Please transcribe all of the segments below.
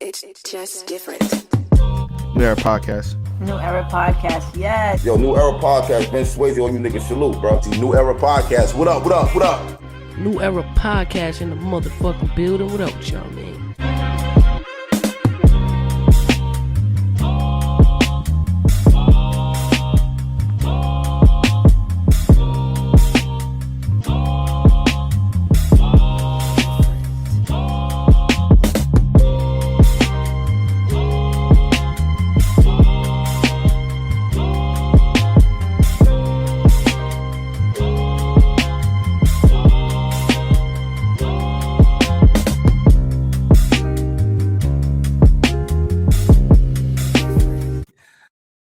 It's just different. NewEra Podcast. NewEra Podcast, yes. Yo, NewEra Podcast, Ben Swayze, all you niggas salute, bro. NewEra Podcast, what up, what up, what up? NewEra Podcast in the motherfucking building. What up with y'all, man?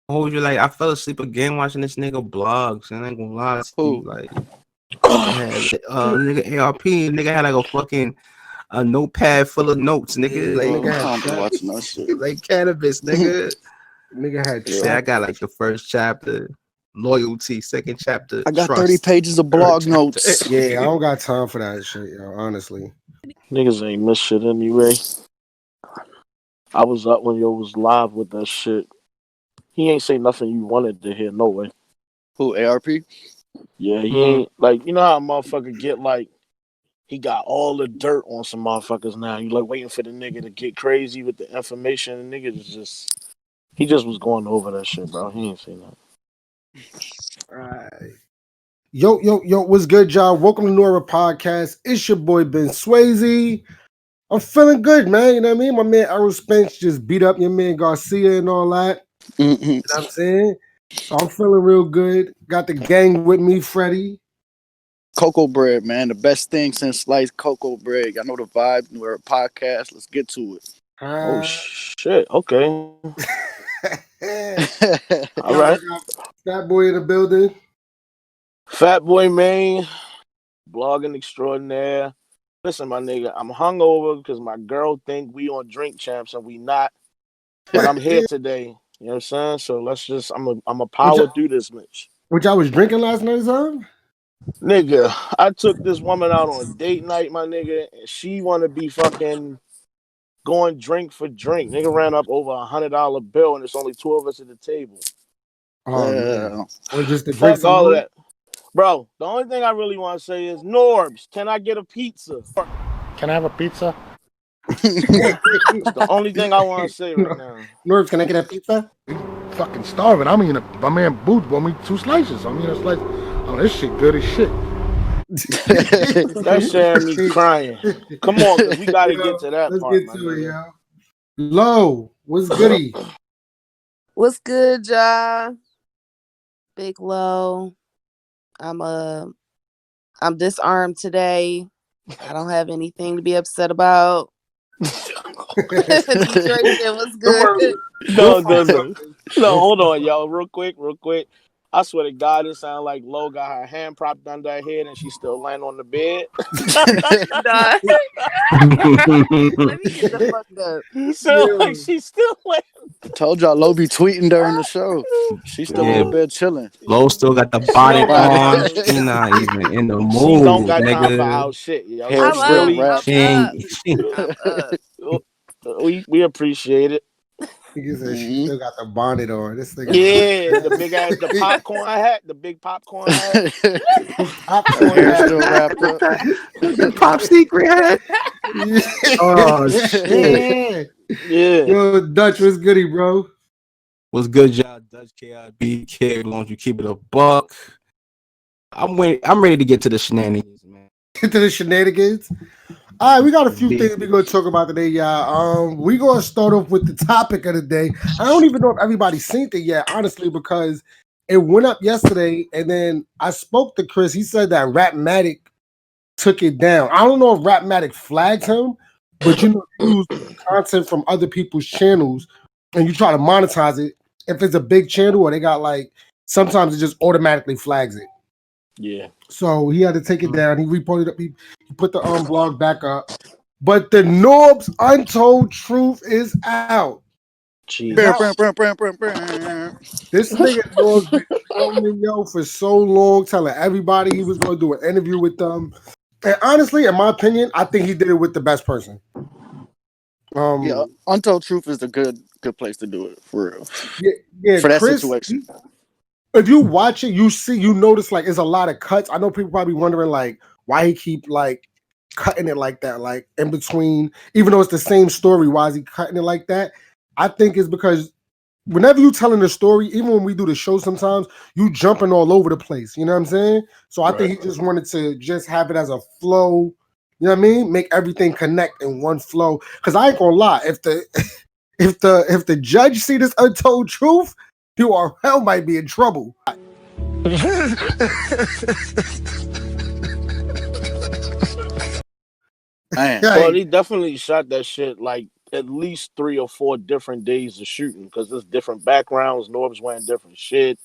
Hold you like I fell asleep again watching this nigga blogs, and I ain't gonna lie to you, like nigga ARP nigga had like a fucking notepad full of notes, nigga. Like nigga had watching that shit. like cannabis, nigga. Nigga had I got like the first chapter, loyalty, second chapter. I got trust, 30 pages of blog notes. Yeah, I don't got time for that shit, yo, honestly. Niggas ain't miss shit anyway. I was up when yo was live with that shit. He ain't say nothing you wanted to hear, no way. Who, ARP? Yeah, he ain't, like, you know how a motherfucker get, like, he got all the dirt on some motherfuckers now. You, like, waiting for the nigga to get crazy with the information. The nigga he just was going over that shit, bro. He ain't say nothing. Alright. Yo, what's good, y'all? Welcome to NewEra Podcast. It's your boy, Ben Swayze. I'm feeling good, man. You know what I mean? My man, Errol Spence, just beat up your man, Garcia, and all that. Mm-hmm. You know what I'm saying? So I'm feeling real good. Got the gang with me, Freddie. Cocoa bread, man. The best thing since sliced cocoa bread. Y'all know the vibe. NewEra Podcast. Let's get to it. Oh, shit. Okay. All right. Fat boy in the building. Fat boy, man. Blogging extraordinaire. Listen, my nigga, I'm hungover because my girl think we on Drink Champs and we not. But I'm here today. You know what I'm saying? So let's just, I'm a power through this bitch. Which I was drinking last night, son? Nigga, I took this woman out on a date night, my nigga, and she want to be fucking going drink for drink. Nigga ran up over $100 bill, and it's only two of us at the table. Oh, yeah. Or just the fuck all of that. Bro, the only thing I really want to say is, Norbes, can I get a pizza? Can I have a pizza? It's the only thing I want to say right now. Norbes, can I get a pizza? Fucking starving. I mean, my man Boot bought me 2 slices. I mean, it's like, oh, this shit good as shit. That shit had me crying. Come on, cause we gotta get to that part. Let's get to it, y'all. Low, what's goody? What's good, y'all? Big Low. I'm disarmed today. I don't have anything to be upset about. Detroit shit was good. No, hold on, y'all. Real quick. I swear to God, it sounded like Lo got her hand propped under her head and she's still laying on the bed. Let me get the fuck up. Like she's still laying. I told y'all Lo be tweeting during the show. She's still in the bed chilling. Lo still got the bonnet on. She's not even in the mood. She don't got time nigga. for our shit, yo. We appreciate it. He said she still got the bonnet on. This thing, the big ass, the popcorn hat, the big popcorn hat. Popcorn hat still wrapped up. The pop secret hat. Oh shit! Yeah. Yo, Dutch, what's goody, bro? What's good, y'all? Dutch KIB kid. As long as you keep it a buck. I'm ready to get to the shenanigans, man. Get to the shenanigans. All right, we got a few things we're going to talk about today, y'all. We're going to start off with the topic of the day. I don't even know if everybody's seen it yet, honestly, because it went up yesterday, and then I spoke to Chris. He said that Rapmatic took it down. I don't know if Rapmatic flagged him, but you use content from other people's channels, and you try to monetize it. If it's a big channel or they got sometimes it just automatically flags it. Yeah. So he had to take it down. He reported up. He put the blog back up. But the NORBES Untold Truth is out. This nigga Norbes been trolling for so long, telling everybody he was going to do an interview with them. And honestly, in my opinion, I think he did it with the best person. Yeah, Untold Truth is a good place to do it for real. Yeah, for that Chris, situation. If you watch it, you notice like it's a lot of cuts. I know people probably wondering like why he keep like cutting it like that, like in between, even though it's the same story, why is he cutting it like that? I think it's because whenever you telling the story, even when we do the show, sometimes you jumping all over the place. You know what I'm saying? So I think he just wanted to just have it as a flow. You know what I mean? Make everything connect in one flow. Because I ain't gonna lie, if the judge see this Untold Truth, URL might be in trouble. Well, he definitely shot that shit like at least 3 or 4 different days of shooting because there's different backgrounds. Norb's wearing different shit.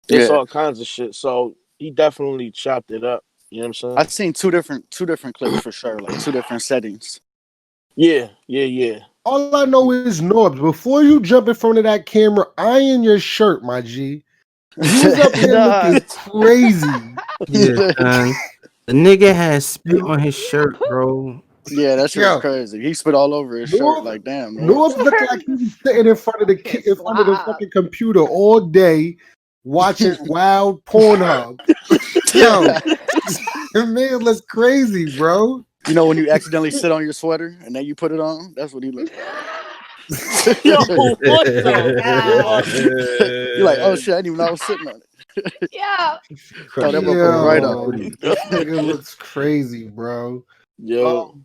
It's all kinds of shit. So he definitely chopped it up. You know what I'm saying? I've seen two different clips for sure, like 2 different settings. Yeah. All I know is Norbs. Before you jump in front of that camera, iron your shirt, my G. You was up there looking crazy. Yeah, son. The nigga has spit on his shirt, bro. Yeah, that shit was crazy. He spit all over his shirt. Like, damn, Norbs looked like he was sitting in front of the fucking computer all day watching wild Pornhub. Yo, the man looks crazy, bro. You know when you accidentally sit on your sweater and then you put it on? That's what he looked like. Yo, what the You're like, oh shit, I didn't even know I was sitting on it. Yeah. Oh, that motherfucker right up. This nigga looks crazy, bro. Yo.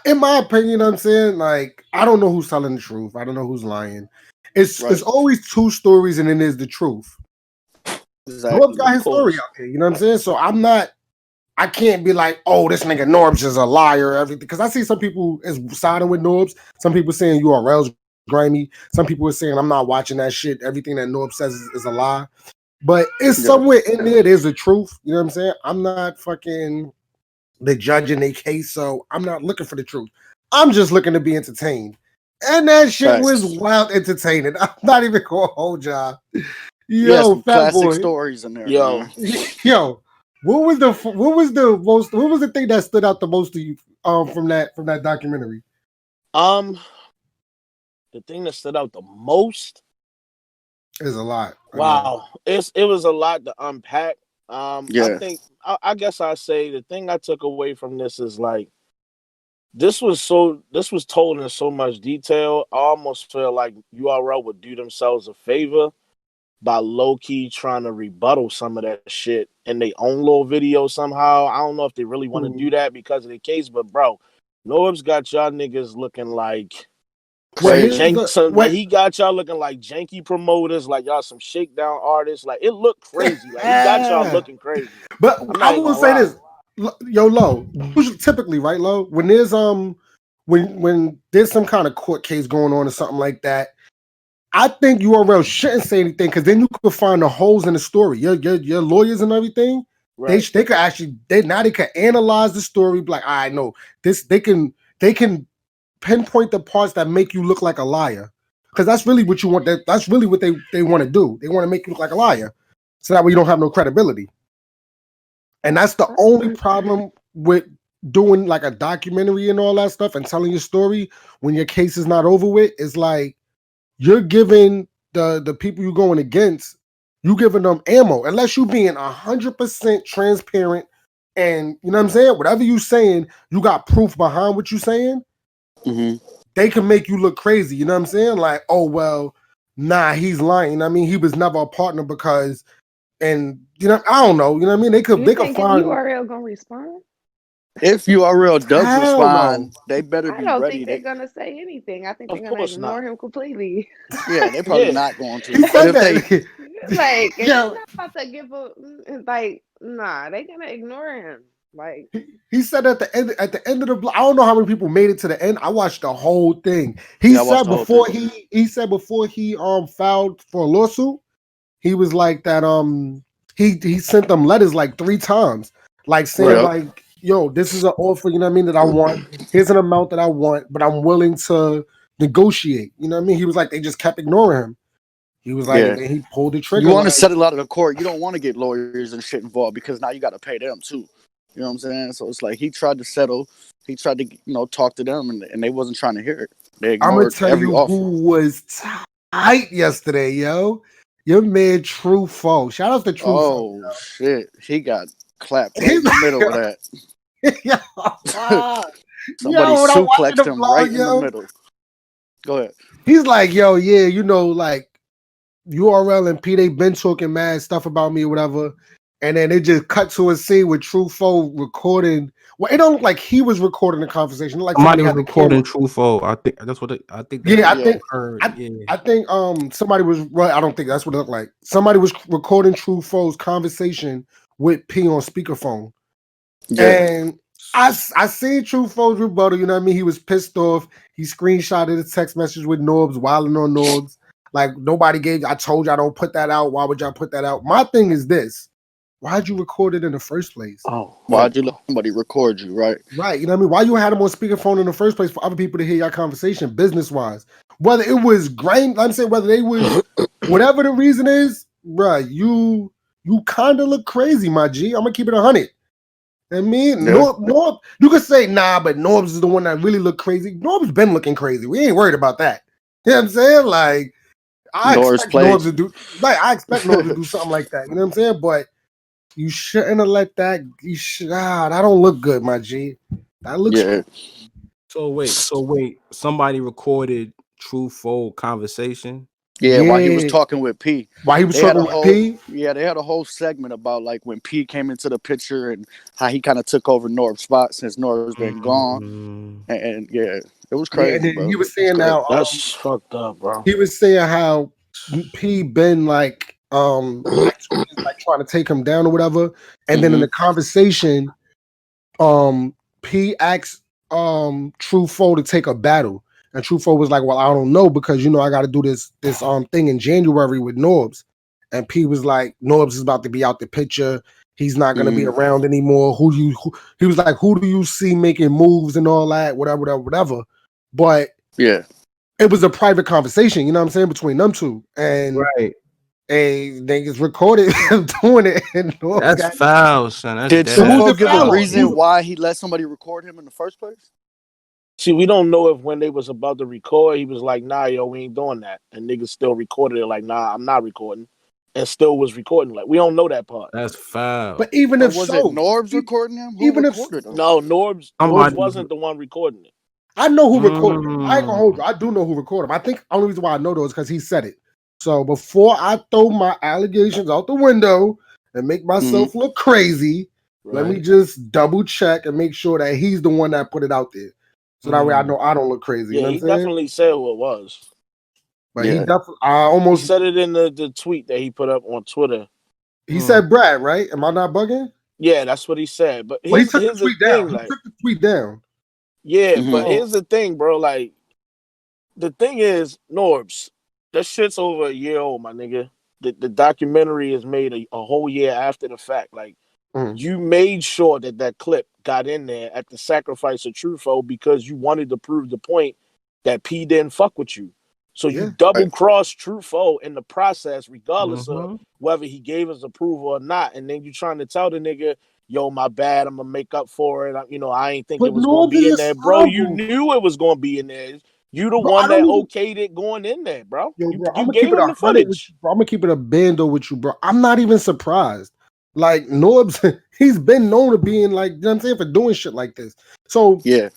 In my opinion, you know what I'm saying, like, I don't know who's telling the truth. I don't know who's lying. It's always 2 stories and then there's the truth. Exactly. Norbs got his story out there, you know what I'm saying? So I can't be like, oh, this nigga Norbs is a liar or everything. Because I see some people is siding with Norbs. Some people saying URL's grimy. Some people are saying I'm not watching that shit. Everything that Norbs says is a lie. But it's somewhere in there's the truth. You know what I'm saying? I'm not fucking the judge in their case, so I'm not looking for the truth. I'm just looking to be entertained. And that shit was wild entertaining. I'm not even gonna hold y'all. Yo, fat classic boy. stories in there. Yo. What was the thing that stood out the most to you from that documentary? The thing that stood out the most is a lot. Wow. It was a lot to unpack. I think I guess I say the thing I took away from this is like this was told in so much detail. I almost feel like URL would do themselves a favor by low-key trying to rebuttal some of that shit in their own little video somehow. I don't know if they really want to do that because of the case, but bro, Norbes got y'all niggas looking like he got y'all looking like janky promoters, like y'all some shakedown artists. Like it looked crazy. Like he got y'all looking crazy. But I will say this, yo, Lo. Usually, typically, right, Lo, when there's when there's some kind of court case going on or something like that, I think URL shouldn't say anything because then you could find the holes in the story. Your lawyers and everything, they could actually they could analyze the story. Be like, I know this. They can pinpoint the parts that make you look like a liar because that's really what you want. That's really what they want to do. They want to make you look like a liar, so that way you don't have no credibility. And that's the only problem with doing like a documentary and all that stuff and telling your story when your case is not over with. Is like you're giving the people you're going against, you giving them ammo unless you being 100% transparent and you know what I'm saying. Whatever you saying, you got proof behind what you saying. Mm-hmm. They can make you look crazy. You know what I'm saying? Like, oh well, nah, he's lying. I mean, he was never a partner because. And you know, I don't know. You know what I mean? They could find URL gonna respond. If URL does respond, they better be I don't ready. think they're gonna say anything. I think they're gonna ignore him completely. Yeah, they're probably not going to. He said that. Like, if you're not about to give a like, nah, they're gonna ignore him. Like he said at the end of the I don't know how many people made it to the end. I watched the whole thing. He said before he filed for a lawsuit. He was like that. He sent them letters like 3 times, like saying like, "Yo, this is an offer. You know what I mean? That I want. Here's an amount that I want, but I'm willing to negotiate." You know what I mean? He was like, they just kept ignoring him. He was like, and then he pulled the trigger. You want to settle out of the court. You don't want to get lawyers and shit involved because now you got to pay them too. You know what I'm saying? So it's like he tried to settle. He tried to talk to them, and they wasn't trying to hear it. They I'm gonna ignored tell every you offer. who was tight yesterday, yo. Your man True Foe. Shout out to True Foe. Oh shit, he got clapped right He's in the middle of that. yo, Somebody when I'm watching suplexed the him right vlog, in the yo, middle. Go ahead. he's like, yo, yeah, you know, like URL and P, they been talking mad stuff about me or whatever. And then it just cut to a scene with True Foe recording. Well, it don't look like he was recording the conversation. It looked like Somebody somebody was had the camera. recording Truthful. I think that's what I think. Yeah, I Yeah. think heard. I think somebody was I don't think that's what it looked like. Somebody was recording True Foe's conversation with P on speakerphone. Yeah. And I seen True Foe's rebuttal, you know what I mean? He was pissed off. He screenshotted a text message with Norbes, wilding on Norbes. Like, nobody gave, I told y'all don't put that out. Why would y'all put that out? My thing is this. Why'd you record it in the first place? Oh, why'd you let somebody record you, right? Right, you know what I mean? Why you had him on speakerphone in the first place for other people to hear your conversation, business-wise? Whether it was grain, I'm saying whether they was, whatever the reason is, bruh, you kind of look crazy, my G. I'm going to keep it 100. I mean, Yeah. Norb, you could say, nah, but Norbes is the one that really looked crazy. Norbes been looking crazy. We ain't worried about that. You know what I'm saying? Like, I expect Norbes to do something like that. You know what I'm saying? But you shouldn't have let that. That don't look good, my G. That looks. Yeah. So wait. Somebody recorded Truthful conversation. Yeah, while he was talking with P. While he was They had talking a with P? Yeah, they had a whole segment about like when P came into the picture and how he kind of took over Norb's spot since Norb's been gone. And yeah, it was crazy, and then bro. he was saying now That's fucked up, bro. he was saying how P been like like trying to take him down or whatever. And then in the conversation, P asked True Foe to take a battle. And True Foe was like, well, I don't know, because you know I gotta do this thing in January with Norbes. And P was like, Norbes is about to be out the picture. He's not gonna be around anymore. He was like, who do you see making moves and all that, whatever. But yeah, it was a private conversation, you know what I'm saying, between them two. And right. They niggas recorded him doing it. And That's foul, son. That's did dead True ass Foe give a foul. reason why he let somebody record him in the first place? See, we don't know if when they was about to record, he was like, nah, yo, we ain't doing that. And niggas still recorded it like, nah, I'm not recording. And still was recording. Like, we don't know that part. That's foul. But even But if was so, it Norbs recording him? Who even if recorded him? No, Norbes wasn't the one recording it. I know who recorded him. I ain't gonna hold you. I do know who recorded him. I think the only reason why I know though is because he said it. So before I throw my allegations out the window and make myself look crazy, let me just double check and make sure that he's the one that put it out there. So that way I know I don't look crazy. Yeah, you know he what I'm saying? definitely said who it was. But he definitely He said it in the tweet that he put up on Twitter. He said Brad, right? Am I not bugging? Yeah, that's what he said. But Well, he took here's the tweet the down. thing, He like, took the tweet down. yeah, but here's the thing, bro. Like, the thing is, Norbes, that shit's over a year old, my nigga. The documentary is made a whole year after the fact. Like, you made sure that clip got in there at the sacrifice of Truffaut because you wanted to prove the point that P didn't fuck with you. So you double crossed Truffaut in the process, regardless of whether he gave us approval or not. And then you trying to tell the nigga, yo, my bad, I'm gonna make up for it. I ain't think it was gonna be in there, bro. You knew it was gonna be in there. You the one that okayed it going in there, bro. Yo, bro, I'm you gonna gave keep it him the 100 with footage. you, bro. I'm gonna keep it a bando with you, bro. I'm not even surprised. Like Norbes, he's been known to being like, you know what I'm saying, for doing shit like this. So yeah,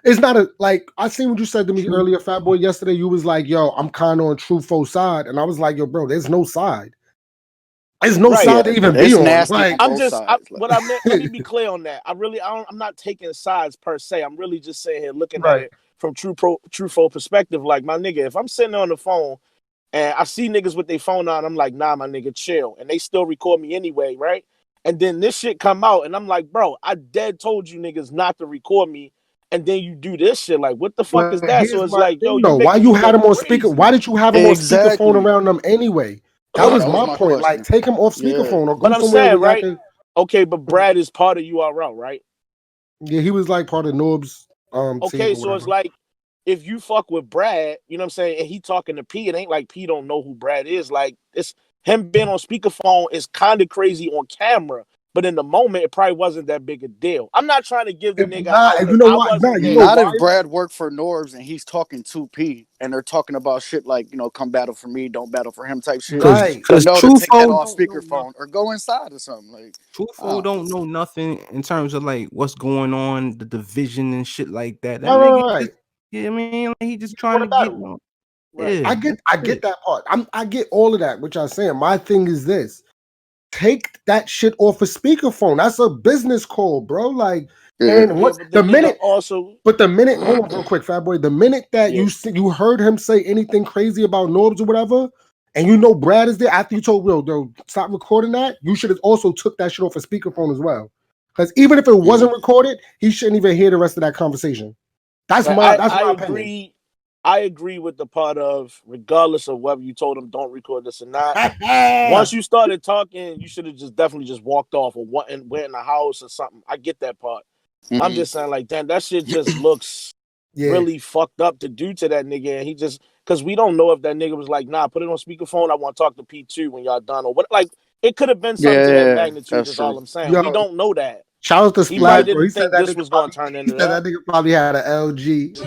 it's not a like I seen what you said to me earlier, Fat Boy. Yesterday, you was like, yo, I'm kind of on Truffaut's side, and I was like, yo, bro, there's no side. There's no side to even be on. Like, I'm just what I meant. Let me be clear on that. I'm not taking sides per se. I'm really just saying here, looking at it from Truffaut perspective. Like, my nigga, if I'm sitting on the phone and I see niggas with their phone on, I'm like, nah, my nigga, chill. And they still record me anyway, right? And then this shit come out, and I'm like, bro, I dead told you niggas not to record me. And then you do this shit. Like, what the fuck is that? So it's like, yo, you why making you me had look him on crazy. speaker? Why did you have him on speakerphone around them anyway? That was my point. question. Like, take him off speakerphone or go But I'm somewhere saying, where right? Okay, but Brad is part of URL, right? Yeah, he was like part of Norbes. Okay, so it's like if you fuck with Brad, you know what I'm saying, and he talking to P, it ain't like P don't know who Brad is. Like, it's him being on speakerphone is kind of crazy on camera. But in the moment, it probably wasn't that big a deal. I'm not trying to give the nigga Nah, out. you know I what? Nah, wasn't you there. know Not why? if Brad worked for Norbs and he's talking to P and they're talking about shit like, come battle for me, don't battle for him type shit. Right. Because No, to take that Trufo off speakerphone or go inside or something. Like, Trufo don't know nothing in terms of like what's going on, the division and shit like that. That Right, nigga, right. just, I mean, like, he just You trying wanna to get. battle. Right. I get that part. I get all of that, which I'm saying. My thing is this: take that shit off a speakerphone. That's a business call, bro. Like, and what but the nigga minute also. But the minute, hold on real quick, Fat Boy. The minute that you heard him say anything crazy about Norbs or whatever, and you know Brad is there after you told Will, stop recording that, you should have also took that shit off a speakerphone as well. Because even if it wasn't recorded, he shouldn't even hear the rest of that conversation. That's my opinion. Agree. I agree with the part of regardless of whether you told him don't record this or not. Once you started talking, you should have definitely just walked off or went in the house or something. I get that part. I'm just saying, like, damn, that shit just looks really fucked up to do to that nigga. And he just, because we don't know if that nigga was like, nah, put it on speakerphone. I want to talk to P2 when y'all done or what. Like, it could have been something to that magnitude. Is all I'm saying. We don't know that. Shout out to He probably Splash, bro. He didn't said think that this nigga was going to turn into he said that nigga probably had an LG.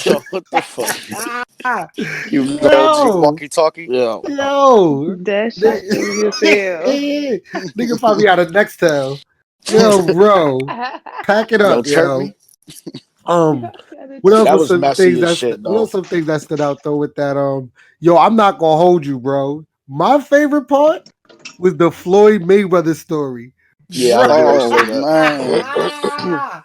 Yo, what the fuck? You LG walkie-talkie? Yo. That shit funny as hell. Nigga probably out of Nextel. Yo, bro. Pack it up, chirp yo. me. What else That was was some messy things as shit, what else though. some things that stood out though with that yo, I'm not gonna hold you, bro. My favorite part was the Floyd Mayweather story. Yeah, I was going to say that. Man.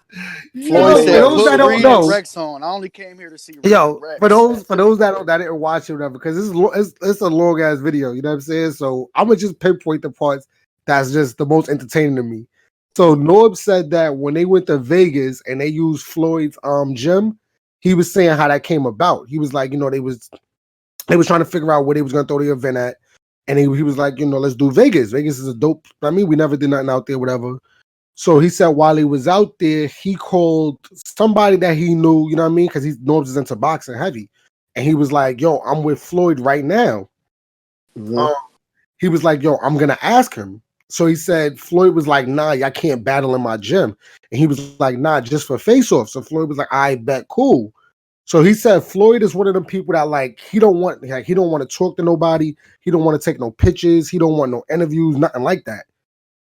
Yo, Floyd for said, those that put don't Reed and know, Rex on. I only came here to see Reed yo, and Rex. for those that didn't watch it, or whatever, because it's a long ass video. You know what I'm saying? So I'm gonna just pinpoint the parts that's just the most entertaining to me. So Norb said that when they went to Vegas and they used Floyd's gym, he was saying how that came about. He was like, they was trying to figure out where they was gonna throw the event at, and he was like, let's do Vegas. Vegas is a dope. I mean, we never did nothing out there, whatever. So he said while he was out there, he called somebody that he knew, you know what I mean? Because Norbs is into boxing heavy. And he was like, yo, I'm with Floyd right now. He was like, yo, I'm going to ask him. So he said, Floyd was like, nah, I can't battle in my gym. And he was like, nah, just for face-off. So Floyd was like, I bet, cool. So he said Floyd is one of them people that like he don't want to talk to nobody. He don't want to take no pictures. He don't want no interviews, nothing like that.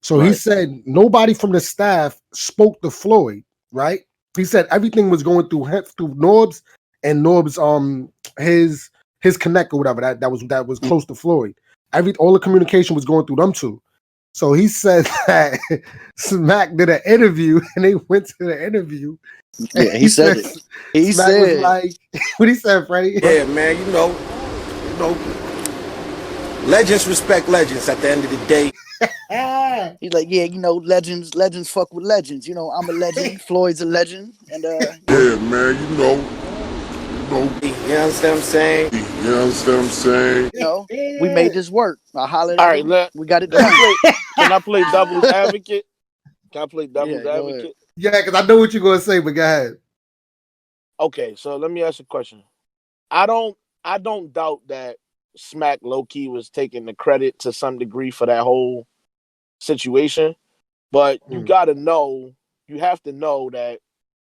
So he said nobody from the staff spoke to Floyd, right? He said everything was going through Norbs and Norbs his connect or whatever that was close to Floyd. All the communication was going through them two. So he said that Smack did an interview and they went to the interview. Yeah, he said it. He Smack said was like, what he said, Freddie? Yeah, man, legends respect legends at the end of the day. He's like, yeah, legends fuck with legends. I'm a legend. Floyd's a legend. And Yeah, man, you know. You understand what I'm saying? We made this work. I hollered All at right, him. We got it done. Can I play devil's advocate? Can I play devil's advocate? Yeah, because I know what you're gonna say, but go ahead. Okay, so let me ask you a question. I don't doubt that Smack low key was taking the credit to some degree for that whole situation, but you have to know that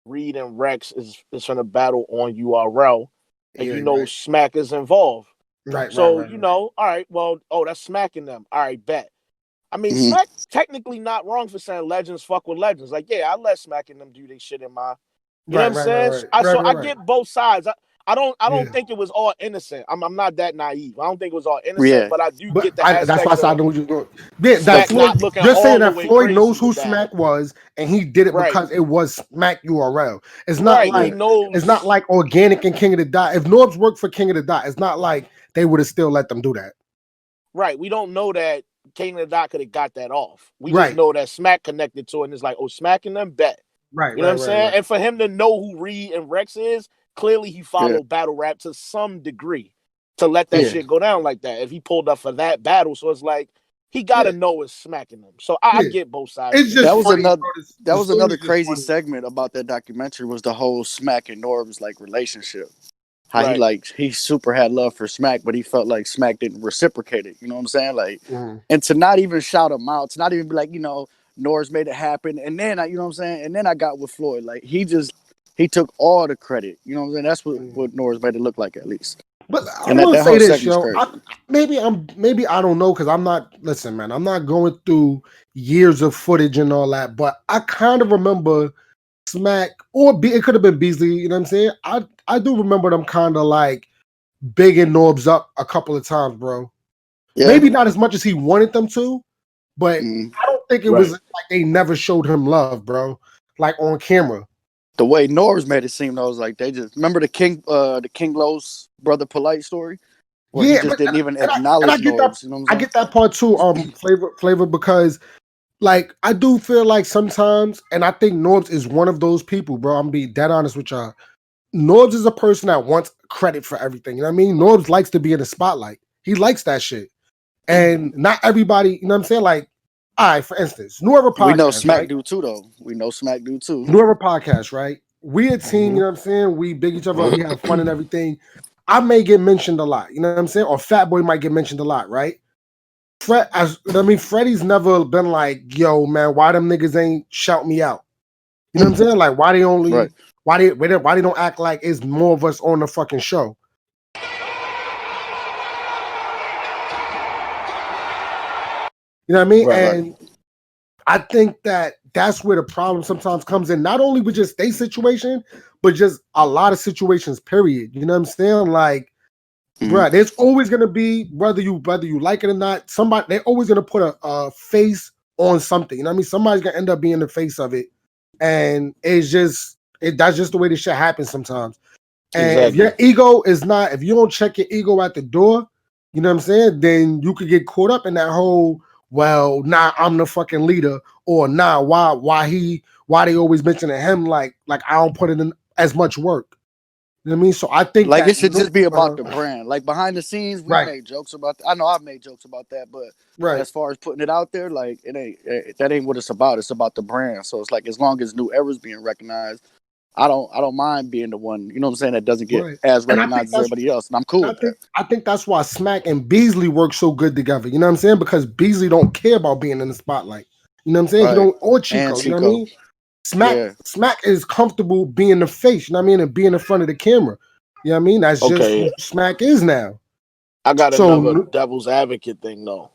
Reed and Rex is from a battle on URL, and Smack is involved. Right. So all right, well, that's smacking them. All right, bet. I mean, Smack technically not wrong for saying legends fuck with legends. Like, yeah, I let Smack and them do their shit in my. You know what I'm saying? I get both sides. I don't think it was all innocent. I'm not that naive. I don't think it was all innocent, but I do get the aspect. That's why I know what you're going. You're saying that Floyd knows who Smack was, and he did it because it was Smack URL. It's not it's not like Organic and King of the Dot. If Norbs worked for King of the Dot, it's not like they would have still let them do that. Right. We don't know that King of the Dot could have got that off. We just know that Smack connected to it, and it's like, Smack and them bet. Right. You know what I'm saying? Right. And for him to know who Reed and Rex is, clearly he followed battle rap to some degree to let that shit go down like that. If he pulled up for that battle, so it's like he gotta know it's smacking them. So I get both sides. It's just that was another crazy segment about that documentary was the whole Smack and Norbs like relationship. how Right. he super had love for Smack, but he felt like Smack didn't reciprocate it. You know what I'm saying? Like, Mhm. and to not even shout him out, to not even be like, Norris made it happen, and then you know what I'm saying, and then I got with Floyd. Like he took all the credit. You know what I'm saying? That's what Norris made it look like, at least. But I And want to that say whole this, segment's yo. crazy. Maybe I don't know because I'm not. Listen, man, I'm not going through years of footage and all that. But I kind of remember Smack, it could have been Beasley. You know what I'm saying? I do remember them kind of like bigging Norbs up a couple of times, bro. Yeah. Maybe not as much as he wanted them to, but Mhm. I don't think it was like they never showed him love, bro. Like on camera. The way Norris made it seem, I was like, they just remember the King Lowe's brother Polite story, where he Yeah, just didn't even and I acknowledge get that. Norbs. You know what I I'm saying? get that part too. Flavor, because like I do feel like sometimes, and I think Norbs is one of those people, bro. I'm being dead honest with y'all. Norbs is a person that wants credit for everything. You know what I mean? Norbs likes to be in the spotlight. He likes that shit. And not everybody, you know what I'm saying? Like, all right, for instance, NewEra We know podcast, Smack right? do too, though. We know Smack do too. NewEra podcast, right? We a team, you know what I'm saying? We big each other up, we have fun and everything. I may get mentioned a lot, you know what I'm saying? Or Fat Boy might get mentioned a lot, right? Freddie's never been like, yo, man, why them niggas ain't shout me out? You know what I'm saying? Like, why they only, Right. why they don't act like it's more of us on the fucking show? You know what I mean? And I think that's where the problem sometimes comes in. Not only with just their situation, but just a lot of situations. Period. You know what I'm saying? Like, bruh, there's always gonna be whether you like it or not. Somebody they're always gonna put a face on something. You know what I mean? Somebody's gonna end up being the face of it, and that's just the way this shit happens sometimes. And if your ego is not, if you don't check your ego at the door, you know what I'm saying? Then you could get caught up in that whole, well, nah, I'm the fucking leader, or nah, why they always mentioning him like I don't put in as much work. You know what I mean? So I think Like that it should just be about the brand. Like behind the scenes, we right. made jokes about that. I know I've made jokes about that, but right. as far as putting it out there, like that ain't what it's about. It's about the brand. So it's like as long as New Era's being recognized, I don't mind being the one, you know what I'm saying, that doesn't get as recognized as everybody else. And I'm cool with that. I think that's why Smack and Beasley work so good together. You know what I'm saying? Because Beasley don't care about being in the spotlight. You know what I'm saying? Right. He don't, or Chico, And you know what I mean? Smack is comfortable being the face, you know what I mean, and being in front of the camera. You know what I mean? That's just who Smack is now. I got another devil's advocate thing though.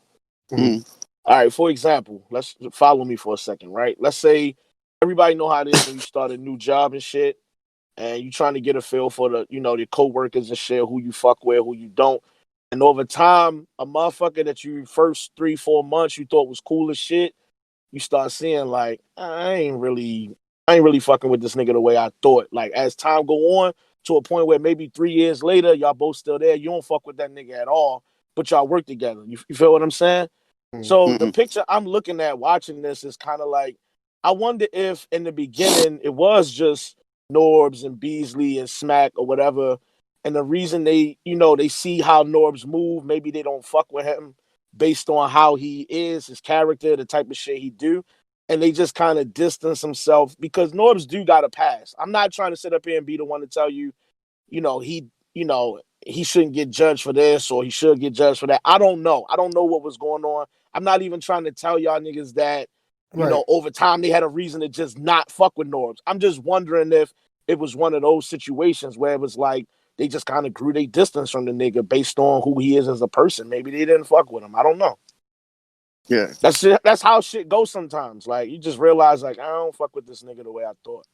Mm-hmm. All right, for example, let's follow me for a second, right? Let's say everybody know how it is when you start a new job and shit, and you trying to get a feel for the coworkers and shit, who you fuck with, who you don't. And over time, a motherfucker that you first 3-4 months you thought was cool as shit, you start seeing like, I ain't really fucking with this nigga the way I thought. Like as time go on to a point where maybe 3 years later, y'all both still there, you don't fuck with that nigga at all, but y'all work together. You feel what I'm saying? So the picture I'm looking at watching this is kind of like, I wonder if in the beginning it was just Norbes and Beasley and Smack or whatever, and the reason they see how Norbes move, maybe they don't fuck with him based on how he is, his character, the type of shit he do, and they just kind of distance himself because Norbes do got a pass. I'm not trying to sit up here and be the one to tell you, he shouldn't get judged for this or he should get judged for that. I don't know. I don't know what was going on. I'm not even trying to tell y'all niggas that, over time they had a reason to just not fuck with Norbes. I'm just wondering if it was one of those situations where it was like they just kind of grew their distance from the nigga based on who he is as a person. Maybe they didn't fuck with him. I don't know. Yeah. That's how shit goes sometimes. Like you just realize like, I don't fuck with this nigga the way I thought.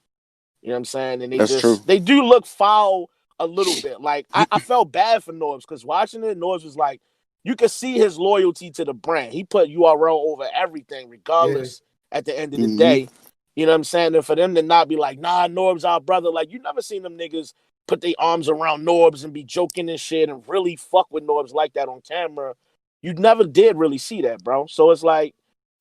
You know what I'm saying? And they do look foul a little bit. Like I felt bad for Norbes because watching it, Norbes was like, you could see his loyalty to the brand. He put URL over everything, regardless. At the end of the day, you know what I'm saying? And for them to not be like, nah, Norbes our brother. Like you never seen them niggas put their arms around Norbes and be joking and shit and really fuck with Norbes like that on camera. You never did really see that, bro. So it's like,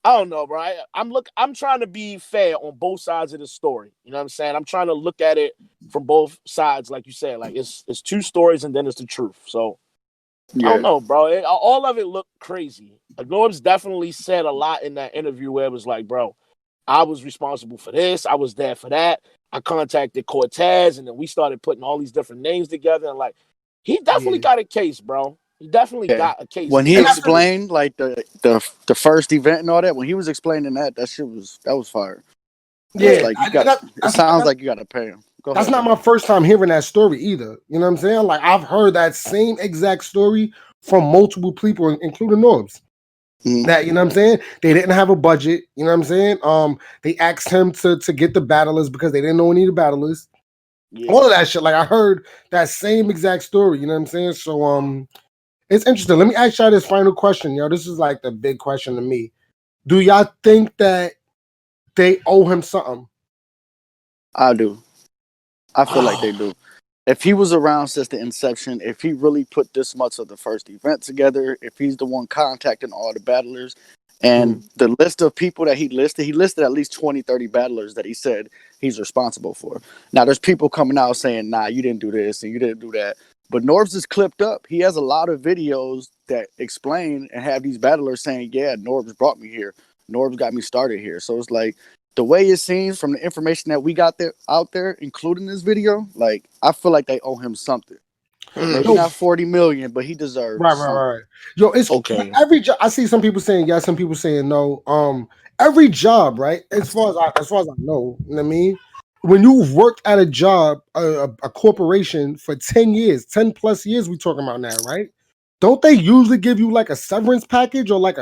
I don't know, bro. I'm trying to be fair on both sides of the story. You know what I'm saying? I'm trying to look at it from both sides, like you said. Like it's two stories and then it's the truth. So I don't know, bro. All of it looked crazy. Norbes definitely said a lot in that interview where it was like, bro, I was responsible for this. I was there for that. I contacted Cortez, and then we started putting all these different names together. And like, he definitely got a case, bro. He definitely got a case. When he explained like the first event and all that, when he was explaining that shit was fire. Yeah, like it sounds like you got to pay him. That's not my first time hearing that story either. You know what I'm saying? Like I've heard that same exact story from multiple people, including Norbes. That, you know what I'm saying? They didn't have a budget. You know what I'm saying? They asked him to get the battlers because they didn't know any of the battlers. Yeah. All of that shit. Like I heard that same exact story. You know what I'm saying? So it's interesting. Let me ask y'all this final question, yo. This is like the big question to me. Do y'all think that they owe him something? I do. I feel like they do. If he was around since the inception, if he really put this much of the first event together, if he's the one contacting all the battlers, and the list of people that he listed at least 20, 30 battlers that he said he's responsible for. Now, there's people coming out saying, nah, you didn't do this and you didn't do that. But Norbes is clipped up. He has a lot of videos that explain and have these battlers saying, yeah, Norbes brought me here. Norbes got me started here. So it's like, the way it seems from the information that we got out there, including this video, like I feel like they owe him something. Maybe not 40 million, but he deserves right. Yo, it's okay. Every job. I see some people saying yes, some people saying no. Every job, right? As far as I know, you know what I mean. When you've worked at a job, a corporation for 10 years, 10 plus years, we talking about now, right? Don't they usually give you like a severance package or like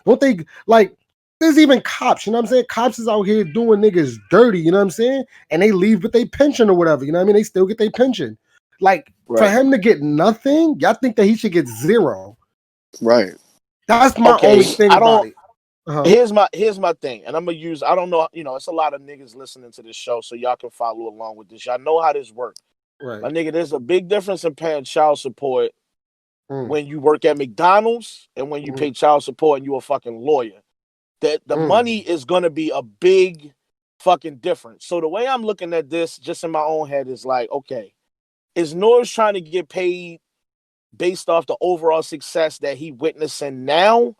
don't they like? There's even cops, you know what I'm saying? Cops is out here doing niggas dirty, you know what I'm saying? And they leave with their pension or whatever, you know what I mean? They still get their pension. Like, for him to get nothing, y'all think that he should get zero. Right. That's my only thing about it. Here's my thing, and I'm gonna use, I don't know, you know, it's a lot of niggas listening to this show, so y'all can follow along with this. Y'all know how this works. Right. My nigga, there's a big difference in paying child support when you work at McDonald's and when you pay child support and you a fucking lawyer. That the money is going to be a big fucking difference. So the way I'm looking at this, just in my own head, is like, okay, is Norbes trying to get paid based off the overall success that he witnessing now?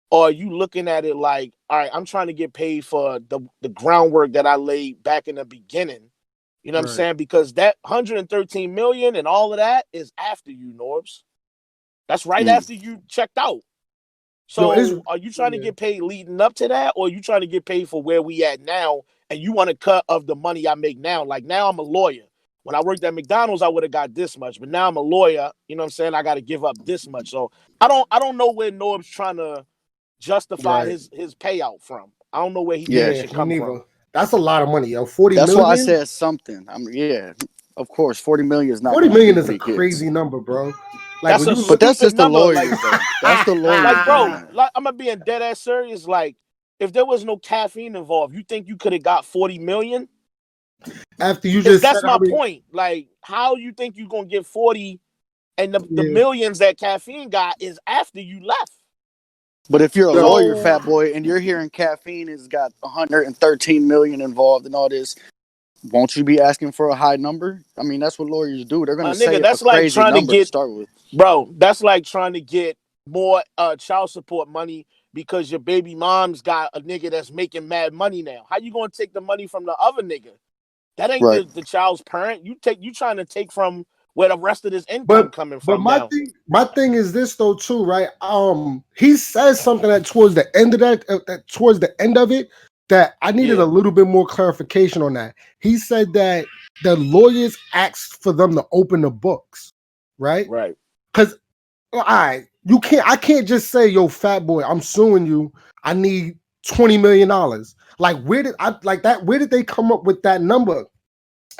Or are you looking at it like, all right, I'm trying to get paid for the groundwork that I laid back in the beginning? You know what I'm saying? Because that 113 million and all of that is after you, Norbes. That's right after you checked out. So are you trying to get paid leading up to that, or are you trying to get paid for where we at now and you want a cut of the money I make now? Like now I'm a lawyer. When I worked at McDonald's, I would have got this much, but now I'm a lawyer. You know what I'm saying? I got to give up this much. So I don't know where Norbes trying to justify his payout from. I don't know where he thinks it should come from. That's a lot of money, yo. 40 That's million? why I said something. Of course, 40 million is not 40 million is a crazy number, bro. Like, but that's just the lawyers, though. That's the lawyers. Like, bro, like, I'm gonna be in dead ass serious. Like, if there was no caffeine involved, you think you could have got 40 million? After you just that's my point. Like, how you think you gonna get 40 and the millions that caffeine got is after you left? But if you're a lawyer, fat boy, and you're hearing caffeine has got 113 million involved in all this, won't you be asking for a high number? I mean, that's what lawyers do. They're gonna say that's a like crazy trying number to get, start with. Bro, that's like trying to get more child support money because your baby mom's got a nigga that's making mad money now. How you gonna take the money from the other nigga? That ain't the child's parent. You trying to take from where the rest of this income coming from. But my thing is this though too, right? He says something that towards the end of towards the end of it, that I needed a little bit more clarification on that. He said that the lawyers asked for them to open the books, right? Right. Because I can't just say, yo, fat boy, I'm suing you. I need $20 million. Like, where did they come up with that number,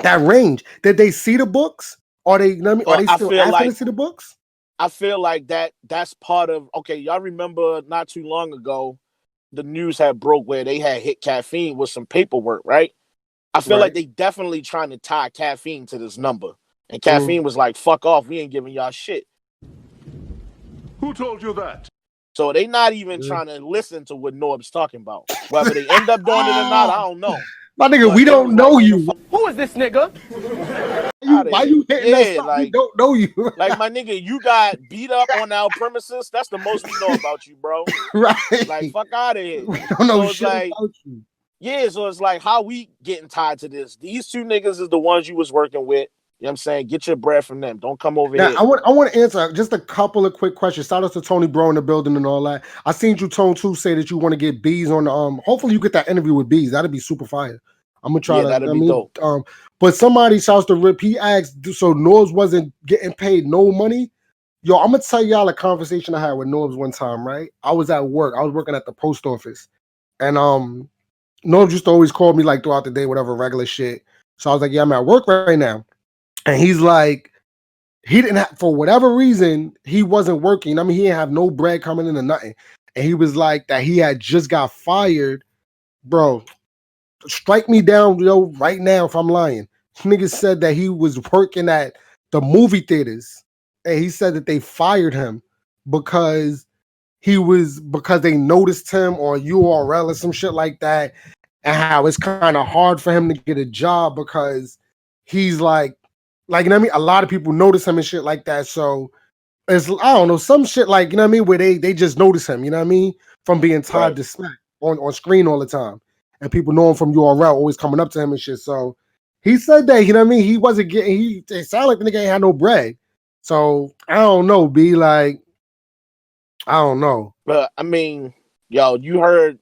that range? Did they see the books? Are they still asking to see the books? I feel like that's part of, okay, y'all remember not too long ago, the news had broke where they had hit caffeine with some paperwork, right? I feel like they definitely trying to tie caffeine to this number. And caffeine was like, fuck off, we ain't giving y'all shit. Who told you that? So they not even trying to listen to what Norb's talking about. Whether they end up doing it or not, I don't know. My nigga, we don't know you. Who is this nigga? Why you hitting us up? We don't know you. Like, my nigga, you got beat up on our premises. That's the most we know about you, bro. Right. Like, fuck out of here. We don't know shit about you. Yeah, so it's like, how we getting tied to this? These two niggas is the ones you was working with. You know what I'm saying? Get your bread from them. Don't come over Now, here. I want to answer just a couple of quick questions. Shout out to Tony Bro in the building and all that. I seen you, Tone, too, say that you want to get Bees on the hopefully you get that interview with Bees. That'd be super fire. I'm gonna try to. That'd be dope. But somebody shouts to Rip. He asked, so Norbs wasn't getting paid no money. Yo, I'm gonna tell y'all a conversation I had with Norbs one time. Right, I was at work. I was working at the post office, and Norbs used to always call me like throughout the day, whatever regular shit. So I was like, yeah, I'm at work right now, and he's like, he didn't have, for whatever reason, he wasn't working. I mean, he didn't have no bread coming in or nothing, and he was like that he had just got fired, bro. Strike me down, yo, right now if I'm lying. Niggas said that he was working at the movie theaters, and he said that they fired him because they noticed him on URL or some shit like that, and how it's kind of hard for him to get a job because he's like you know what I mean? A lot of people notice him and shit like that. So it's, I don't know, some shit like, you know what I mean, where they just notice him, you know what I mean, from being tied to Smack on screen all the time. And people know him from URL, always coming up to him and shit. So he said that, you know what I mean, he wasn't getting, it sounded like the nigga ain't had no bread. So I don't know, be like, I don't know. But I mean, yo, you heard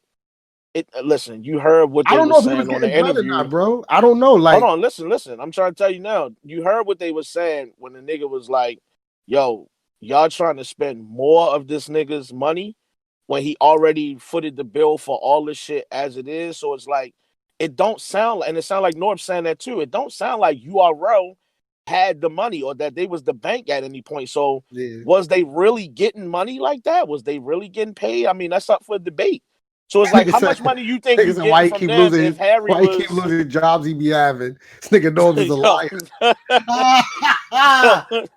it. Listen, you heard what they were saying on the interview, not, bro. I don't know. Like, hold on, listen. I'm trying to tell you now. You heard what they were saying when the nigga was like, "Yo, y'all trying to spend more of this nigga's money when he already footed the bill for all this shit as it is." So it's like, it don't sound like, and it sound like Norb saying that too. It don't sound like URL had the money or that they was the bank at any point. So was they really getting money like that? Was they really getting paid? I mean, that's up for debate. So it's like, how much money you think you getting from them if Harry was... Why he keep losing jobs he be having? This nigga Norbs is a liar.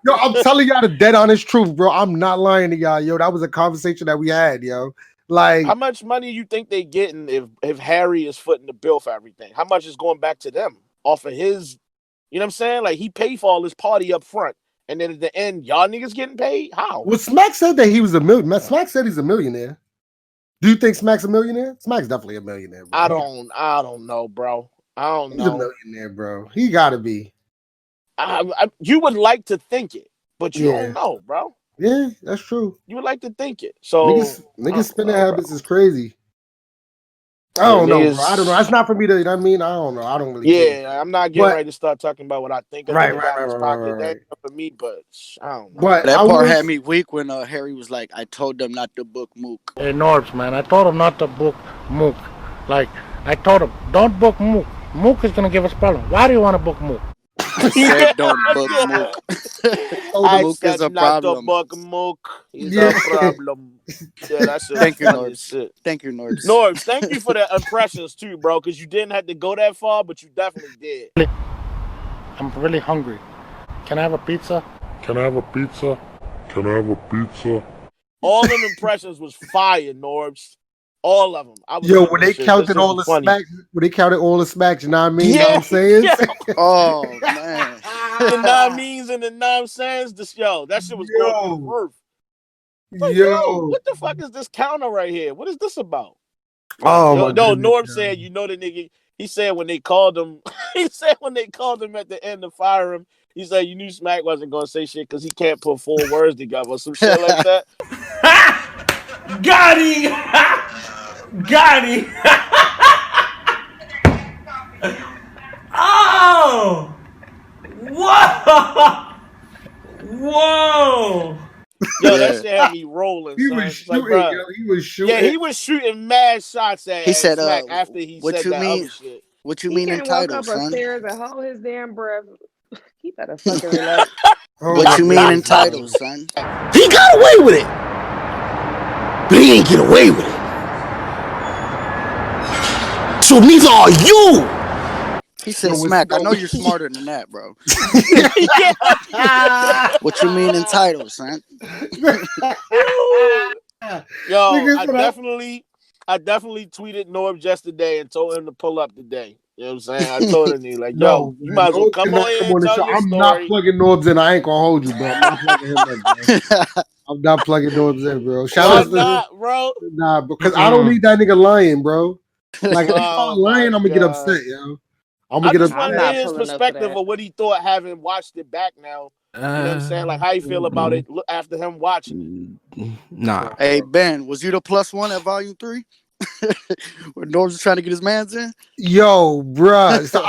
Yo, I'm telling y'all the dead honest truth, bro. I'm not lying to y'all. Yo, that was a conversation that we had, yo. Like, how much money you think they getting if Harry is footing the bill for everything? How much is going back to them off of his... You know what I'm saying? Like, he paid for all this party up front, and then at the end, y'all niggas getting paid? How? Well, Smack said that he was a millionaire. Smack said he's a millionaire. Do you think Smack's a millionaire? Smack's definitely a millionaire, bro. I don't know, bro. I don't know. He's a millionaire, bro. He gotta be. You would like to think it, but you don't know, bro. Yeah, that's true. You would like to think it. So niggas spending habits is crazy. I don't know, bro. I don't know. That's not for me to, you know what I mean? I don't know. I don't really care. I'm not getting ready to start talking about what I think of right. That's not for me, but I don't know. But that part had me weak when Harry was like, I told them not to book Mook. Hey, Norbs, man, I told him not to book Mook. Like, I told him, don't book Mook. Mook is going to give us problems. Why do you want to book Mook? I said don't book Mook. Mook is a problem. Not to book Mook. He's a problem. Yeah, that's it. Thank you, Norbs. Thank you, Norbs. Norbs, thank you for the impressions too, bro, because you didn't have to go that far, but you definitely did. I'm really hungry. Can I have a pizza? Can I have a pizza? Can I have a pizza? All them impressions was fire, Norbs. All of them. Yo, when they counted all the smacks, you know what I mean? Yeah, you know what I'm saying? Yeah. Oh, man. The non-means and the nonsense. That shit was going through the roof. Like, yo, what the fuck is this counter right here? What is this about? Oh, no, Norb said, you know the nigga, he said when they called him, at the end to fire him, he said you knew Smack wasn't going to say shit because he can't put 4 words together or some shit like that. Got him! Got him! Oh! Whoa! Whoa! Yo, that shit had me rolling. He was shooting. Yeah, he was shooting mad shots at Smack after he said that other shit. What you mean entitled, son? Walk up upstairs and hold his damn breath. He better fucking relax. What you mean entitled, son? He got away with it, but he ain't get away with it. So neither are you. He said, Smack, I know you're smarter than that, bro. What you mean entitled, son? Yo, I definitely tweeted Norb just today and told him to pull up today. You know what I'm saying? I told him, like, yo, you might as well come on in and tell your I'm story. not plugging Norbs in. I ain't gonna hold you, bro. I'm not plugging him in, bro. I'm not plugging Norbs in, bro. Shout out to bro. Nah, because I don't need that nigga lying, bro. Like, if he start lying, I'm gonna get upset, yo. I'm gonna I get just upset. want to hear his perspective of what he thought having watched it back now. You know what I'm saying? Like, how you feel about it after him watching it? Nah. Hey, Ben, was you the +1 at Volume 3? When Norbs was trying to get his mans in? Yo, bruh. So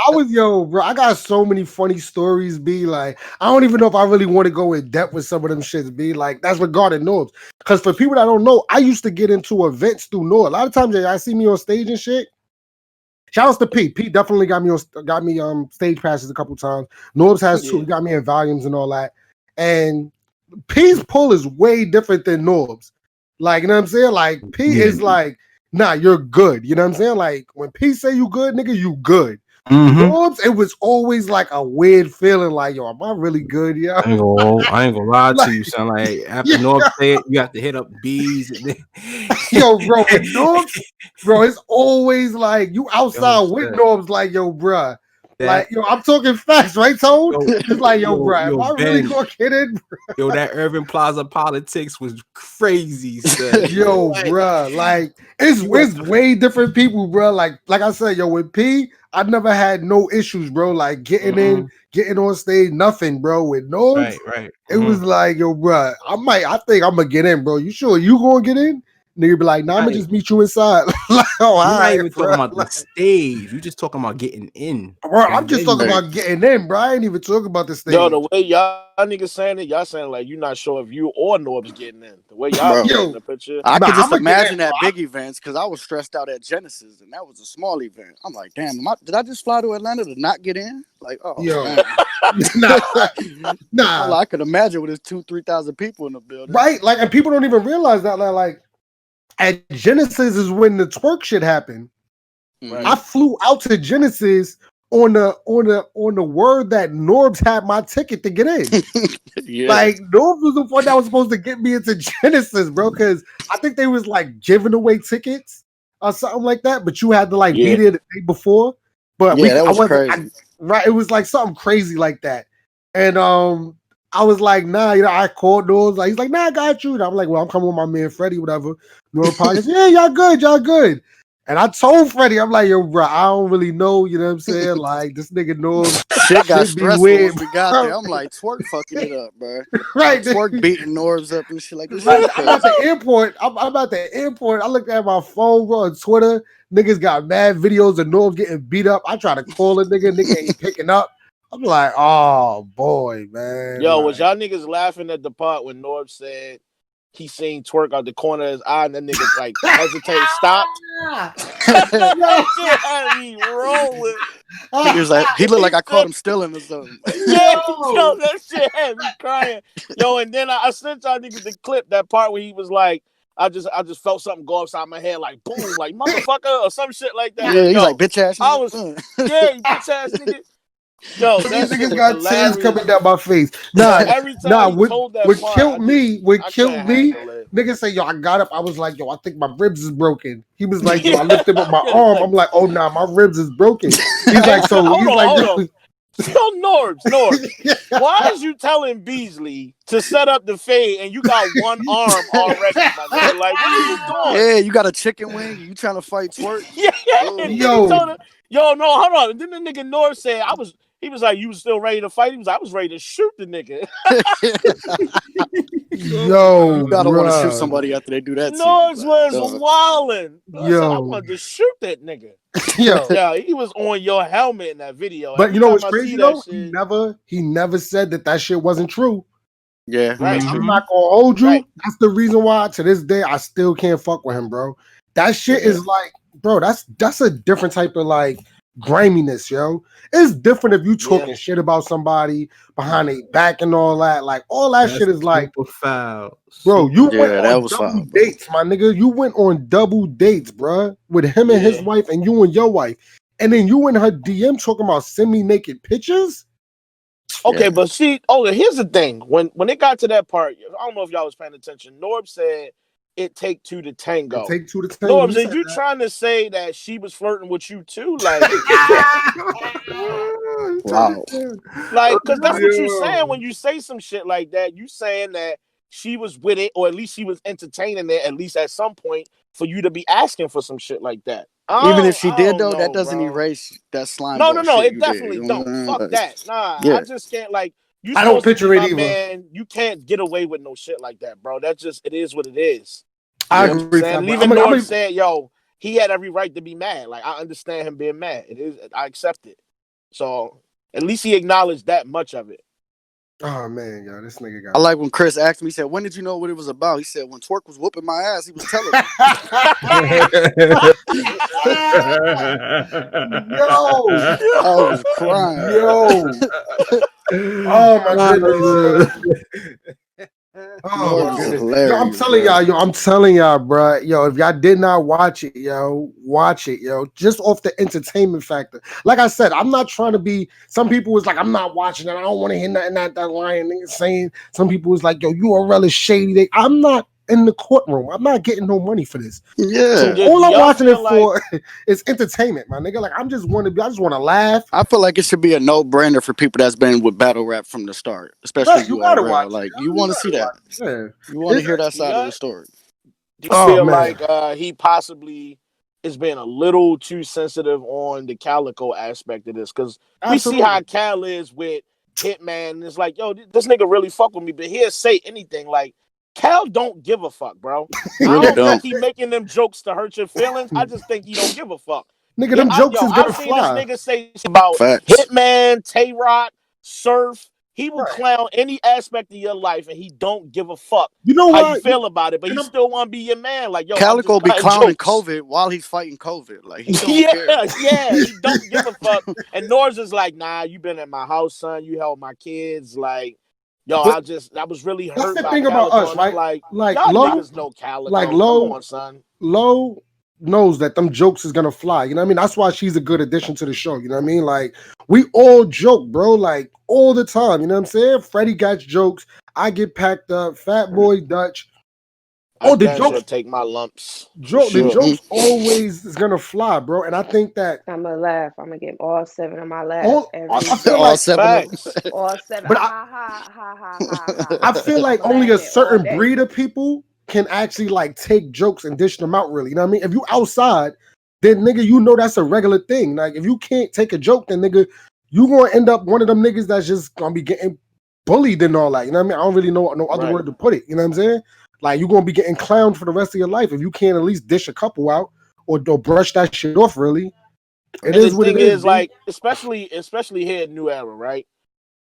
I got so many funny stories, be like, I don't even know if I really want to go in depth with some of them shits, be like, that's regarding Norbs. Because for people that don't know, I used to get into events through Norbs. A lot of times I see me on stage and shit. Shout out to Pete. Pete definitely got me stage passes a couple times. Norbs has too. He got me in volumes and all that. And P's pull is way different than Norbs. Like, you know what I'm saying? Like, P is like, nah, you're good. You know what I'm saying? Like, when P say you good, nigga, you good. Norbs, it was always like a weird feeling like, yo, am I really good, yo? I ain't gonna lie to you, son. Like, after Norbs say it, you have to hit up B's. And then... Yo, bro, with Norbs, bro, it's always like you outside with Norbs, like, yo, bruh. Like, yo, I'm talking facts, right, Tone? It's like, yo, bruh, am I really gonna get in, bro? Yo, that Irving Plaza politics was crazy, son. Yo, bruh, like, it's way different people, bro. Like I said, yo, with P, I never had no issues, bro. Like, getting in, getting on stage, nothing, bro. With Norbs, right. It was like, yo, bruh, I think I'm gonna get in, bro. You sure you gonna get in? Nigga be like, nah, I'm gonna just meet you inside. Like, oh, you're not even talking about the stage. You just talking about getting in. Bro, I'm just talking about getting in, bro. I ain't even talking about the stage. Yo, the way y'all niggas saying it, y'all saying like you're not sure if you or Norb's getting in. The way y'all in the picture. I could just imagine at big events because I was stressed out at Genesis and that was a small event. I'm like, damn, did I just fly to Atlanta to not get in? Like, oh, yo, nah. Well, I could imagine with 2,000-3,000 people in the building, right? Like, and people don't even realize that. Like, at Genesis is when the twerk shit happened. Right. I flew out to Genesis on the word that Norbs had my ticket to get in. Like, Norbs was the one that was supposed to get me into Genesis, bro. Because I think they was like giving away tickets or something like that, but you had to like be there the day before. But that was crazy. Right, it was like something crazy like that, and I was like, nah, you know, I called Norbs. Like, he's like, nah, I got you. And I'm like, well, I'm coming with my man Freddie, whatever. Norbs podcast, yeah, y'all good. And I told Freddie, I'm like, yo, bro, I don't really know, you know what I'm saying? Like, this nigga Norbs shit got stressful weird, when we got there. I'm like, twerk fucking it up, bro. Right, like, twerk beating Norbs up and shit like this. I'm at the airport. I'm at the airport. I looked at my phone, bro, on Twitter. Niggas got mad videos of Norbs getting beat up. I try to call a nigga ain't picking up. I'm like, oh boy, man. Yo, like, was y'all niggas laughing at the part when Norbs said he seen twerk out the corner of his eye and that nigga like hesitated, stopped? That shit had me rolling. He was like, he looked like I caught him stealing or something. Yeah, yo, that shit had me crying. Yo, and then I sent y'all niggas the clip, that part where he was like, I just felt something go upside my head, like boom, like motherfucker or some shit like that. Yeah, he's like bitch ass. I was, yeah, you bitch ass nigga. Yo, these niggas got tears coming down my face. Nah, what killed me, niggas say, yo, I got up. I was like, yo, I think my ribs is broken. He was like, yo, I lifted up my arm. I'm like, oh, nah, my ribs is broken. He's like, so hold he's on, like, hold on. Yo, Norbs, why is you telling Beasley to set up the fade and you got one arm already, my nigga? Like, what are you doing? Yeah, you got a chicken wing. You trying to fight twerk? Yeah. Yo, no, hold on. And then the nigga Norbs said, he was like, you was still ready to fight? He was like, I was ready to shoot the nigga. Yo, you gotta want to shoot somebody after they do that. Norbs was wilding. I wanted to shoot that nigga. Yeah, he was on your helmet in that video. But you know what's crazy though? He never said that shit wasn't true. Yeah, right. I'm not gonna hold you. Right. That's the reason why to this day I still can't fuck with him, bro. That shit is like, bro, that's a different type of like griminess, yo. It's different if you talking shit about somebody behind their back and all that. Like all that shit is like foul. Bro, you went on double dates, my nigga. You went on double dates, bro, with him and his wife and you and your wife. And then you in her DM talking about semi-naked pictures? Okay, but see, here's the thing. When it got to that part, I don't know if y'all was paying attention. Norbs said it take two to tango. Norbs, are you trying to say that she was flirting with you too? Like, wow. Like, because that's what you're saying when you say some shit like that. You saying that she was with it, or at least she was entertaining it, at least at some point, for you to be asking for some shit like that. Even if she did though, know, that doesn't bro. erase that slime. No, shit it you definitely did, you know don't. what I'm Fuck saying? that. Nah, Yeah. I just can't like. You I don't supposed to picture be it my either. man. You can't get away with no shit like that, bro. That's just it is what it is. I You know agree. what I'm saying? Even Norb said, "Yo, he had every right to be mad." Like I understand him being mad. It is. I accept it. So at least he acknowledged that much of it. Oh man, yo, this nigga got. I like when Chris asked me. He said, "When did you know what it was about?" He said, "When Twerk was whooping my ass, he was telling me." Yo, I was crying. Yo, oh my goodness. Oh my goodness. Yo, I'm telling y'all, I'm telling y'all, bro. Yo, if y'all did not watch it, yo, watch it, yo. Just off the entertainment factor. Like I said, I'm not trying to be. Some people was like, I'm not watching it. I don't want to hear nothing that lion nigga saying. Some people was like, yo, you are really shady. I'm not in the courtroom. I'm not getting no money for this. Yeah. So all I'm watching it for is entertainment, my nigga. Like I just want to laugh. I feel like it should be a no-brainer for people that's been with battle rap from the start, especially you gotta URL. watch Like you want to see that. Yeah. You want to hear that side of the story. Do you feel like he possibly is being a little too sensitive on the Calico aspect of this? Because we see how Cal is with Hitman, and it's like, yo, this nigga really fuck with me, but he'll say anything. Like, Cal don't give a fuck, bro. I don't think he making them jokes to hurt your feelings. I just think he don't give a fuck. Nigga, them jokes is gonna I've seen fly. this nigga say about Hitman, Tay-Rock, Surf. He will clown any aspect of your life, and he don't give a fuck. You know how you feel about it, but he still want to be your man. Like, yo, Calico be clowning jokes. COVID while he's fighting COVID. Like he don't care. Yeah, he don't give a fuck. And Nor's is like, nah, you been at my house, son. You held my kids. Like, yo, I was really hurt. That's the by thing Calico. about us, right? Like y'all Low, niggas know Calico. Like Come on, son. Low knows that them jokes is gonna fly. You know what I mean? That's why she's a good addition to the show. You know what I mean? Like we all joke, bro. Like all the time. You know what I'm saying? Freddie got jokes. I get packed up. Fat Boy Dutch. Oh, the jokes take my lumps. The jokes always is gonna fly, bro. And I think that I'm gonna laugh. I'm gonna get all 7 of my laughs. I feel like all 7. But ha. I feel like only a certain breed of people can actually like take jokes and dish them out. Really, you know what I mean? If you outside, then nigga, you know that's a regular thing. Like if you can't take a joke, then nigga, you gonna end up one of them niggas that's just gonna be getting bullied and all that. You know what I mean? I don't really know no other word to put it. You know what I'm saying? Like you're gonna be getting clowned for the rest of your life if you can't at least dish a couple out or brush that shit off. Really, it is what it is. Like especially here at New Era, right?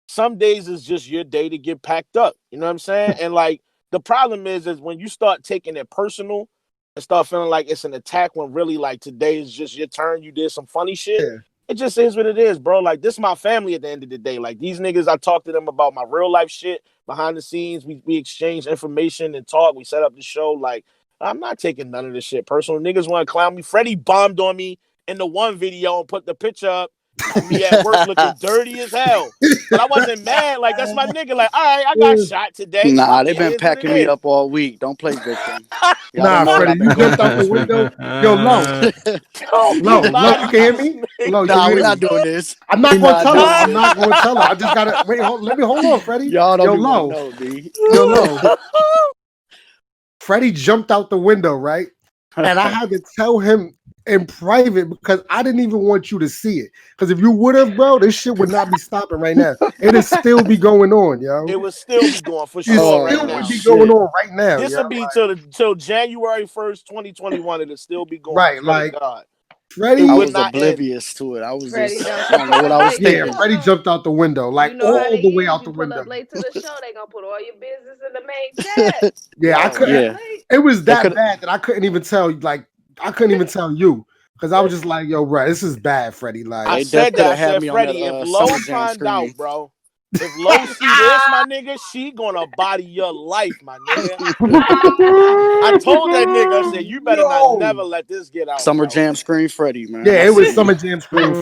Some days is just your day to get packed up. You know what I'm saying? And like the problem is when you start taking it personal and start feeling like it's an attack when really like today is just your turn. You did some funny shit. Yeah. It just is what it is, bro. Like this is my family at the end of the day. Like these niggas, I talk to them about my real life shit behind the scenes. We exchange information and talk. We set up the show. Like I'm not taking none of this shit personal. Niggas want to clown me. Freddie bombed on me in the one video and put the picture up of me at work looking dirty as hell. But I wasn't mad. Like that's my nigga. Like all right, I got shot today. Nah, they've been packing me up all week. Don't play victim. Nah, Freddie, you jumped out the window. Yo, Low, you can hear me? Low, nah, we're not doing this. I'm not gonna tell her. I'm not gonna tell her. I just gotta wait. Let me hold on, Freddie. Y'all don't Low. know me. Yo, Low. Freddie jumped out the window, right? And I had to tell him in private because I didn't even want you to see it. Because if you would have, bro, this shit would not be stopping right now. It'd still be going on, yo. It would still be going for sure. It still would be going on right now. This would be till January 1st, 2021. It'll still be going. Right, like God. Freddie, I was oblivious to it. I was Freddie just I don't know what I was thinking. Yeah, Freddie jumped out the window, like all the way out the window. Up late to the show, they gonna put all your business in the main chat. Yeah, I couldn't. Yeah. It was that bad that I couldn't even tell. Like I couldn't even tell you because I was just like, "Yo, bro, this is bad, Freddie." Like I said that. I said, Freddie, if Low find out, bro. If Low see this, my nigga, she gonna body your life, my nigga. I told that nigga, I said, you better not never let this get out. Summer Jam screen Freddie, man. Yeah, it was Summer Jam screen.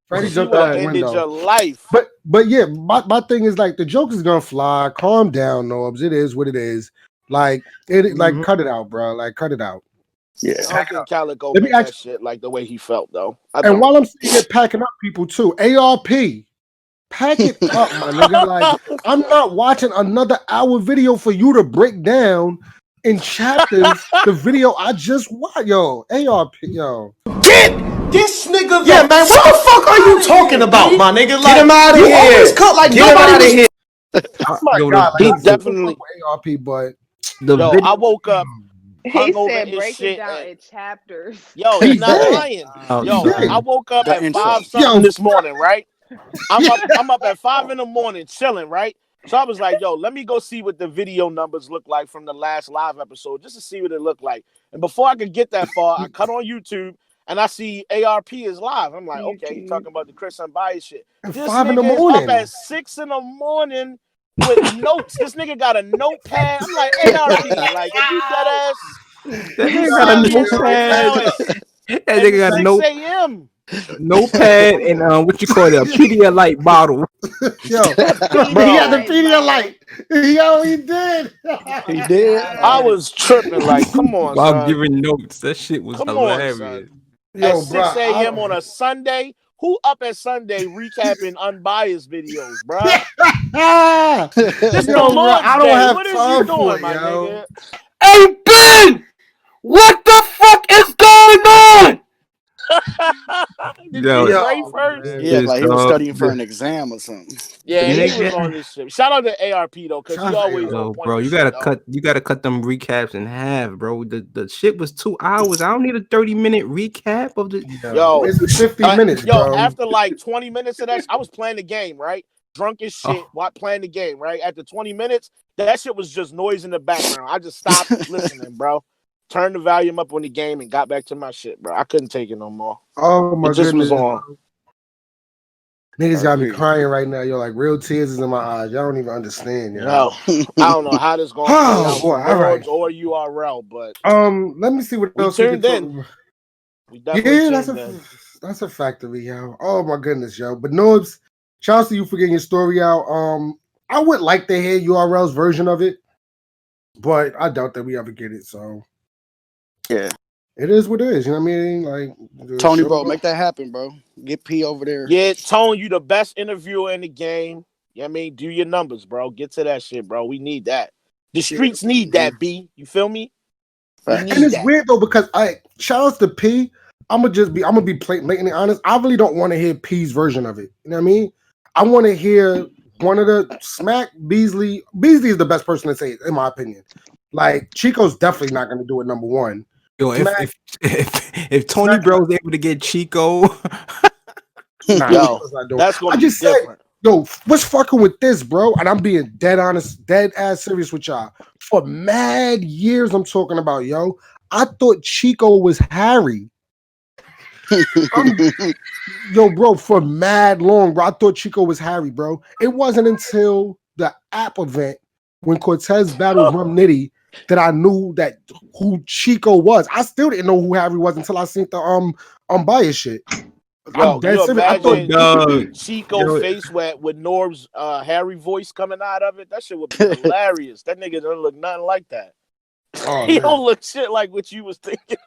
Freddie jumped out the window. Your life. But yeah, my thing is like the joke is gonna fly. Calm down, Norbs. It is what it is. Like like cut it out, bro. Like cut it out. Yeah, I don't think Calico made that shit like the way he felt though. And while I'm sitting here packing up people too, ARP. Pack it up, my nigga. Like, I'm not watching another hour video for you to break down in chapters. The video I just watched, yo, ARP, yo. Get this nigga. Yeah, man. What the fuck are you talking about, my nigga? Like, get him out of here. Always cut like get nobody was here. Oh my God, he like, definitely ARP, but I woke up He hungover said and break shit. it down in chapters. Yo, he's not lying. Yo, I woke up at 5 something this morning, right? I'm up at 5 in the morning chilling, right? So I was like, yo, let me go see what the video numbers look like from the last live episode, just to see what it looked like. And before I could get that far, I cut on YouTube and I see ARP is live. I'm like, okay, he's talking about the Chris Unbiased shit. At This 5 in the nigga is morning. up at 6 in the morning with notes. This nigga got a notepad. I'm like, ARP, like, are you dead ass? That You nigga got a serious right now? notepad. That nigga got a 6 a.m. notepad and what you call it, a Pedialyte bottle. Yo, he had the Pedialyte. Yo, he did. He did. I was tripping. Like, come on, While son. giving notes, that shit was Come hilarious. on, son. Yo, at 6 a.m. on a Sunday, who up at Sunday recapping unbiased videos, bro? This the Yo, bro, Lord's I don't Day. have What is time you for doing, it, my yo. nigga? Hey, Ben! What the fuck is going on? Did Yo, you pray first? Yeah, like he was studying for an exam or something. Yeah, he nigga- was on this shit. Shout out to ARP though, because he always Yo, on point. bro, with you shit, gotta cut them recaps in half, bro. The shit was 2 hours. I don't need a 30-minute recap of the. Yo, it's 50 minutes, yo, bro. after like 20 minutes of that, I was playing the game, right? Drunk as shit, while playing the game, right? After 20 minutes, that shit was just noise in the background. I just stopped listening, bro. Turned the volume up on the game and got back to my shit, bro. I couldn't take it no more. Oh my It just goodness. was on. Niggas got me crying right now. Yo, like real tears is in my eyes. Y'all don't even understand, yo. No, I don't know how this going to play Oh, out boy, for all right. Norbes or URL, but let me see what we else we can tuned in. talk. We definitely Yeah, tuned in. that's a factory, yo. Oh my goodness, yo. But Norbes, shout out to you for getting your story out. I would like to hear URL's version of it, but I doubt that we ever get it. So yeah, it is what it is. You know what I mean? Like Tony, bro, make that happen, bro. Get P over there. Yeah, Tone, you the best interviewer in the game. You know what I mean? Do your numbers, bro. Get to that shit, bro. We need that. The streets need that, B. You feel me? And it's weird though because shout outs to P. I'm gonna be blatantly honest. I really don't want to hear P's version of it. You know what I mean? I want to hear one of the Smack Beasley. Beasley is the best person to say it, in my opinion. Like Chico's definitely not gonna do it number one. Yo, if Tony Bro's able to get Chico, yo, that's gonna be different. Yo, what's fucking with this, bro? And I'm being dead honest, dead ass serious with y'all. For mad years, I'm talking about, yo. I thought Chico was Harry. Yo, bro, for mad long, bro. I thought Chico was Harry, bro. It wasn't until the app event when Cortez battled Rum Nitty that I knew that who Chico was. I still didn't know who Harry was until I seen the unbiased shit. Yo, I'm dead you serious. I imagine thought Chico face wet with Norb's Harry voice coming out of it? That shit would be hilarious. That nigga don't look nothing like that. Oh, he don't look shit like what you was thinking.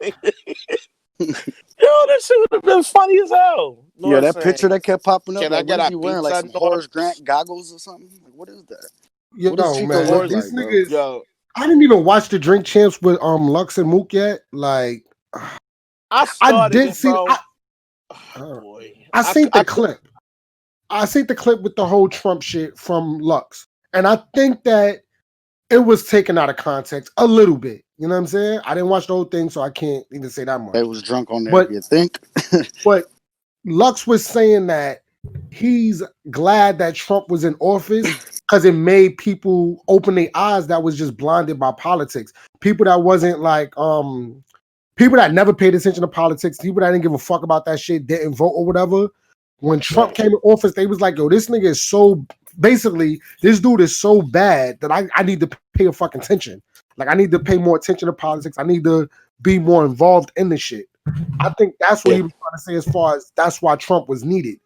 Yo, that shit would have been funny as hell. Yeah, that picture that kept popping up. Can like, I get what is a he wearing? Like some pizza, Horace Norbes? Grant goggles or something? Like, what is that? You What does know, Chico man, look these like, bro? niggas. Yo, I didn't even watch the Drink Champs with Lux and Mook yet. Like, I started did it, see. bro. I seen the clip. I seen the clip with the whole Trump shit from Lux, and I think that it was taken out of context a little bit. You know what I'm saying? I didn't watch the whole thing, so I can't even say that much. They was drunk on there. But You think? But Lux was saying that he's glad that Trump was in office because it made people open their eyes that was just blinded by politics. People that wasn't like people that never paid attention to politics, people that didn't give a fuck about that shit, didn't vote or whatever. When Trump came in office, they was like, yo, this nigga is so basically, this dude is so bad that I need to pay a fucking attention. Like I need to pay more attention to politics. I need to be more involved in the shit. I think that's what he was trying to say as far as that's why Trump was needed.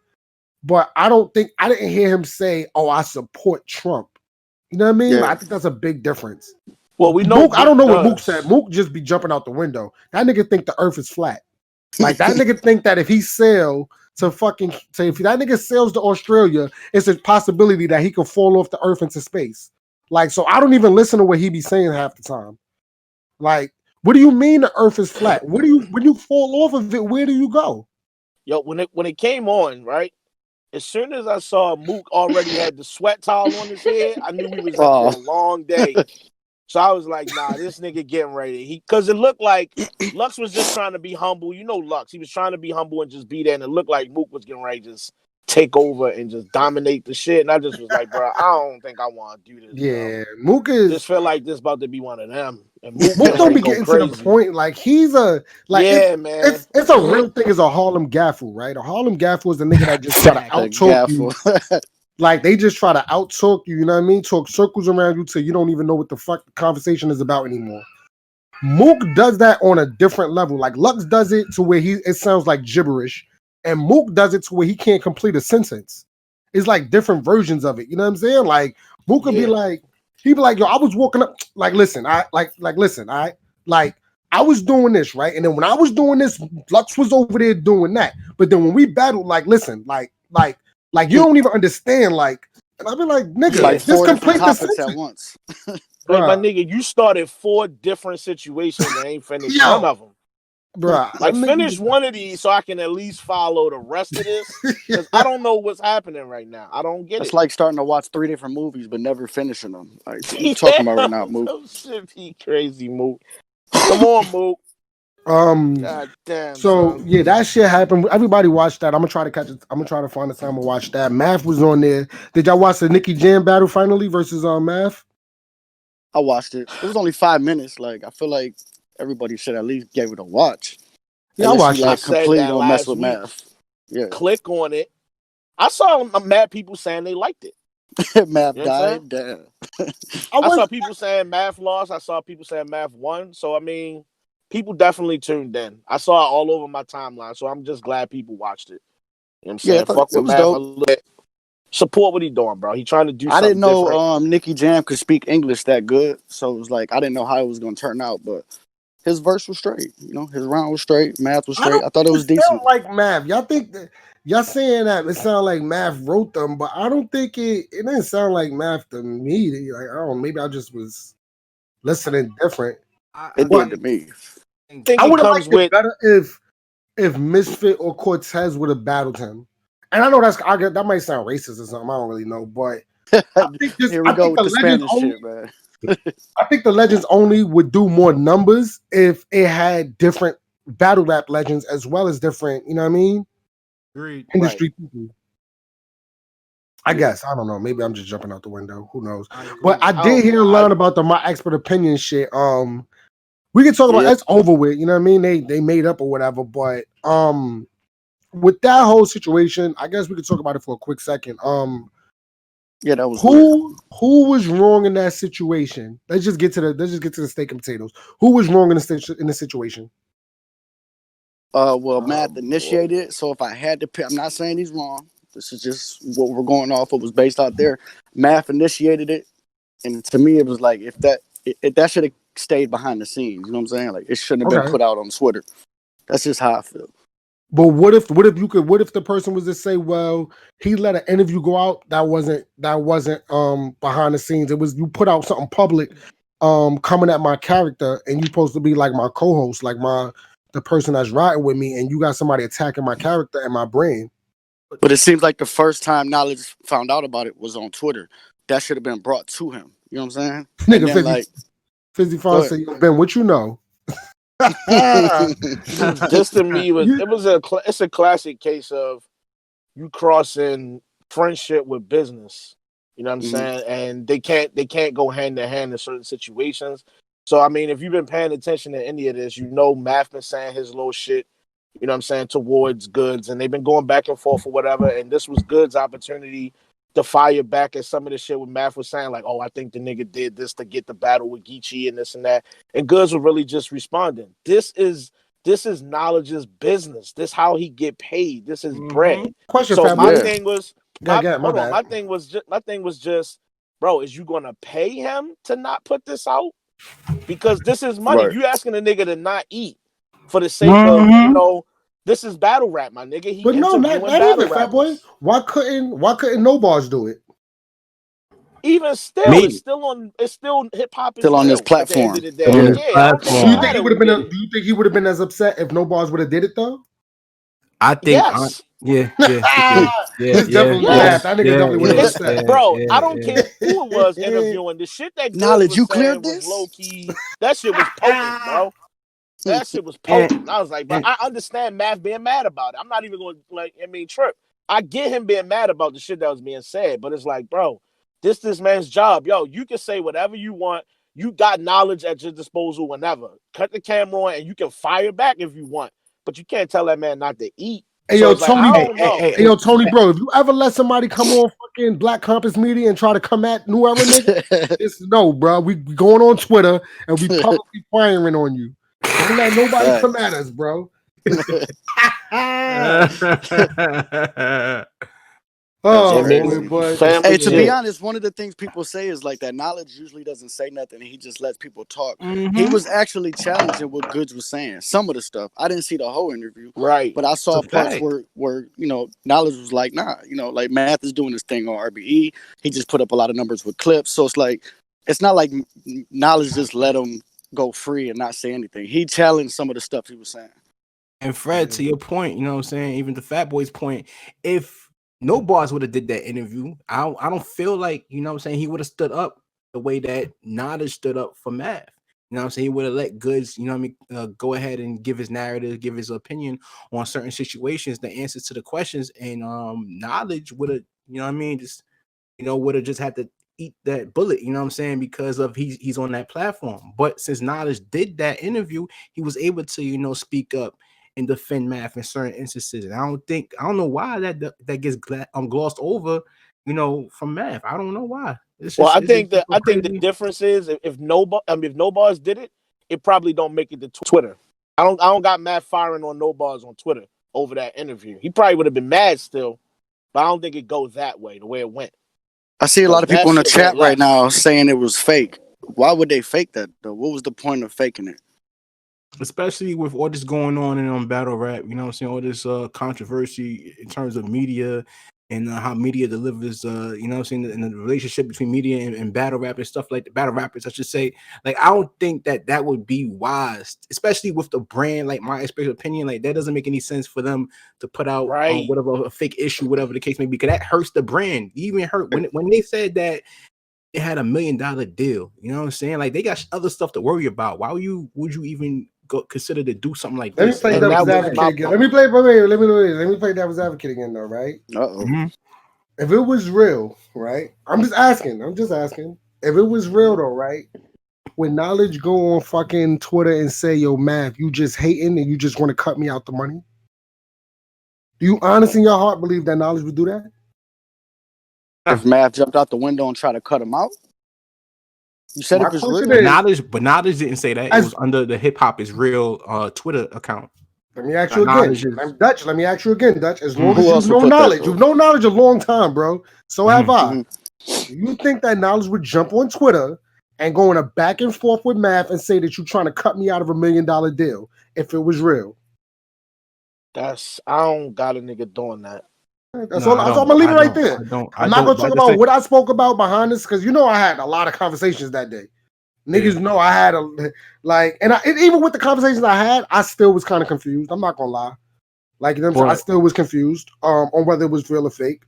But I didn't hear him say, oh, I support Trump. You know what I mean? Yeah. Like, I think that's a big difference. Well, we know Mook, I don't know what does. Mook said. Mook just be jumping out the window. That nigga think the earth is flat. Like that nigga think that if he sail to fucking say if that nigga sails to Australia, it's a possibility that he could fall off the earth into space. Like, so I don't even listen to what he be saying half the time. Like, what do you mean the earth is flat? What do you when you fall off of it, where do you go? Yo, when it came on, right? As soon as I saw Mook already had the sweat towel on his head, I knew we was in for a long day. So I was like, nah, this nigga getting ready. Because it looked like Lux was just trying to be humble. You know Lux. He was trying to be humble and just be there. And it looked like Mook was getting ready to just take over and just dominate the shit. And I just was like, bro, I don't think I want to do this. Yeah, Mook is... Just feel like this about to be one of them. And Mook don't be getting to the point. Like, he's a... Like, yeah, man. It's a real thing as a Harlem Gaffle, right? A Harlem Gaffle is the nigga that just try to out-talk you. Like, they just try to out-talk you, you know what I mean? Talk circles around you till you don't even know what the fuck the conversation is about anymore. Mook does that on a different level. Like, Lux does it to where it sounds like gibberish, and Mook does it to where he can't complete a sentence. It's like different versions of it, you know what I'm saying? Like, Mook could be like, he'd be like, yo, I was walking up, like, listen, I was doing this, right? And then when I was doing this, Lux was over there doing that. But then when we battled, like, listen, like you don't even understand, like, and I've been like, nigga, like just complete the sentence at once. Like, my nigga, you started 4 different situations and ain't finished none of them. Bruh, like, finish one of these so I can at least follow the rest of this. Because I don't know what's happening right now. I don't get it. It's like starting to watch 3 different movies but never finishing them. Like, what you talking about right now, Mook? Oh, shit, be crazy, Mook. Come on, Mook. God damn. So son. yeah, that shit happened. Everybody watched that. I'm gonna try to catch it. I'm gonna try to find the time to watch that. Math was on there. Did y'all watch the Nicky Jam battle finally versus Math? I watched it. It was only 5 minutes. Like, I feel like everybody should at least give it a watch. Yeah, I watched it. I said completely that don't last mess with week. Math. Yeah. Click on it. I saw mad people saying they liked it. Math You know died. Damn. I saw people saying Math lost. I saw people saying Math won. So, I mean, people definitely tuned in. I saw it all over my timeline. So, I'm just glad people watched it. You know what I'm saying? Fuck with Math a little bit. Support what he doing, bro. He trying to do something different. I didn't know Nicky Nicky Jam could speak English that good. So, it was like, I didn't know how it was going to turn out. But his verse was straight. You know, his round was straight. Math was straight. I thought it was decent. Like Math. Y'all think that... Y'all saying that it sounded like Math wrote them, but I don't think it didn't sound like Math to me. Like, I don't know, maybe I just was listening different. It did to me. I would have liked it better if Misfit or Cortez would have battled him. And I know that might sound racist or something. I don't really know, but I think here we go with the Spanish shit, man. I think the Legends only would do more numbers if it had different battle rap legends as well as different, you know what I mean? Industry people. I guess. I don't know. Maybe I'm just jumping out the window. Who knows? But I did hear a lot about the my expert opinion shit. We can talk about it's over with, you know what I mean? They made up or whatever. But with that whole situation, I guess we could talk about it for a quick second. Yeah, that was who was wrong in that situation? Let's just get to the steak and potatoes. Who was wrong in the situation? Well, Math initiated it, so if I had to pick, I'm not saying he's wrong. This is just what we're going off. What was based out there. Math initiated it, and to me, it was like if that should have stayed behind the scenes. You know what I'm saying? Like, it shouldn't have been put out on Twitter. That's just how I feel. But what if the person was to say, well, he let an interview go out that wasn't behind the scenes. It was you put out something public, coming at my character, and you supposed to be like my co-host, like the person that's riding with me, and you got somebody attacking my character and my brain. But it seems like the first time Knowledge found out about it was on Twitter. That should have been brought to him. You know what I'm saying? Nigga, Fizzy Fon said, Ben, what you know? Just to me, it's a classic case of you crossing friendship with business. You know what I'm saying? And they can't go hand in hand in certain situations. So, I mean, if you've been paying attention to any of this, you know Math been saying his little shit, you know what I'm saying, towards Goods. And they've been going back and forth or whatever. And this was Goods' opportunity to fire back at some of the shit what Math was saying. Like, oh, I think the nigga did this to get the battle with Geechee and this and that. And Goods were really just responding. This is Knowledge's business. This how he get paid. This is bread. Question, so Fab, my thing was, my thing was just, bro, is you gonna pay him to not put this out? Because this is money. Right. You asking a nigga to not eat for the sake of, this is battle rap, my nigga. But no, not even, Fat Boy. Why couldn't No Bars do it? even still, it's still hip hop is still on this real at the end platform. of the day. I don't think Do it you think he matter would have who been? did it. Do you think he would have been as upset if no bars would have did it though? I think, Yes. yeah. It's definitely math. That nigga definitely would have been upset. Bro, I don't care who it was interviewing. The shit that Goods Knowledge, was you saying cleared was this? low key. That shit was potent, bro. That shit was potent. I was like, but I understand Math being mad about it. I'm not even going to trip. I get him being mad about the shit that was being said, but it's like, bro, this man's job. Yo, you can say whatever you want. You got knowledge at your disposal whenever. Cut the camera on and you can fire back if you want. But you can't tell that man not to eat. Hey, So yo, it's like, Tony. I don't know. Hey, yo, Tony, bro. If you ever let somebody come on fucking Black Compass Media and try to come at New Era nigga, it's no, bro. We going on Twitter and we publicly firing on you. Don't let nobody come at us, bro. Oh, boy. Hey, to be honest, one of the things people say is like that knowledge usually doesn't say nothing. He just lets people talk. He was actually challenging what Goods was saying. Some of the stuff. I didn't see the whole interview. Right. But I saw parts where, you know, knowledge was like, nah, you know, like Math is doing this thing on RBE. He just put up a lot of numbers with clips. So it's like, it's not like knowledge just let him go free and not say anything. He challenged some of the stuff he was saying. And Fred, to your point, you know what I'm saying? Even the Fat Boy's point, if No Bars would have did that interview, I don't feel like, you know what I'm saying, he would have stood up the way that Nada stood up for Math. You know what I'm saying? He would have let Goods, you know what I mean, go ahead and give his narrative, give his opinion on certain situations, the answers to the questions, and Knowledge would have, you know what I mean, just, you know, would have just had to eat that bullet, you know what I'm saying, because of he's on that platform. But since Knowledge did that interview, he was able to, you know, speak up and defend Math in certain instances. And I don't know why that gets glossed over, you know, from Math. I don't know why. I think the difference is if No Bars did it, it probably don't make it to Twitter. I don't got Math firing on No Bars on Twitter over that interview. He probably would have been mad still, but I don't think it goes that way, the way it went. I see a lot of people in the chat right now saying it was fake. Why would they fake that though? What was the point of faking it? Especially with all this going on in battle rap, you know what I'm saying, all this controversy in terms of media and how media delivers, you know what I'm saying, and the relationship between media and battle rap and stuff like the battle rappers, I should say. Like, I don't think that would be wise, especially with the brand, like my expert opinion, like that doesn't make any sense for them to put out whatever a fake issue, whatever the case may be, because that hurts the brand. It even hurt when they said that it had $1 million deal, you know what I'm saying? Like, they got other stuff to worry about. Why would you even consider to do something like this? Let me play devil's advocate again. Let me play devil's advocate again, though, right? If it was real, right? I'm just asking. If it was real, though, right? Would Knowledge go on fucking Twitter and say, yo, Math, you just hating and you just want to cut me out the money? Do you honestly in your heart believe that Knowledge would do that? If Math jumped out the window and tried to cut him out? You said it was real. But Knowledge didn't say that. It was under the Hip Hop is Real Twitter account. Let me ask you again. Dutch, let me ask you again, Dutch. As long as you've known Knowledge a long time, bro. So have I. Do you think that Knowledge would jump on Twitter and go in a back and forth with Math and say that you're trying to cut me out of $1 million deal if it was real? I don't got a nigga doing that. That's all. I'm gonna leave it right there. I'm not gonna talk about what I spoke about behind this because you know I had a lot of conversations that day. Niggas know I had even with the conversations I had, I still was kind of confused. I'm not gonna lie. Like, you know what I'm saying? I still was confused on whether it was real or fake.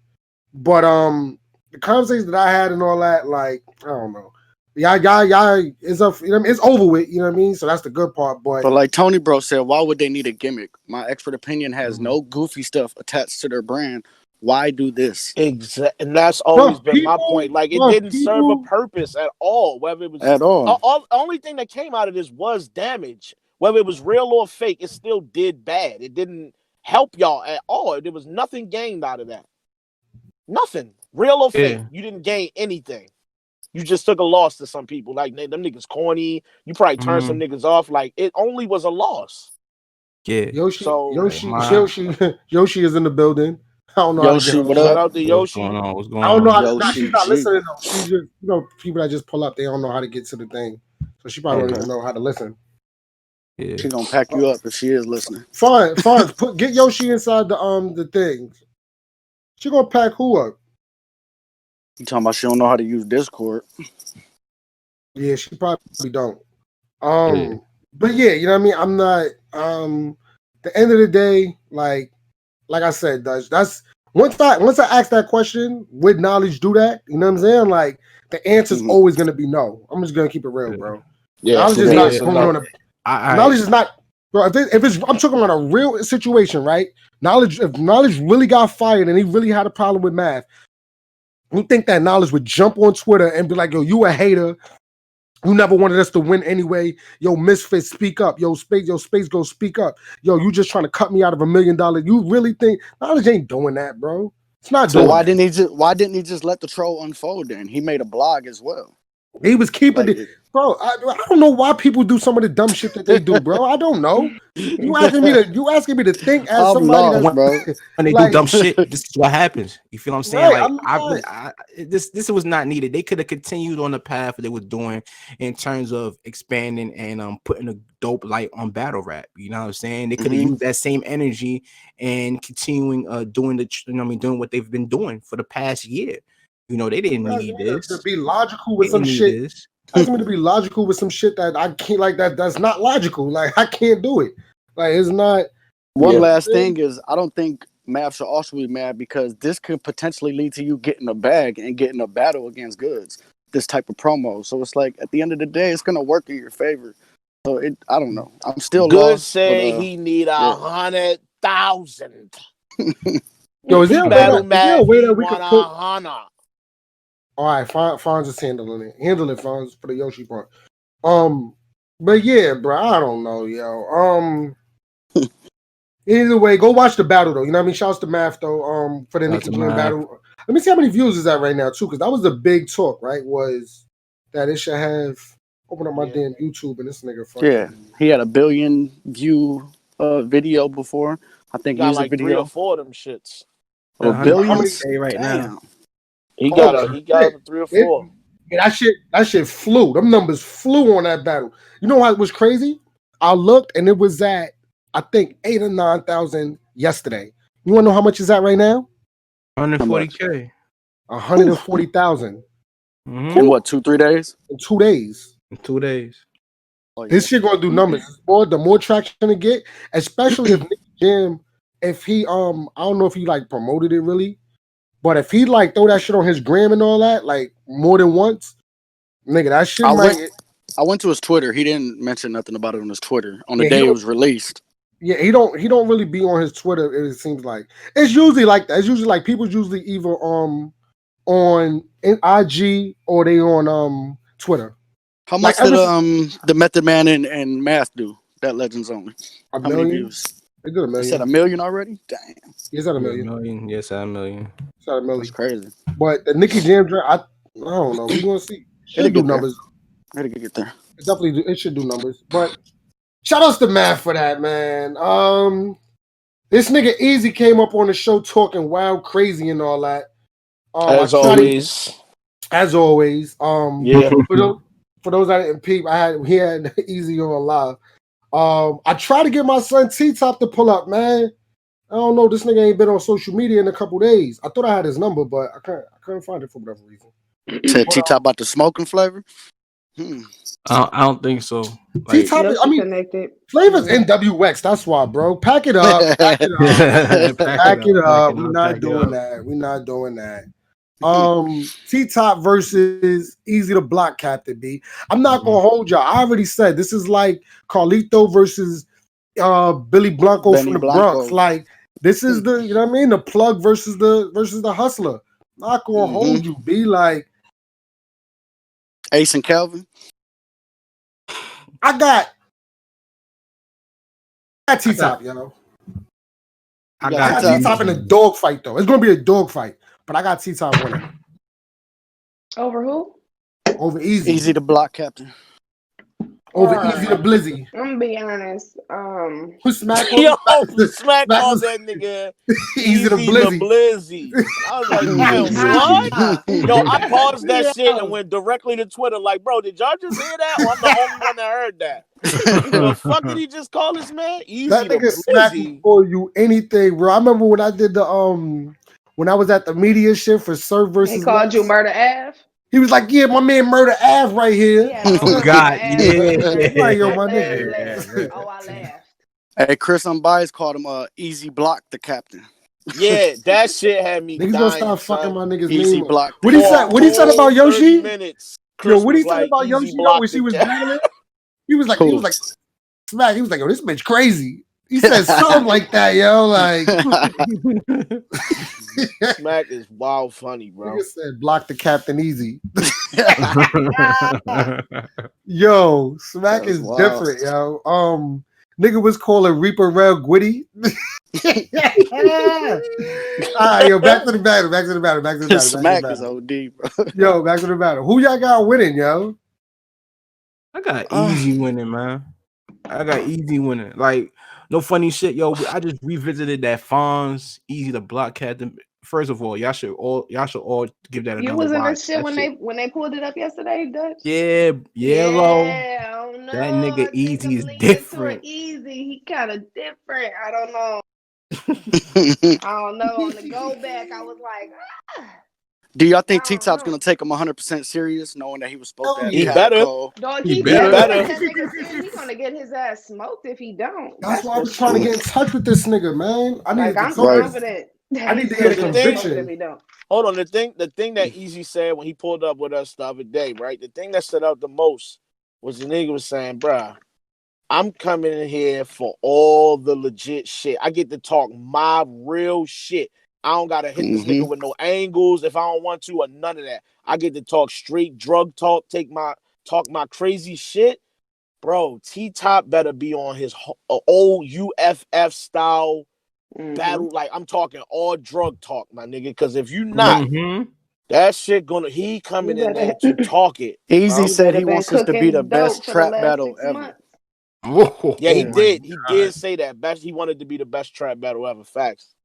But the conversations that I had and all that, like, I don't know. It's over with, you know what I mean? So that's the good part. But like Tony Bro said, why would they need a gimmick? My expert opinion has no goofy stuff attached to their brand. Why do this? Exactly, and that's always been my point. Like, it didn't serve a purpose at all. Whether it was at all, the only thing that came out of this was damage. Whether it was real or fake, it still did bad. It didn't help y'all at all. There was nothing gained out of that. Nothing, real or fake. You didn't gain anything. You just took a loss to some people. Like, them niggas corny. You probably turned some niggas off. Like, it only was a loss. Yeah. Yoshi is in the building. I don't know. Yoshi, what up? Shout out to Yoshi. What's going on? I don't know. She's not listening though. She's just, you know, people that just pull up, they don't know how to get to the thing, so she probably don't know how to listen. Yeah. She gonna pack you up if she is listening. Fine. Get Yoshi inside the thing. She gonna pack who up? You talking about she don't know how to use Discord? Yeah, she probably don't. But yeah, you know what I mean. I'm not. The end of the day, like I said, that's once I ask that question, would knowledge do that? You know what I'm saying? Like the answer's always gonna be no. I'm just gonna keep it real, bro. Yeah, knowledge is not going on a. Knowledge is not. Bro, if it's, I'm talking about a real situation, right? If knowledge really got fired and he really had a problem with math, you think that knowledge would jump on Twitter and be like, "Yo, you a hater? You never wanted us to win anyway. Yo, misfit, speak up. Yo, space, go speak up. Yo, you just trying to cut me out of $1 million. You really think knowledge ain't doing that, bro? It's not doing. Why didn't he just let the troll unfold? Then he made a blog as well. He was keeping it, bro. I don't know why people do some of the dumb shit that they do, bro. I don't know. You asking me to think as somebody that's, bro. When they do dumb shit, this is what happens. You feel what I'm saying? Right, this was not needed. They could have continued on the path they were doing in terms of expanding and putting a dope light on battle rap. You know what I'm saying? They could have used that same energy and continuing doing what they've been doing for the past year. You know, they didn't need this. To be logical with some shit. Asking me to be logical with some shit that I can't, like that's not logical. Like I can't do it. Like it's not. One last thing is, I don't think Mav should also be mad because this could potentially lead to you getting a bag and getting a battle against Goods. This type of promo. So it's like at the end of the day, it's gonna work in your favor. So I don't know. I'm still Goods say he need 100,000. Yo, is there a way that we could put? 100. All right, Fonz is handling it. Handle it, Fonz, for the Yoshi part. But yeah, bro, I don't know, yo. Either way, go watch the battle though. You know what I mean? Shouts to Math though. For the Nicky Jam battle. Let me see how many views is that right now too, because that was the big talk, right? Was that it should have open up my damn YouTube and this nigga. He had a 1 billion view video before. I think got music like video. 3 or 4 of them shits. A billion right now. He got 3 or 4. That shit flew. Them numbers flew on that battle. You know what was crazy? I looked and it was at I think 8,000 or 9,000 yesterday. You want to know how much is that right now? 140K. 140,000. In what, 2-3 days? In 2 days. In 2 days. Oh, yeah. This shit gonna do numbers. The more traction to get, especially if Nicky Jam, if he I don't know if he like promoted it really, but if he like throw that shit on his gram and all that, like more than once, nigga, that shit I went to his Twitter. He didn't mention nothing about it on his Twitter on the day it was released. Yeah, he don't really be on his Twitter. It seems like it's usually like that. It's usually like people usually either on IG or they on Twitter. How much did the Method Man and Math do? That Legends Only. How many views? They did 1 million. You said 1 million already? Damn. Is that 1 million? Yes, 1 million. It's not 1 million. That's crazy. But the Nicky Jam I don't know. We're gonna see. It'll do numbers. It'll get there. It should do numbers. But shout outs to Matt for that, man. This nigga Easy came up on the show talking wild, crazy, and all that. As always. Yeah. For those that didn't peep, he had Easy on live. I tried to get my son T-Top to pull up, man. I don't know. This nigga ain't been on social media in a couple days. I thought I had his number, but I couldn't find it for whatever reason. Said T-Top about the smoking flavor? I don't think so. Like, T-Top, Flavor's NWX. That's why, bro. Pack it up. Pack it up. We're not doing that. T-Top versus Easy to Block Captain B. I'm not gonna hold y'all. I already said this is like Carlito versus Billy Blanco from the Bronx. Like this is the, you know what I mean? The plug versus the hustler. Not gonna hold you, B. Like Ace and Kelvin. I got T-Top, yo. I got T-Top in a dog fight though. It's gonna be a dog fight, but I got T-Top winning. Over who? Over Easy. Easy to Block Captain. Over Easy to Blizzy. I'm gonna be honest. Who smack on that nigga? Easy to Blizzy. I was like, man, what? Yo, I paused that shit and went directly to Twitter. Like, bro, did y'all just hear that? Or I'm the only one that heard that. The fuck did he just call this man? Easy that to nigga smack for you anything, bro. I remember when I did the when I was at the media shit for Surf versus. He called you Lex. Murder Ave. He was like, "Yeah, my man Murder Ave right here." Yeah, Oh God, yeah. Like, yo, my I nigga. Oh, I laughed. Hey, Chris Unbiased called him Easy Block the captain. Yeah, that shit had me Niggas dying. gonna stop fucking my nigga's Easy name. Block. What he said? What he said about 30 Yoshi? minutes. Yo, Chris what he was said like, about Easy Yoshi? Yo, Block when she the was cap- battling, he was like, Cool. Smack. He was like, yo, this bitch crazy. He said something like that, yo. Like, Smack is wild funny, bro. nigga said, block the captain easy. Yo, Smack That's is wild. different, yo. Nigga was calling Reaper Rail Gwitty. Alright, yo, back to the battle. Smack is OD, bro. Yo, back to the battle. Who y'all got winning, yo? I got easy winning, man. I got easy winning. Like, no funny shit, yo. I just revisited that Fonz Easy the Block Captain. First of all, y'all should all give that You another was in the watch. shit That when they pulled it up yesterday, Dutch. Yeah, I don't know. That nigga I think Easy I'm is leaning different. to Easy. He kind of different. I don't know. I don't know. On the go back, I was like, Do y'all think T-Top's gonna take him 100% serious, knowing that he was supposed to have He had better. a call? dog, He he better. better. That nigga serious. He gonna get his ass smoked if he don't. That's why I was trying to get in touch with this nigga, man. I need Like, I'm to talk. confident. I need to get a The thing- conviction. If he don't. Hold on, the thing that Easy said when he pulled up with us the other day, right? The thing that stood out the most was the nigga was saying, bruh, I'm coming in here for all the legit shit. I get to talk my real shit. I don't gotta hit this nigga with no angles if I don't want to or none of that. I get to talk straight drug talk, talk my crazy shit. Bro, T-Top better be on his old UFF style battle. Like, I'm talking all drug talk, my nigga. Because if you not, that shit he coming in there to talk it. Easy bro. said he wants this to be the best trap battle ever. Yeah, he did. He did say that. He wanted to be the best trap battle ever. Facts.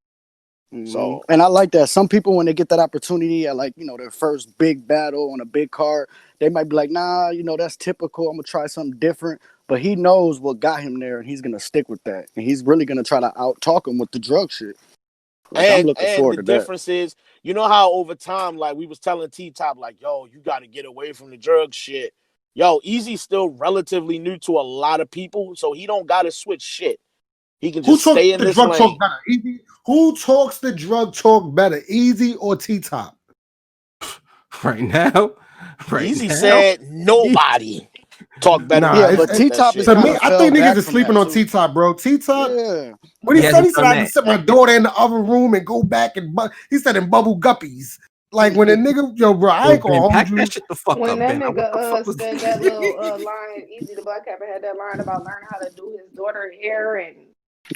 So, and I like that. Some people, when they get that opportunity at, like, their first big battle on a big card, they might be like, nah, that's typical. I'm gonna try something different. But he knows what got him there, and he's gonna stick with that. And he's really gonna try to out talk him with the drug shit. Like, I'm looking forward to that. The difference is, you know how over time, like, we was telling T-Top, like, yo, you got to get away from the drug shit. Yo, Easy's still relatively new to a lot of people, so he don't got to switch shit. He can just stay in this lane. Talk better? Easy? Who talks the drug talk better, Easy or T-Top? Right now? Easy said nobody talk better. Yeah, but T-Top is to me, I think niggas is sleeping on T-Top, bro. T-Top, what he said, he said I had to sit my daughter in the other room and go back and he said in bubble guppies. Like, when a nigga, yo, bro, I ain't gonna hold you. That shit the fuck When up, that Ben. nigga said that little line, Easy the Black Capper had that line about learning how to do his daughter hair and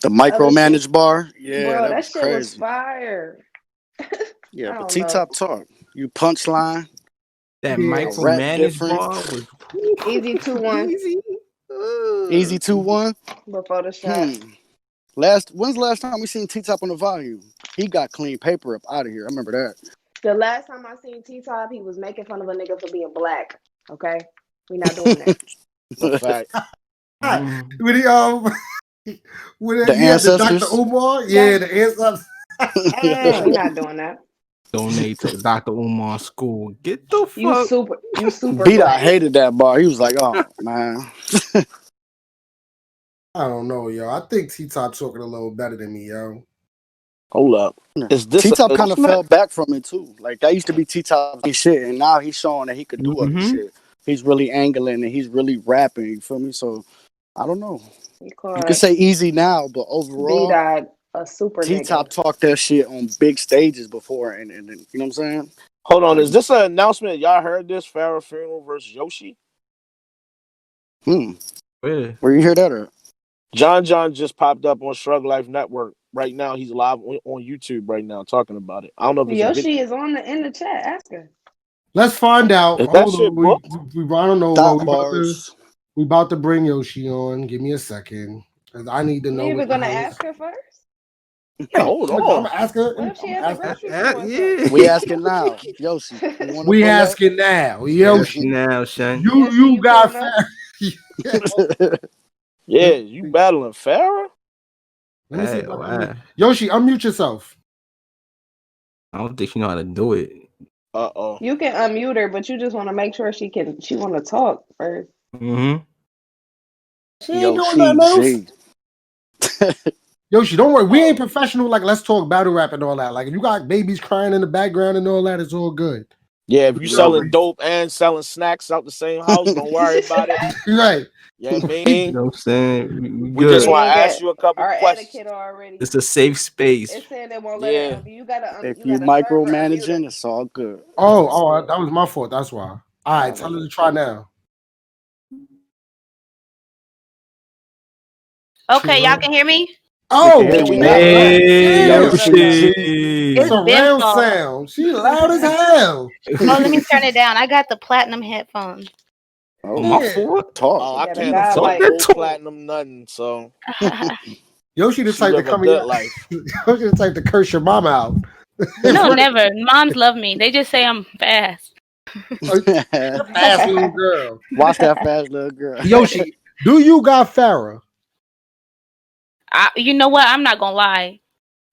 the micromanage bar. Yeah, bro, that was shit crazy. was fire. Yeah, but T-Top talk. You punchline. That micromanage bar was Easy 2-1. Easy 2-1. Before the shot. When's the last time we seen T-Top on the volume? He got clean paper up out of here. I remember that. The last time I seen T-Top, he was making fun of a nigga for being black. Okay? We not doing that. The fact. With the The ancestors. Dr. Umar? Yeah, the ancestors. We not doing that. Donate to Dr. Umar school. Get the fuck. You super Beat, I hated that bar. He was like, oh, man. I don't know, yo. I think T-Top talking a little better than me, yo. Hold up. T-Top kind of fell back from it, too. Like, that used to be T-Top's shit, and now he's showing that he could do other shit. He's really angling, and he's really rapping, you feel me? So, I don't know. You can say Easy now, but overall, a super T-Top talked that shit on big stages before, and you know what I'm saying? Hold on, is this an announcement? Y'all heard this? Farrah Funeral versus Yoshi? Where you hear that at? John just popped up on Shrug Life Network. Right now, he's live on YouTube right now talking about it. I don't know if it's Yoshi is in the chat. Ask her. Let's find out. Is that shit booked? I don't know. We about to bring Yoshi on. Give me a second. Because I need to know. You even gonna ask her first? Yeah, hold on. I'm gonna ask her. What if she has a grocery store? We asking now, Yoshi. We asking now, Yoshi. Now, son. You got Farrah. Yeah, you battling Farrah? Let me see if I can Yoshi, unmute yourself. I don't think she know how to do it. You can unmute her, but you just want to make sure she want to talk first. Mm-hmm. She ain't doing nothing else. Yoshi, don't worry. We ain't professional. Like, let's talk battle rap and all that. Like, if you got babies crying in the background and all that, it's all good. Yeah, if you selling dope and selling snacks out the same house, don't worry about it. Right. Yeah, you know what I You mean? know what I'm saying? We just want to ask you a couple questions. It's a safe space. It's saying they won't let her unmute. You gotta If you micromanaging, it's all good. Oh, that was my fault. That's why. All right, tell her to try now. Okay, y'all can hear me? Oh, It's surround sound. She loud as hell. Oh, let me turn it down. I got the platinum headphones. Oh, my fault. Oh, I can't afford no platinum nothing, so. Yoshi the type to come in. Yoshi the type to curse your mama out. No, never. Moms love me. They just say I'm fast. Fast little girl. Watch that fast little girl. Yoshi, do you got Farrah? You know what? I'm not gonna lie.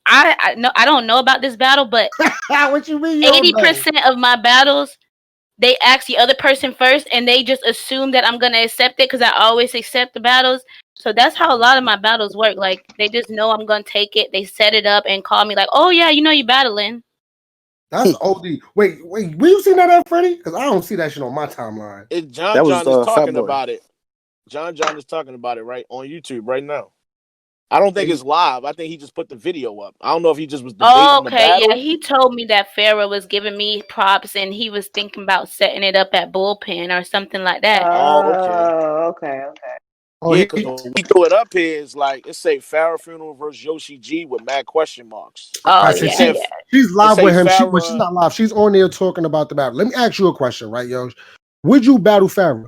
I don't know about this battle, but what you mean? 80% of my battles, they ask the other person first, and they just assume that I'm gonna accept it because I always accept the battles. So that's how a lot of my battles work. Like they just know I'm gonna take it. They set it up and call me like, "Oh yeah, you know you battling." That's OD. Wait, will you see that at Freddie? Because I don't see that shit on my timeline. John is talking about it. John is talking about it right on YouTube right now. I don't think it's live. I think he just put the video up. I don't know if he just was debating the battle. Yeah, he told me that Farrah was giving me props and he was thinking about setting it up at Bullpen or something like that. Okay. Yeah, because he threw it up here. It's like it say Farrah funeral versus YOSHI G with mad question marks. She's live with him. But she's not live. She's on there talking about the battle. Let me ask you a question, right, Yosh? Would you battle Farrah?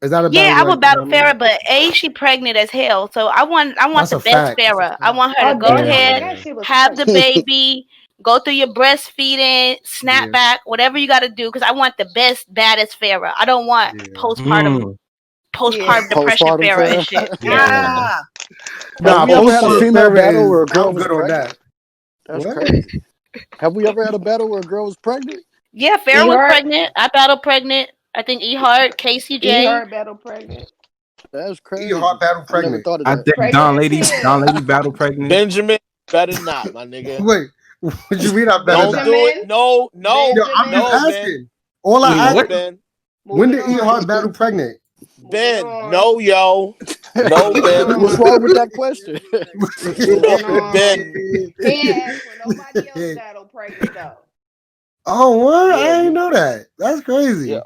Is that a battle? Yeah, I would battle Farrah, but she pregnant as hell. So I want the best Farrah. I want her to go ahead, have the baby, go through your breastfeeding, snap back, whatever you got to do, because I want the best, baddest Farrah. I don't want postpartum depression Farrah and shit. Have we ever had a female battle where a girl was pregnant? That's crazy. Have we ever had a battle where a girl was pregnant? Yeah, Farrah was pregnant. I battled pregnant. I think E-Hart, Casey J. E-Hart battle pregnant. That's crazy. E-Hart battle pregnant. I think Don Lady battle pregnant. Benjamin better not, my nigga. Wait, would you read out better? Don't do it. No. Yo, I'm just asking. Ben. All I asked, Ben. When did E-Hart battle pregnant? Ben, no, yo. No, Ben. What's wrong with that question? Ben. He asked when nobody else battle pregnant though. Oh, what? I didn't know that. That's crazy. Yeah.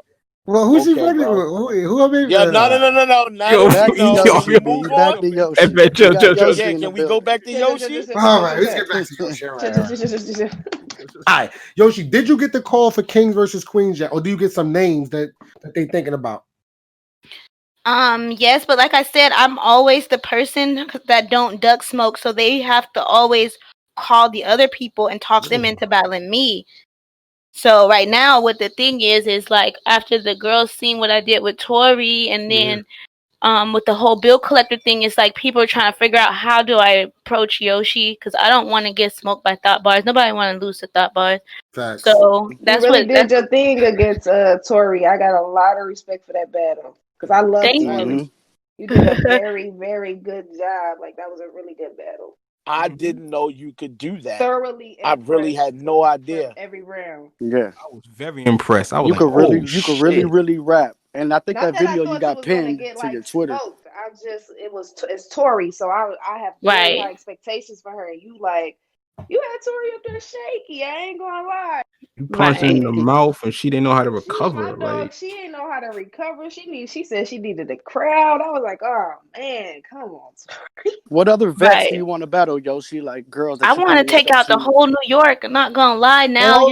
Well, who's she pregnant with? Who are baby? Yeah, no. Back to Yoshi. Yeah, can we go back to Yoshi? All right, let's get back to Yoshi. All right, Yoshi, did you get the call for Kings versus Queens yet, or do you get some names that they thinking about? Yes, but like I said, I'm always the person that don't duck smoke, so they have to always call the other people and talk them into battling me. So right now, what the thing is like after the girls seen what I did with Tori, and then with the whole bill collector thing, it's like people are trying to figure out how do I approach Yoshi, because I don't want to get smoked by Thought Bars. Nobody want to lose to Thought Bars. Facts. So that's you really did your thing against Tori. I got a lot of respect for that battle because I love Tori. You did a very, very good job. Like that was a really good battle. I didn't know you could do that. Thoroughly, I really had no idea. Every round. Yeah, I was very impressed. I was you like, could really rap, and I think that video you got pinned to your Twitter. Smoked. It's Tori, so I have very high expectations for her. You had Tori up there shaky. I ain't gonna lie. You punched her in the mouth, and she didn't know how to recover. She didn't know how to recover. She said she needed the crowd. I was like, oh man, come on, Tori. What other vets do you want to battle, Yoshi? Like girls. I want to take out the whole New York. I'm not gonna lie. Now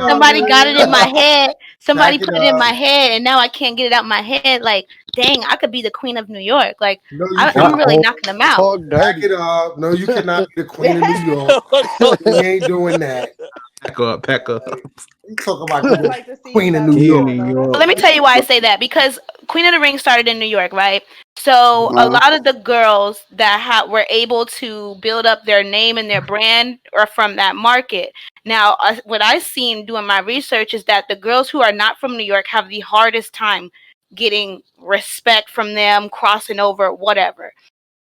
somebody got it in my head. Somebody put it in my head, and now I can't get it out my head. Like, dang, I could be the queen of New York. Like, I'm really knocking them out. Back it up. No, you cannot be the queen of New York. We ain't doing that. Pack up. You talk about the queen of New York. Let me tell you why I say that. Because Queen of the Ring started in New York, right? So a lot of the girls that were able to build up their name and their brand are from that market. Now, what I've seen doing my research is that the girls who are not from New York have the hardest time getting respect from them, crossing over, whatever.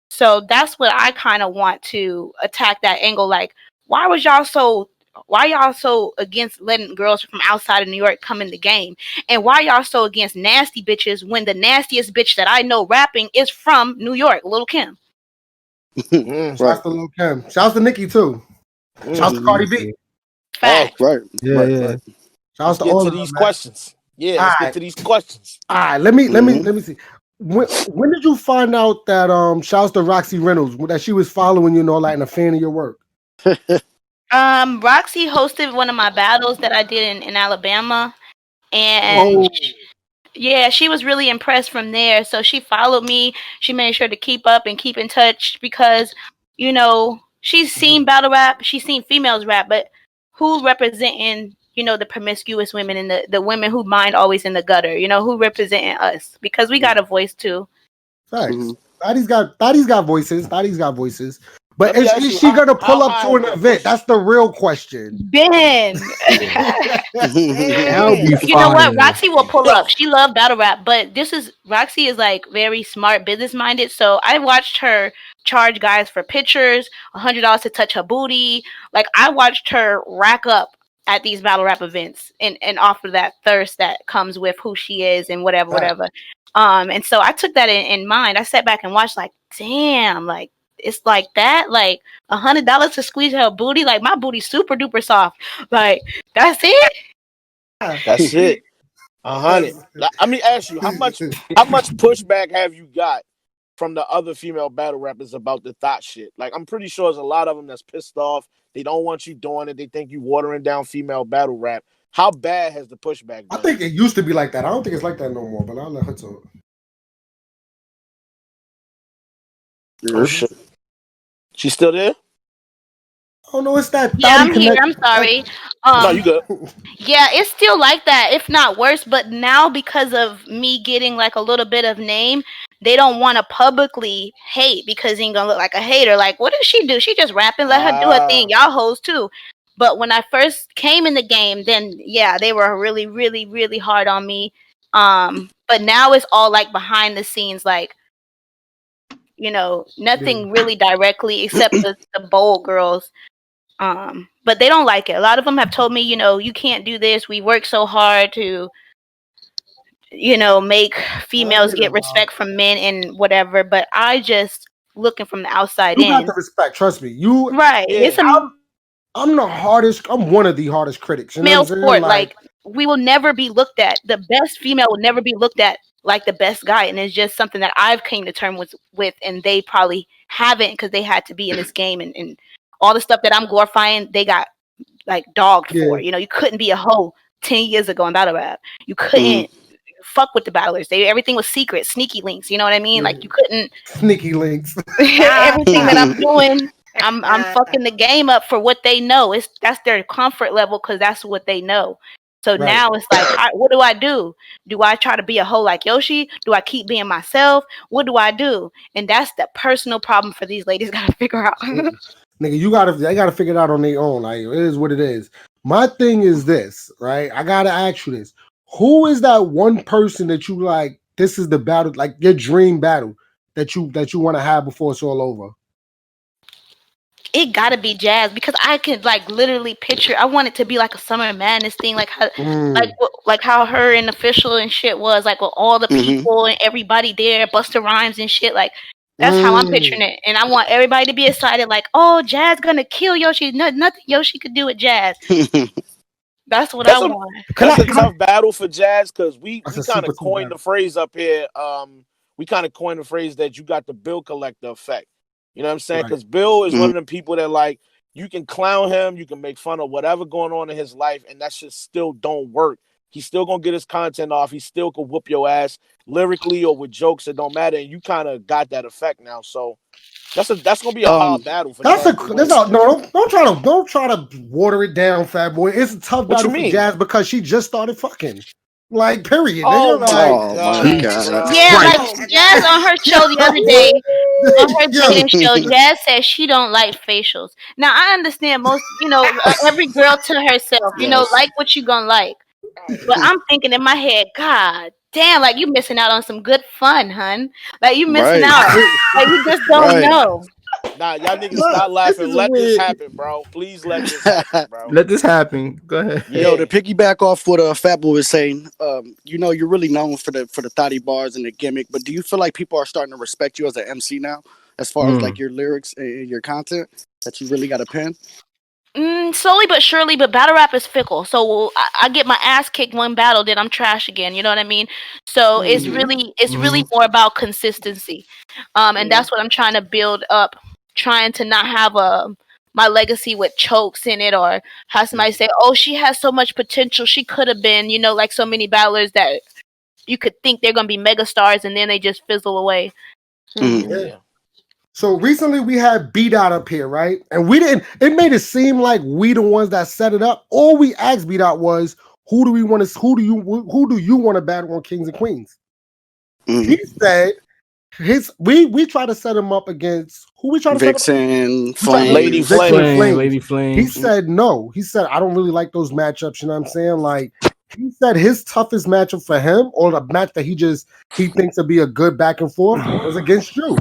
So that's what I kind of want to attack that angle. Like, why y'all so against letting girls from outside of New York come in the game? And why y'all so against nasty bitches when the nastiest bitch that I know rapping is from New York, Lil' Kim? Shouts to Lil' Kim. Shouts to Nicki too. Shouts to Cardi B. Fact. Right. Shouts to get all to of these them, questions. Yeah, let's get to these questions. All right, let me see. When did you find out that shouts to Roxy Reynolds that she was following you and all that and a fan of your work? Roxy hosted one of my battles that I did in Alabama, and yeah, she was really impressed from there. So she followed me. She made sure to keep up and keep in touch because, you know, she's seen battle rap, she's seen females rap, but who representing, you know, the promiscuous women and the women who mind always in the gutter, you know, who representing us? Because we got a voice too. Facts. Thotty's got voices. But is she gonna pull up to an event? That's the real question. Ben. You know what? Roxy will pull up. She loved battle rap, but Roxy is like very smart, business minded. So I watched her charge guys for pictures, $100 to touch her booty. Like I watched her rack up at these battle rap events and off of that thirst that comes with who she is and whatever. And so I took that in mind. I sat back and watched like, damn, like it's like that, like $100 to squeeze her booty. Like my booty's super duper soft. Like that's it. That's it. 100. Let me ask you, how much pushback have you got from the other female battle rappers about the thought shit? Like I'm pretty sure there's a lot of them that's pissed off. They don't want you doing it. They think you watering down female battle rap. How bad has the pushback been? I think it used to be like that. I don't think it's like that no more, but I'll let her talk. Oh shit. She's still there? Oh no, it's that. Yeah, I'm here. I'm sorry. No, you good. Yeah, it's still like that, if not worse. But now, because of me getting like a little bit of name, they don't want to publicly hate because he ain't gonna look like a hater. Like, what does she do? She just rapping. Let her do her thing. Y'all hoes too. But when I first came in the game, then yeah, they were really, really, really hard on me. But now it's all like behind the scenes, like, you know, nothing really directly except the bold girls. But they don't like it. A lot of them have told me, you know, you can't do this. We work so hard to, you know, make females get respect from men and whatever. But I just looking from the outside in. You got the respect. Trust me. You right. Yeah. I'm the hardest. I'm one of the hardest critics. You know male sport. Like we will never be looked at. The best female will never be looked at like the best guy, and it's just something that I've came to terms with, and they probably haven't because they had to be in this game and all the stuff that I'm glorifying, they got like dogged for. You know, you couldn't be a hoe 10 years ago in battle rap. You couldn't fuck with the battlers. Everything was secret, sneaky links. You know what I mean? Like you couldn't sneaky links. Everything that I'm doing, I'm fucking the game up for what they know. That's their comfort level because that's what they know. So now it's like, what do I do? Do I try to be a hoe like Yoshi? Do I keep being myself? What do I do? And that's the personal problem for these ladies got to figure out. Nigga, they gotta figure it out on their own. Like it is what it is. My thing is this, right? I gotta ask you this: who is that one person that you like? This is the battle, like your dream battle that you want to have before it's all over. It gotta be Jazz because I can like literally picture. I want it to be like a Summer Madness thing, like how, like how her and Official and shit was, like with all the people and everybody there, Busta Rhymes and shit. Like that's how I'm picturing it, and I want everybody to be excited. Like, oh, Jazz gonna kill Yoshi. Nothing Yoshi could do with Jazz. That's what I want. That's a tough battle for Jazz because we kind of coined the phrase up here. We kind of coined the phrase that you got the bill collector effect. You know what I'm saying? Because Bill is one of them people that like you can clown him, you can make fun of whatever going on in his life, and that shit still don't work. He's still gonna get his content off. He still could whoop your ass lyrically or with jokes. It don't matter. And you kind of got that effect now. So that's gonna be a hard battle for Jazz. Don't try to water it down, fat boy. It's a tough battle for Jazz because she just started fucking. Like, period. Oh Nigga, my like, god, Jesus bro. Yeah, like Christ. Jazz on her show the other day, on her yo, dating show, Jazz said she don't like facials. Now I understand most, every girl to herself, Yes. like what you gonna like. But I'm thinking in my head, God damn, like you missing out on some good fun, hun. Like you missing Right. out. Like you just don't Right. know. Nah, y'all niggas nah, stop this laughing. is a Let this weird. happen, bro. Please let this happen, bro. Let this happen. Go ahead. Yo, to Yeah. piggyback off what Fat Boy was saying, you're really known for the thotty bars and the gimmick, but do you feel like people are starting to respect you as an MC now, as far as like your lyrics and your content that you really got a pen? Slowly but surely, but battle rap is fickle. So I get my ass kicked one battle, then I'm trash again. You know what I mean? So it's really more about consistency, and that's what I'm trying to build up. Trying to not have my legacy with chokes in it, or have somebody say, "Oh, she has so much potential. She could have been," like so many battlers that you could think they're gonna be mega stars, and then they just fizzle away. Yeah. So recently we had B Dot up here, right? And we didn't. It made it seem like we the ones that set it up. All we asked B Dot was, who do you want to battle on Kings and Queens? He said we try to set him up against who we try to Vixen, set him up? Lady Vixen and Flame. Lady Flame. He said no. He said I don't really like those matchups. You know what I'm saying? Like he said his toughest matchup for him, or the match that he thinks would be a good back and forth, was against you.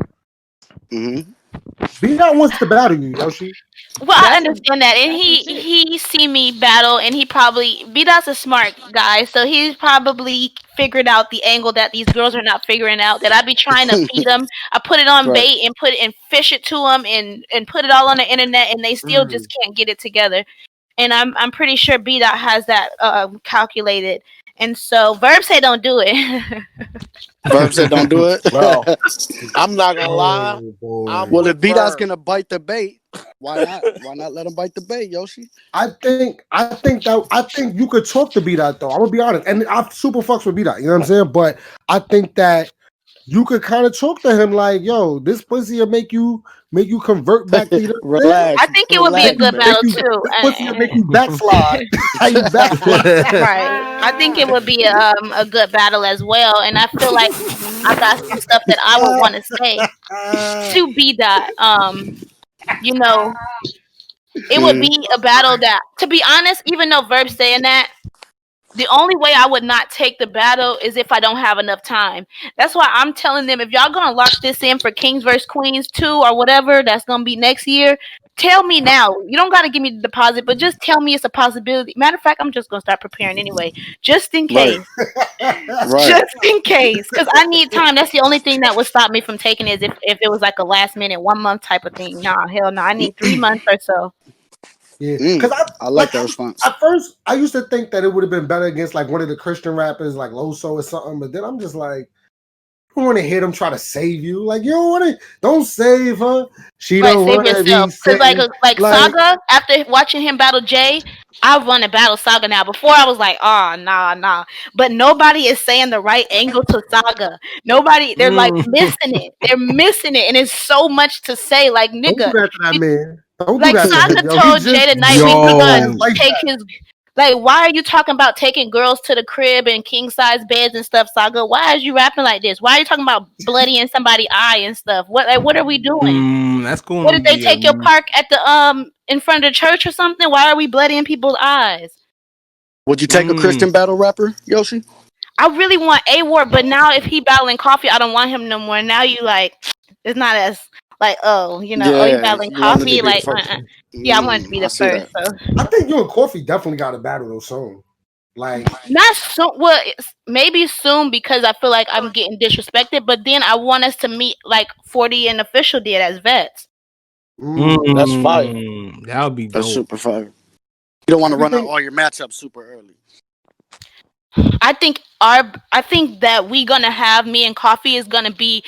B Dot wants to battle you, Yoshi. Well, I understand that, and he see me battle, and he probably B-Dot's a smart guy, so he's probably figured out the angle that these girls are not figuring out. That I be trying to feed them. I put it on bait and put it and fish it to them, and put it all on the internet, and they still just can't get it together. And I'm pretty sure B-Dot has that calculated. And so Verb say don't do it. Verb said don't do it. Bro, I'm not gonna lie. Well, if B-Dot's gonna bite the bait, why not? Why not let him bite the bait, Yoshi? I think you could talk to B Dot though. I'm gonna be honest, and I super fucks with B Dot. You know what I'm saying? But I think that you could kind of talk to him like, "Yo, this pussy will make you convert back to you." Relax. I think it would be a good battle too. This pussy will make you backslide. How you backslide? Right. I think it would be a good battle as well, and I feel like I got some stuff that I would want to say to B-Dot. It would be a battle that, to be honest, even though Verb's saying that, the only way I would not take the battle is if I don't have enough time. That's why I'm telling them, if y'all gonna lock this in for Kings vs. Queens 2 or whatever that's gonna be next year, tell me now. You don't gotta give me the deposit, but just tell me it's a possibility. Matter of fact, I'm just gonna start preparing anyway, just in case. Just in case, because I need time. That's the only thing that would stop me from taking it, is if it was like a last minute 1 month type of thing. Nah, hell no. I need 3 months or so. Yeah, because I like that response. At first, I used to think that it would have been better against like one of the Christian rappers, like Loso or something. But then I'm just like, you don't want to hear them try to save you. Like, you don't save her. She don't Save want to be yourself. Because like Saga, after watching him battle Jey, I run a battle Saga now. Before I was like, oh nah. But nobody is saying the right angle to Saga. Nobody, they're like missing it. They're missing it, and it's so much to say. Like, nigga, don't do that to that man. Don't like do that Saga to him, told Jay tonight, we gonna take his. Like, why are you talking about taking girls to the crib and king size beds and stuff, Saga? Why is you rapping like this? Why are you talking about bloodying somebody's eye and stuff? What are we doing? That's cool. What did they take your park at the in front of the church or something? Why are we bloodying people's eyes? Would you take a Christian battle rapper, Yoshi? I really want A-Ward, but now if he battling Coffee, I don't want him no more. Now you like, it's not as like, you battling Coffee, like, yeah, I wanted to be the first. So I think you and Coffee definitely got to battle those soon. Like, not so. Well, maybe soon, because I feel like I'm getting disrespected. But then I want us to meet like 40 and Official did as vets. That's fire. That would be dope. That's super fire. You don't want to run out all your matchups super early. I think that we gonna have, me and Coffee is gonna be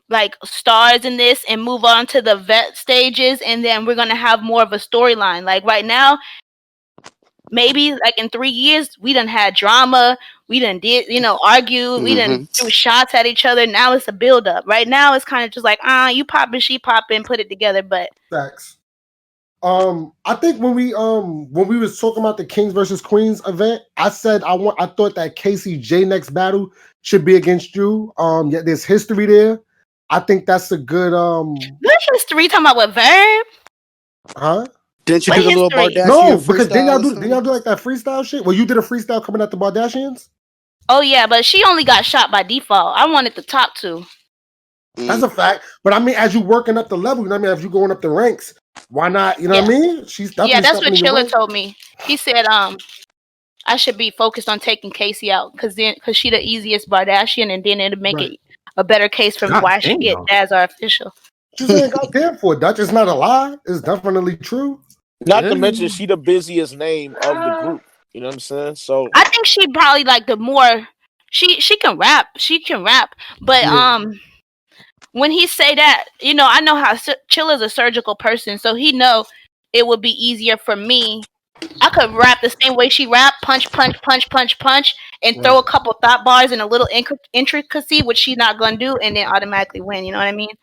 like stars in this and move on to the vet stages, and then we're gonna have more of a storyline. Like right now, maybe like in 3 years, we done had drama, we done did argue, we done threw shots at each other. Now it's a build up. Right now it's kind of just like you popping, she popping, put it together. But facts. I think when we was talking about the Kings versus Queens event, I said I thought that Casey J next battle should be against you. Yeah, there's history there. I think that's a good Good history. Talking about what Verb? Huh? Didn't you What do the little history? Bardashian No, because freestyle or didn't y'all do like that freestyle shit? Well, you did a freestyle coming at the Bardashians? Oh yeah, but she only got shot by default. I wanted the top two. That's a fact. But I mean, as you working up the level, you know what I mean? As you going up the ranks, why not? You know what I mean? She's definitely Yeah, that's what stepping in your Chiller way. told me. He said, I should be focused on taking Casey out because she the easiest Bardashian, and then it'll make it a better case for why I should get Daz our official. She's saying goddamn for it, Dutch. It's not a lie. It's definitely true. Not to mention she the busiest name of the group. You know what I'm saying? So I think she probably like the more she can rap. She can rap, but when he say that, you know, I know how Chiller's a surgical person, so he know it would be easier for me. I could rap the same way she rap, punch, punch, punch, punch, punch, and throw a couple thought bars and a little intricacy, which she's not gonna do, and then automatically win. You know what I mean?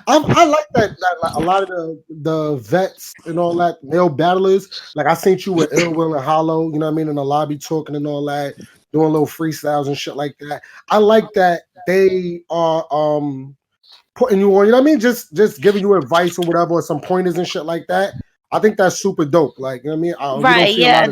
I like that like, a lot of the vets and all that male battlers. Like I seen you with Ill Will and Hollow, you know what I mean, in the lobby talking and all that, doing little freestyles and shit like that. I like that they are putting you on, you know what I mean, just giving you advice or whatever, or some pointers and shit like that. I think that's super dope. Like, you know what I mean? Right? Yeah,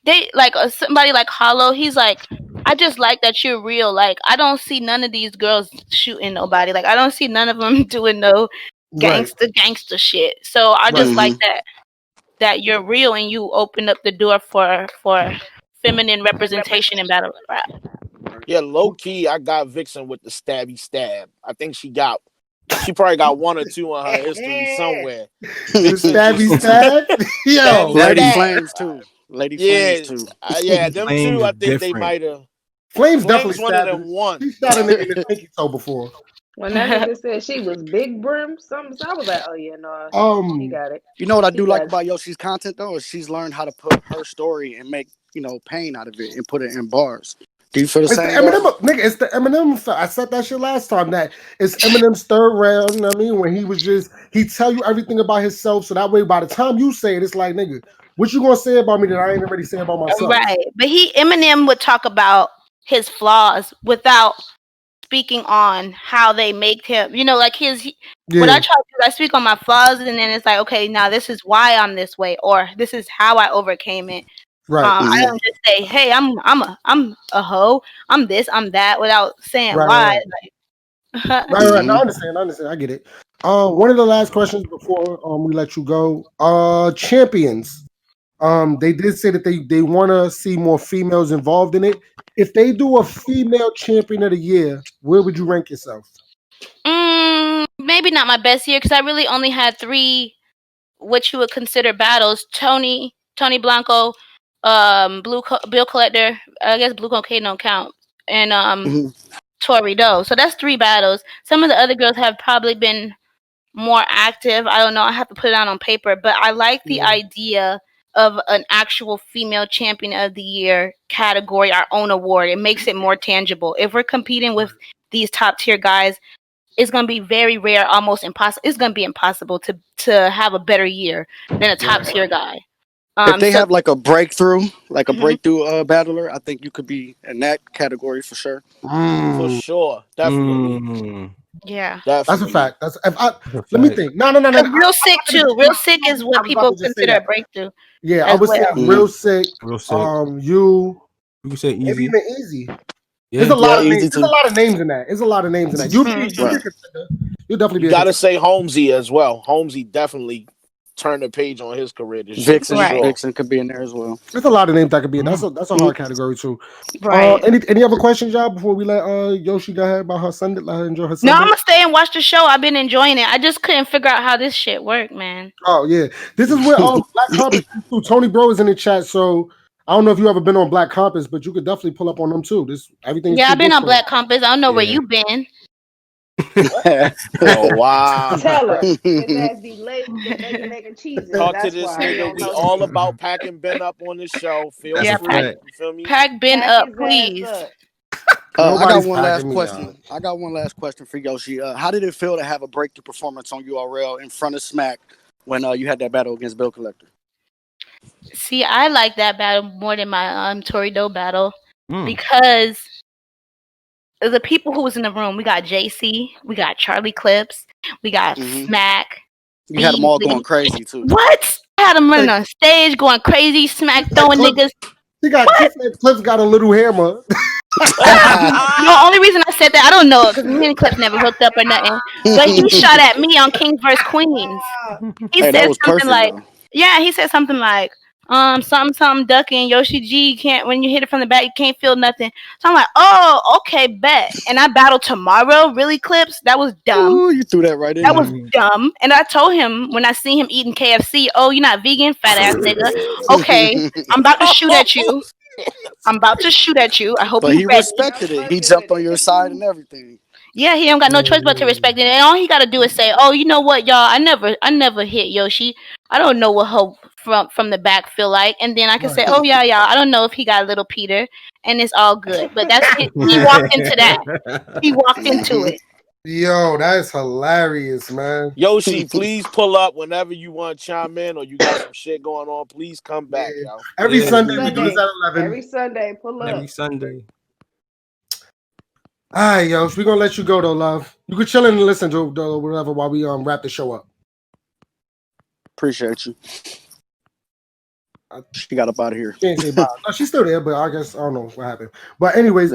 they like somebody like Hollow. He's like, I just like that you're real. Like, I don't see none of these girls shooting nobody. Like, I don't see none of them doing no gangster shit. So I just like that you're real and you open up the door for feminine representation in battle rap. yeah, low key, I got Vixen with the stabby stab. I think she probably got one or two on her history somewhere. Stabby stab? Yo, Lady Flames too. Lady Flames too. Yeah, them two. I think they might have. Flames definitely one of them one. She shot a nigga in the pinky toe before. When that nigga said she was big brim, something, I was like, oh yeah, no, he got it. You know what I do like about Yoshi's content though is she's learned how to put her story and make pain out of it and put it in bars. Do you feel the same? Nigga, it's the Eminem. I said that shit last time. That it's Eminem's third round. You know what I mean? When he tell you everything about himself, so that way by the time you say it, it's like, nigga, what you gonna say about me that I ain't already saying about myself? Right, but Eminem would talk about his flaws without speaking on how they make him. You know, like what I try to do, I speak on my flaws, and then it's like, okay, now this is why I'm this way, or this is how I overcame it. Right. I don't just say, "Hey, I'm a hoe. I'm this. I'm that," without saying why. Right. No, I understand. I get it. One of the last questions before we let you go. Champions. They did say that they want to see more females involved in it. If they do a female champion of the year, where would you rank yourself? Maybe not my best year because I really only had 3, what you would consider battles: Tony Blanco, Bill Collector. I guess Blue Cocaine don't count, and Tori Doe. So that's 3 battles. Some of the other girls have probably been more active. I don't know. I have to put it out on paper, but I like the idea of an actual female champion of the year category, our own award. It makes it more tangible. If we're competing with these top tier guys, it's going to be very rare, almost impossible. It's going to be impossible to have a better year than a top tier guy. If they have like a breakthrough battler, I think you could be in that category for sure. For sure, definitely. Yeah, definitely. That's a fact. Let me think. No. Real sick too. Real sick is what people consider a breakthrough. Yeah, I would say real sick. You can say easy. Maybe even easy. Yeah. There's a lot of names. There's a lot of names in that. You definitely be. You gotta say Holmesy as well. Holmesy definitely turned the page on his career. Vixen could be in there as well. There's a lot of names that could be in. That's a hard category too. Right. Any other questions, y'all, before we let Yoshi go ahead about her Sunday? Let her enjoy her Sunday. No, I'm gonna stay and watch the show. I've been enjoying it. I just couldn't figure out how this shit worked, man. Oh yeah, this is where Black Compass. Tony Bro is in the chat, so I don't know if you ever been on Black Compass, but you could definitely pull up on them too. Everything. Yeah, I've been on Black Compass. I don't know where you've been. Oh wow! Tell her. His ass be late making cheeses. Talk That's to this why nigga. We all about packing Ben up on this show. Feel free. You feel me? Pack Ben up, please. I got one last question. I got one last question for Yoshi. How did it feel to have a breakthrough performance on URL in front of Smack when you had that battle against Bill Collector? See, I like that battle more than my Tory Doe battle because of the people who was in the room. We got JC, we got Charlie Clips, we got Smack. You had them all going crazy too. What? I had them running on stage, going crazy, Smack throwing niggas. He got Clips got a little hammer. The only reason I said that, I don't know, because me and Clips never hooked up or nothing. But he shot at me on Kings vs. Queens. He said something perfect, like, though. Yeah, he said something like, something ducking, Yoshi G can't, when you hit it from the back, you can't feel nothing. So I'm like, oh, okay, bet. And I battle tomorrow, really, Clips? That was dumb. Ooh, you threw that right in. That was dumb. And I told him when I see him eating KFC, oh, you're not vegan, fat ass nigga. Okay, I'm about to shoot at you. I'm about to shoot at you. I hope but he respected it. He jumped on your side and everything. Yeah, he don't got no choice but to respect it. And all he gotta do is say, "Oh, you know what, y'all? I never hit Yoshi. I don't know what hope from the back feel like." And then I can say, "Oh yeah, y'all. I don't know if he got a little Peter," and it's all good. But that's he walked into that. He walked into it. Yo, that's hilarious, man. Yoshi, please pull up whenever you want to chime in or you got some shit going on. Please come back, yo. Every Sunday we do this at 11. Every Sunday, pull up. Every Sunday. All right, yo, so we're gonna let you go though, love. You can chill and listen to whatever while we wrap the show up. Appreciate you. She got up out of here. She ain't say bye. No, she's still there, but I guess I don't know what happened. But anyways,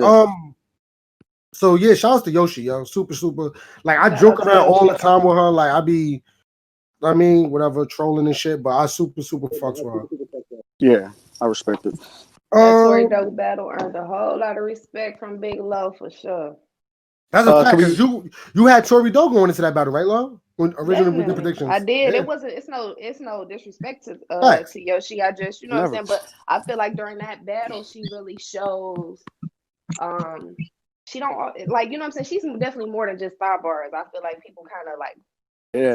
so yeah, shout out to Yoshi, yo. Super. Like I joke around all the time with her. Like whatever, trolling and shit, but I super fucks with her. Yeah, I respect it. That Tory Doe battle earned a whole lot of respect from Big Low for sure. That's a fact, because you had Tory Doe going into that battle, right, Lo? Originally with the predictions. I did. Yeah. It's no disrespect to Yoshi. I just, you know what I'm saying? But I feel like during that battle, she really shows she don't like, you know what I'm saying? She's definitely more than just sidebars. I feel like people kind of like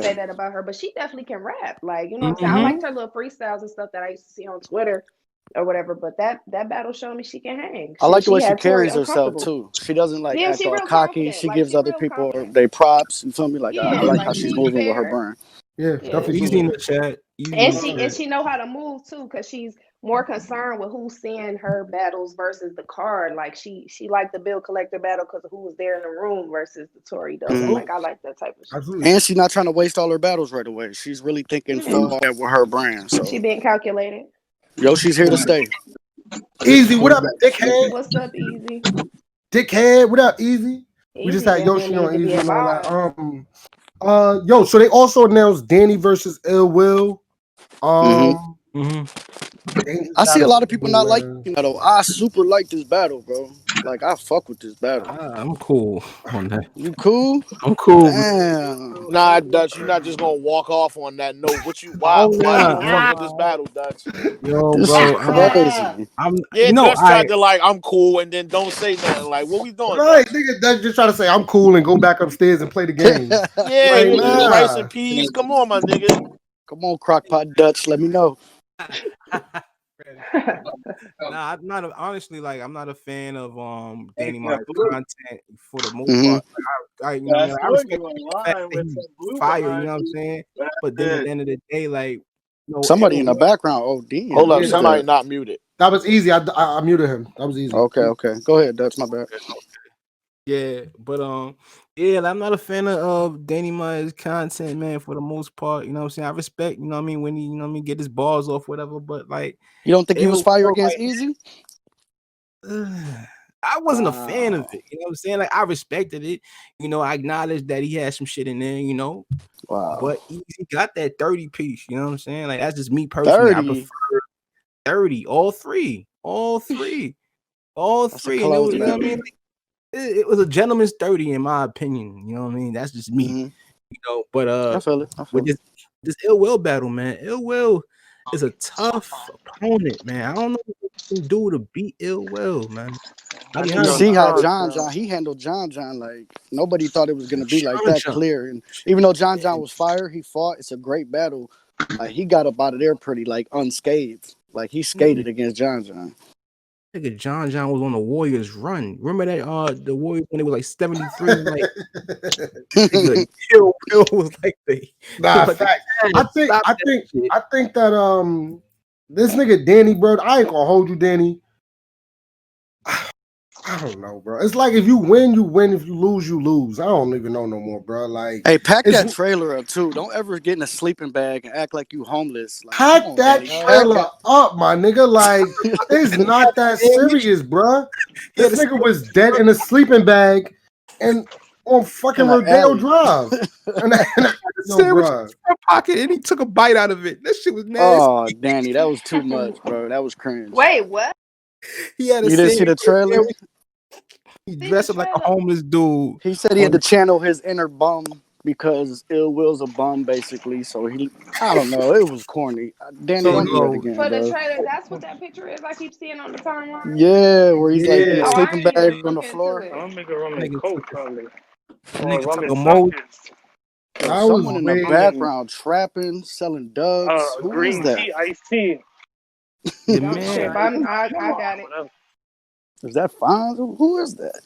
say that about her, but she definitely can rap. Like, you know what I'm saying? I liked her little freestyles and stuff that I used to see on Twitter or whatever, but that battle showed me she can hang. I like the way she carries herself too. She doesn't like act all cocky. She gives other people they props. You feel me? Like I like how she's moving with her brand. Yeah, definitely. Easy in the chat. And she know how to move too, because she's more concerned with who's seeing her battles versus the card. Like she liked the Bill Collector battle because of who was there in the room versus the Tory Doe. Like I like that type of shit. Absolutely. And she's not trying to waste all her battles right away. She's really thinking forward with her brand. So she being calculated. Yoshi's here to stay. Easy, what up, dickhead? What's up, Easy? Dickhead, what up, Easy? We just had Yoshi on Easy and all that. Yo, so they also announced Danny versus Ill Will. I see a lot of people not liking that. I super like this battle, bro. Like I fuck with this battle. I'm cool on that. You cool? I'm cool. Damn. Nah, Dutch, you're not just gonna walk off on that note. Why you fuck with this battle, Dutch? Yo, bro, Dutch tried to like, I'm cool, and then don't say nothing. Like, what we doing? Right, nigga, Dutch just trying to say I'm cool and go back upstairs and play the game. Rice and peas. Come on, my nigga. Come on, Crockpot Dutch. Let me know. Nah, I'm not honestly like I'm not a fan of Danny Myers content for the most part. Like, I respect the fact that he's fire, you know what I'm saying? But then at the end of the day, like somebody in the background. Oh, damn. Hold up, somebody not muted. That was easy. I muted him. That was easy. Okay. Go ahead, Dutch. My bad. Yeah, but I'm not a fan of Danny Myers content, man, for the most part. You know what I'm saying? I respect, you know what I mean, when he, you know what I mean, get his balls off, whatever, but like you don't think he was fire against Easy? I wasn't a fan of it, you know what I'm saying? Like I respected it, you know, I acknowledged that he had some shit in there, you know. Wow. But Easy got that 30 piece, you know what I'm saying? Like that's just me personally. 30. I prefer 30, all three. And it was, you know what I mean? Like, it was a gentleman's 30 in my opinion, you know what I mean? That's just me, you know. But I feel it. With this Ill Will battle, man, Ill Will is a tough opponent, man. I don't know what you can do to beat Ill Will, man. You see how John he handled John like nobody thought it was gonna be like that clear. And even though John was fire, he fought. It's a great battle. Like he got up out of there pretty like unscathed. Like he skated against John. Nigga, John was on the Warriors run. Remember that the Warriors when they were like 73, like nigga, Kill Bill was like Fact. I think that this nigga Danny, bro. I ain't gonna hold you, Danny. I don't know, bro. It's like if you win, you win. If you lose, you lose. I don't even know no more, bro. Like, hey, pack that trailer up too. Don't ever get in a sleeping bag and act like you homeless. Like, pack that trailer up, my nigga. Like, it's not that serious, bro. This nigga was dead in a sleeping bag and on fucking Rodeo Drive. Sandwich in his front pocket, and he took a bite out of it. That shit was nasty. Oh, Danny, that was too much, bro. That was cringe. Wait, what? He had You didn't see the trailer? He dressed up like a homeless dude. He said he had to channel his inner bum because Ill Will's a bum, basically. So I don't know. It was corny. Danny, don't do it again, For the bro. trailer, that's what that picture is. I keep seeing on the timeline. Yeah, where he's like in a sleeping bag on the floor. I'm gonna make a rum and coke probably. Nigga took a mold. Someone in the background trapping, selling Dubs. Who green is that? tea, iced tea. The man. I got it. Is that Fonz? Who is that?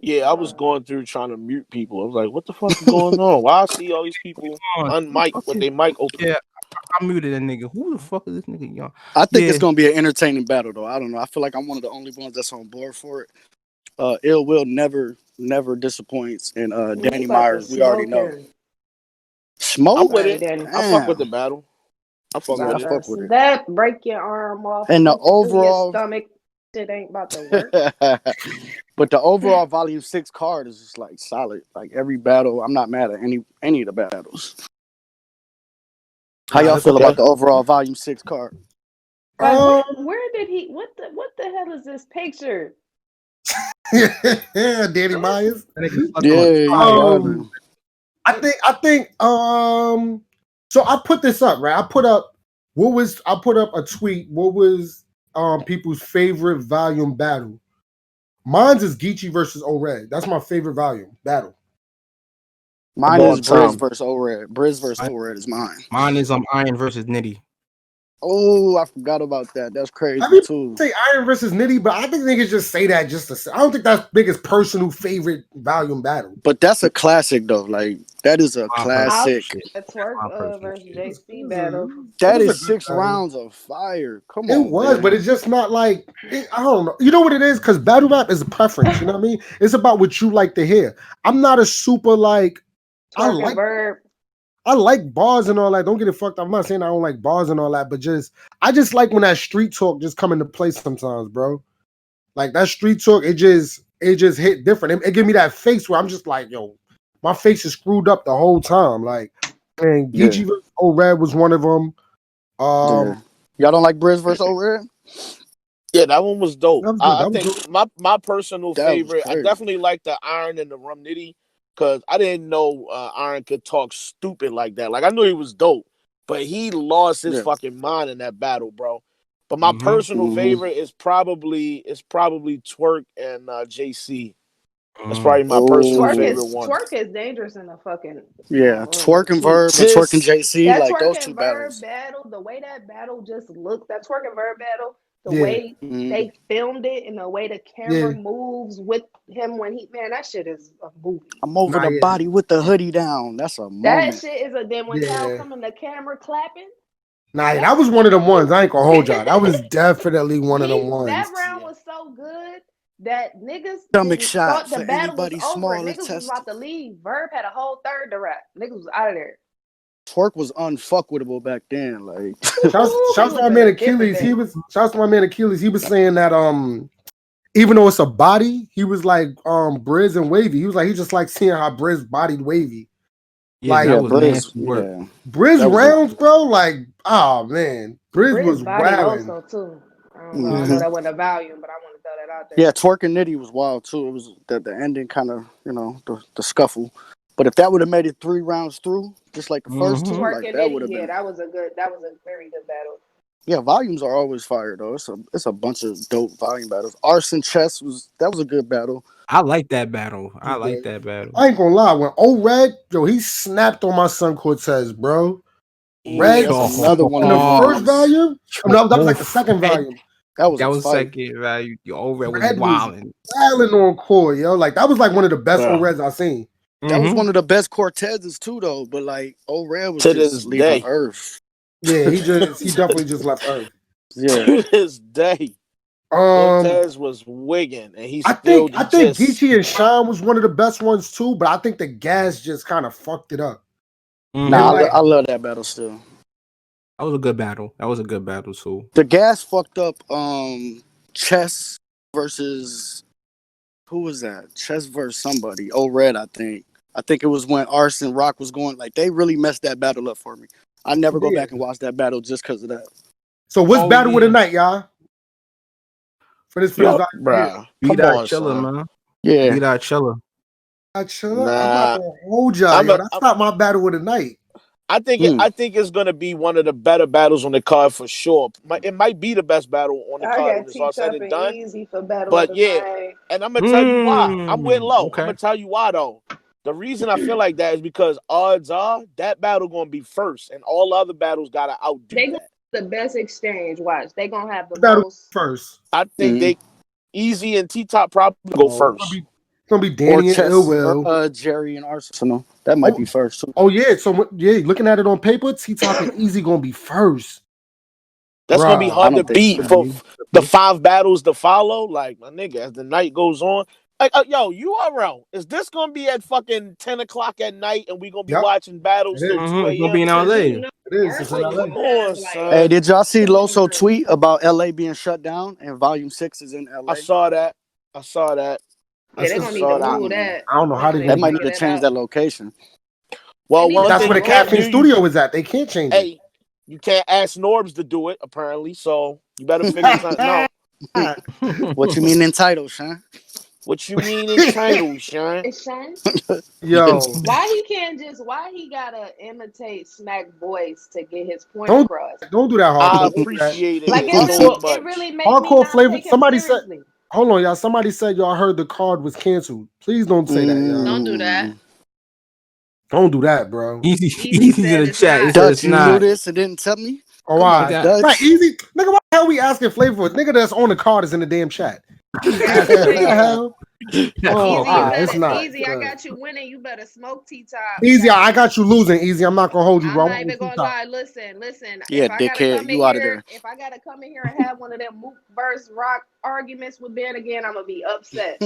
Yeah, I was going through trying to mute people. I was like, what the fuck is going on? Why I see all these people unmic with their mic open? Yeah, I muted that nigga. Who the fuck is this nigga, y'all? I think it's gonna be an entertaining battle, though. I don't know. I feel like I'm one of the only ones that's on board for it. Ill Will never disappoints, and Danny Myers, we already know. Smoke. I'm with it. I fuck with the battle. I fuck with it. That break your arm off and the overall your stomach. Shit ain't about to work. But the overall Volume 6 card is just like solid. Like every battle, I'm not mad at any of the battles. How y'all feel about the overall Volume 6 card? Where did he? What the hell is this picture? Danny Myers. Yeah. I think. So I put this up, right? I put up a tweet. What was people's favorite volume battle? Mine's is Geechee versus O-Red. That's my favorite volume battle. Mine is Briz versus O-Red. Briz versus O-Red is mine. Mine is Iron versus Nitty. Oh, I forgot about that. That's crazy too. Say Iron versus Nitty, but I think niggas just say that just to say. I don't think that's biggest personal favorite volume battle. But that's a classic though. Like that is a classic. A twerk versus JC battle. That is 6 rounds of fire. Come on. It was, but it's just not like I don't know. You know what it is? Because battle rap is a preference. You know what I mean? It's about what you like to hear. I'm not a super like. I like bars and all that. Don't get it fucked up. I'm not saying I don't like bars and all that, but I just like when that street talk just come into play sometimes, bro. Like that street talk, it just hit different. It give me that face where I'm just like, yo, my face is screwed up the whole time. Like, and Geechee versus O-Red was one of them. Y'all don't like Briz versus O-Red? Yeah, that one was dope. I think my personal favorite. I definitely like the Iron and the Rum Nitty. Because I didn't know Iron could talk stupid like that. Like, I knew he was dope, but he lost his fucking mind in that battle, bro. But my personal favorite is probably Twerk and JC. That's probably my personal favorite one. Twerk is dangerous in a fucking... Yeah, Twerk and Verb and Twerk and JC, that like Twerk those and two Verb battles. battle, the way that battle just looks, that Twerk and Verb battle, the way they filmed it and the way the camera moves with him when that shit is a movie. I'm over the body with the hoodie down. That's a moment. That shit is then when Cal come in the camera clapping. Nah, that was one of them ones. I ain't gonna hold y'all. That was definitely one of them ones. That round was so good that niggas stomach shot thought the for battle anybody was over. small Niggas was about to leave. Verb had a whole third to rap. Niggas was out of there. Twerk was unfuckwittable back then. Like, shouts to my man Achilles. Shouts to my man Achilles. He was saying that even though it's a body, he was like Briz and Wavy. He was like he just like seeing how Briz bodied Wavy. Yeah, like Briz, Briz rounds, bro. Like, oh man, Briz was wilding. Also too. I know that wasn't a volume, but I want to throw that out there. Yeah, Twerk and Nitty was wild too. It was the ending kind of, the scuffle. But if that would have made it 3 rounds through, just like the first two, like that would have been. That was a very good battle. Yeah, volumes are always fire though. It's a bunch of dope volume battles. Arson Chess was a good battle. I like that battle. I ain't gonna lie. When O-Red, he snapped on my son Cortez, bro. Red, another one. In the first volume? No, that was like the second volume. That was That was fight. second, right? Your O-Red was Red was wilding. wilding on court, yo. Like that was like one of the best Bro. O-Reds I've seen. That was one of the best Cortezes too, though. But like O-Red was To just this leaving day. Earth. Yeah, he definitely just left Earth. Yeah. To this day. Cortez was wigging, and he I still think Geechee and Sean was one of the best ones too, but I think the gas just kind of fucked it up. Nah, I love that battle still. That was a good battle. That was a good battle too. The gas fucked up Chess versus who was that? Chess versus somebody. O-Red, I think. I think it was when Arson Rock was going. Like they really messed that battle up for me. I never go back and watch that battle just because of that. So what's battle of the night, y'all? For this, bro. Beat out Chiller, man. Yeah. Beat out Chiller. Chiller. I'm not gonna hold y'all. That's not my battle of the night. I think it's gonna be one of the better battles on the card for sure. It might be the best battle on the card when it's all said and done. Easy for battle But of the yeah, night. and I'm gonna tell you why. I'm went low. Okay. I'm gonna tell you why though. The reason I feel like that is because odds are that battle gonna be first, and all other battles gotta outdo They that. the best exchange. Watch, they gonna have the Battle most first. I think they Easy and T-Top probably go first. It's gonna be Danny and Illwell. Jerry and Arsenal. That might be first too. Oh yeah, so looking at it on paper, T-Top and Easy gonna be first. That's gonna be hard to beat for the 5 battles to follow. Like my nigga, as the night goes on. Like, yo, URL, is this gonna be at fucking 10 o'clock at night and we gonna be watching battles till 2 a.m.? It's gonna be in LA. It is. It's in LA. Come on, son. Hey, did y'all see Loso tweet about LA being shut down and Volume 6 is in LA? I saw that. Yeah, they're gonna need to move that. I don't know how they might need to change that location. Well, that's where the Caffeine Studio is at. They can't change it. Hey, you can't ask Norbes to do it, apparently, so you better figure something out. What you mean entitled, Sean? What you mean entitled, Sean? Yo. Why he gotta imitate Smack voice to get his point Don't across? Don't do that hardcore. I appreciate it. Like it really makes hardcore me not flavor. take him Somebody seriously. said, hold on, y'all. Somebody said y'all heard the card was canceled. Please don't say that, y'all. Don't do that. Don't do that, bro. Easy's in the chat. He said Dutch, it's you not. knew this and didn't tell me? Oh, why? Dutch. Right, Easy. Nigga, why the hell we asking flavor for? Nigga that's on the card is in the damn chat. What the hell? It's not. Easy, I got you winning. You better smoke T-Top. Easy, I got you losing. Easy, I'm not gonna hold you, bro. I'm not even gonna lie. Listen. Yeah, dickhead, you out of there. If I gotta come in here and have one of them Mook versus Rock arguments with Ben again, I'm gonna be upset.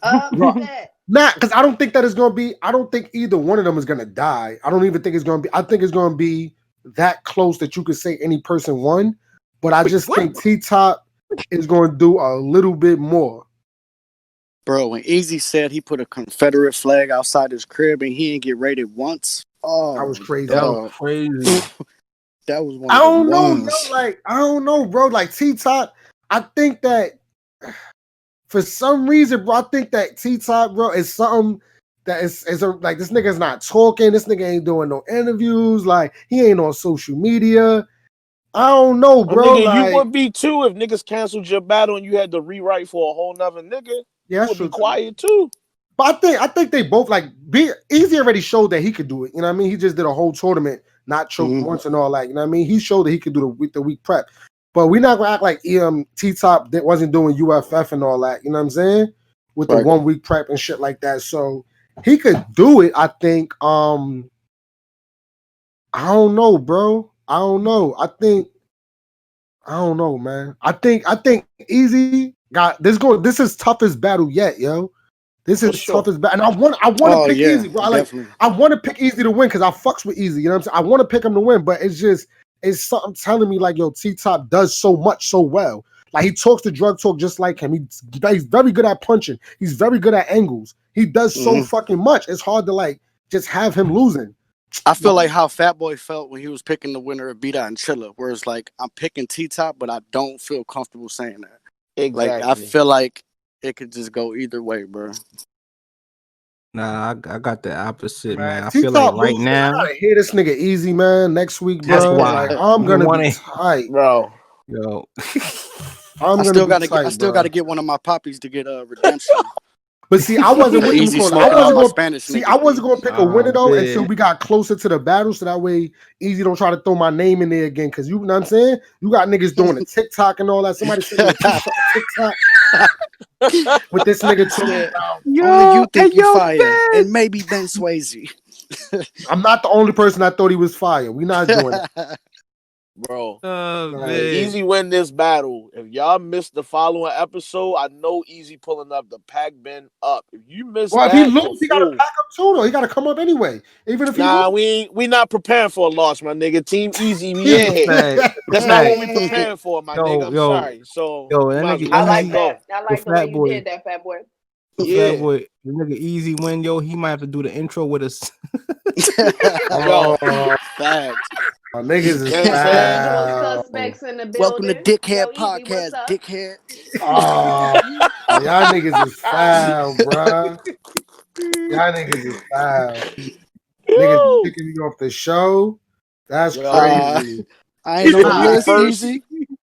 Upset. Nah, because I don't think that is gonna be. I don't think either one of them is gonna die. I don't even think it's gonna be. I think it's gonna be that close that you could say any person won. But I just think T-Top is gonna do a little bit more. Bro, when Easy said he put a Confederate flag outside his crib and he didn't get raided once, that was crazy. That was crazy. That was one. I don't know, bro. Like I don't know, bro. Like T-Top, I think that for some reason, bro, I think that T-Top, bro, is something that is like this nigga's not talking. This nigga ain't doing no interviews. Like he ain't on social media. I don't know, bro. Nigga, like, you would be too if niggas canceled your battle and you had to rewrite for a whole nother nigga. Yeah, you would be quiet too. But I think they both like Easy already showed that he could do it. You know what I mean? He just did a whole tournament, not choked once and all that. You know what I mean? He showed that he could do the week prep. But we're not gonna act like T-Top that wasn't doing UFF and all that. You know what I'm saying? With the 1 week prep and shit like that. So he could do it. I think. I don't know, bro. I don't know. I don't know, man. I think Easy got this. This is toughest battle yet, yo. This is toughest battle, and I want to pick Easy, bro. I want to pick Easy to win because I fucks with Easy. You know what I'm saying? I want to pick him to win, but it's something telling me like, yo, T-Top does so much so well. Like he talks the drug talk just like him. He's very good at punching. He's very good at angles. He does so fucking much. It's hard to like just have him losing. I feel like how Fatboy felt when he was picking the winner of Beat Out and Chilla, where it's like I'm picking T-Top, but I don't feel comfortable saying that. Exactly. Like I feel like it could just go either way, bro. Nah, I got the opposite, man. I T-Top feel like right losing, now. I gotta hear this nigga Easy, man. Next week, bro. That's why. Like, I'm gonna be tight, bro. Yo, I still gotta get one of my poppies to get redemption. But see, I wasn't what you Easy call it. smoking I all my wasn't Spanish see. niggas. I wasn't going to pick a winner though man. until we got closer to the battle, so that way Easy don't try to throw my name in there again. Because you know what I'm saying, you got niggas doing the TikTok and all that. Somebody sent me a TikTok with this nigga talking about. Only you think you fire, and maybe Ben Swayze. I'm not the only person that thought he was fire. We not doing that. Bro, man. Easy win this battle. If y'all missed the following episode, I know Easy pulling up the pack bin up. If you missed Well, if that, he loses, he got to pack up too, though. He got to come up anyway. Even if he we not preparing for a loss, my nigga. Team Easy, we in here. That's not what we preparing for, my nigga. I'm sorry. So that might nigga, as well I let like it go. that. I like the way you did that, Fat Boy. Fat Boy, the nigga Easy win, yo. He might have to do the intro with us. Facts. Niggas is suspects in the building. Welcome to Dickhead Podcast, dickhead. Oh, y'all niggas is foul, bruh. Y'all niggas is foul. Niggas picking me off the show. That's crazy. I ain't on the list, Easy.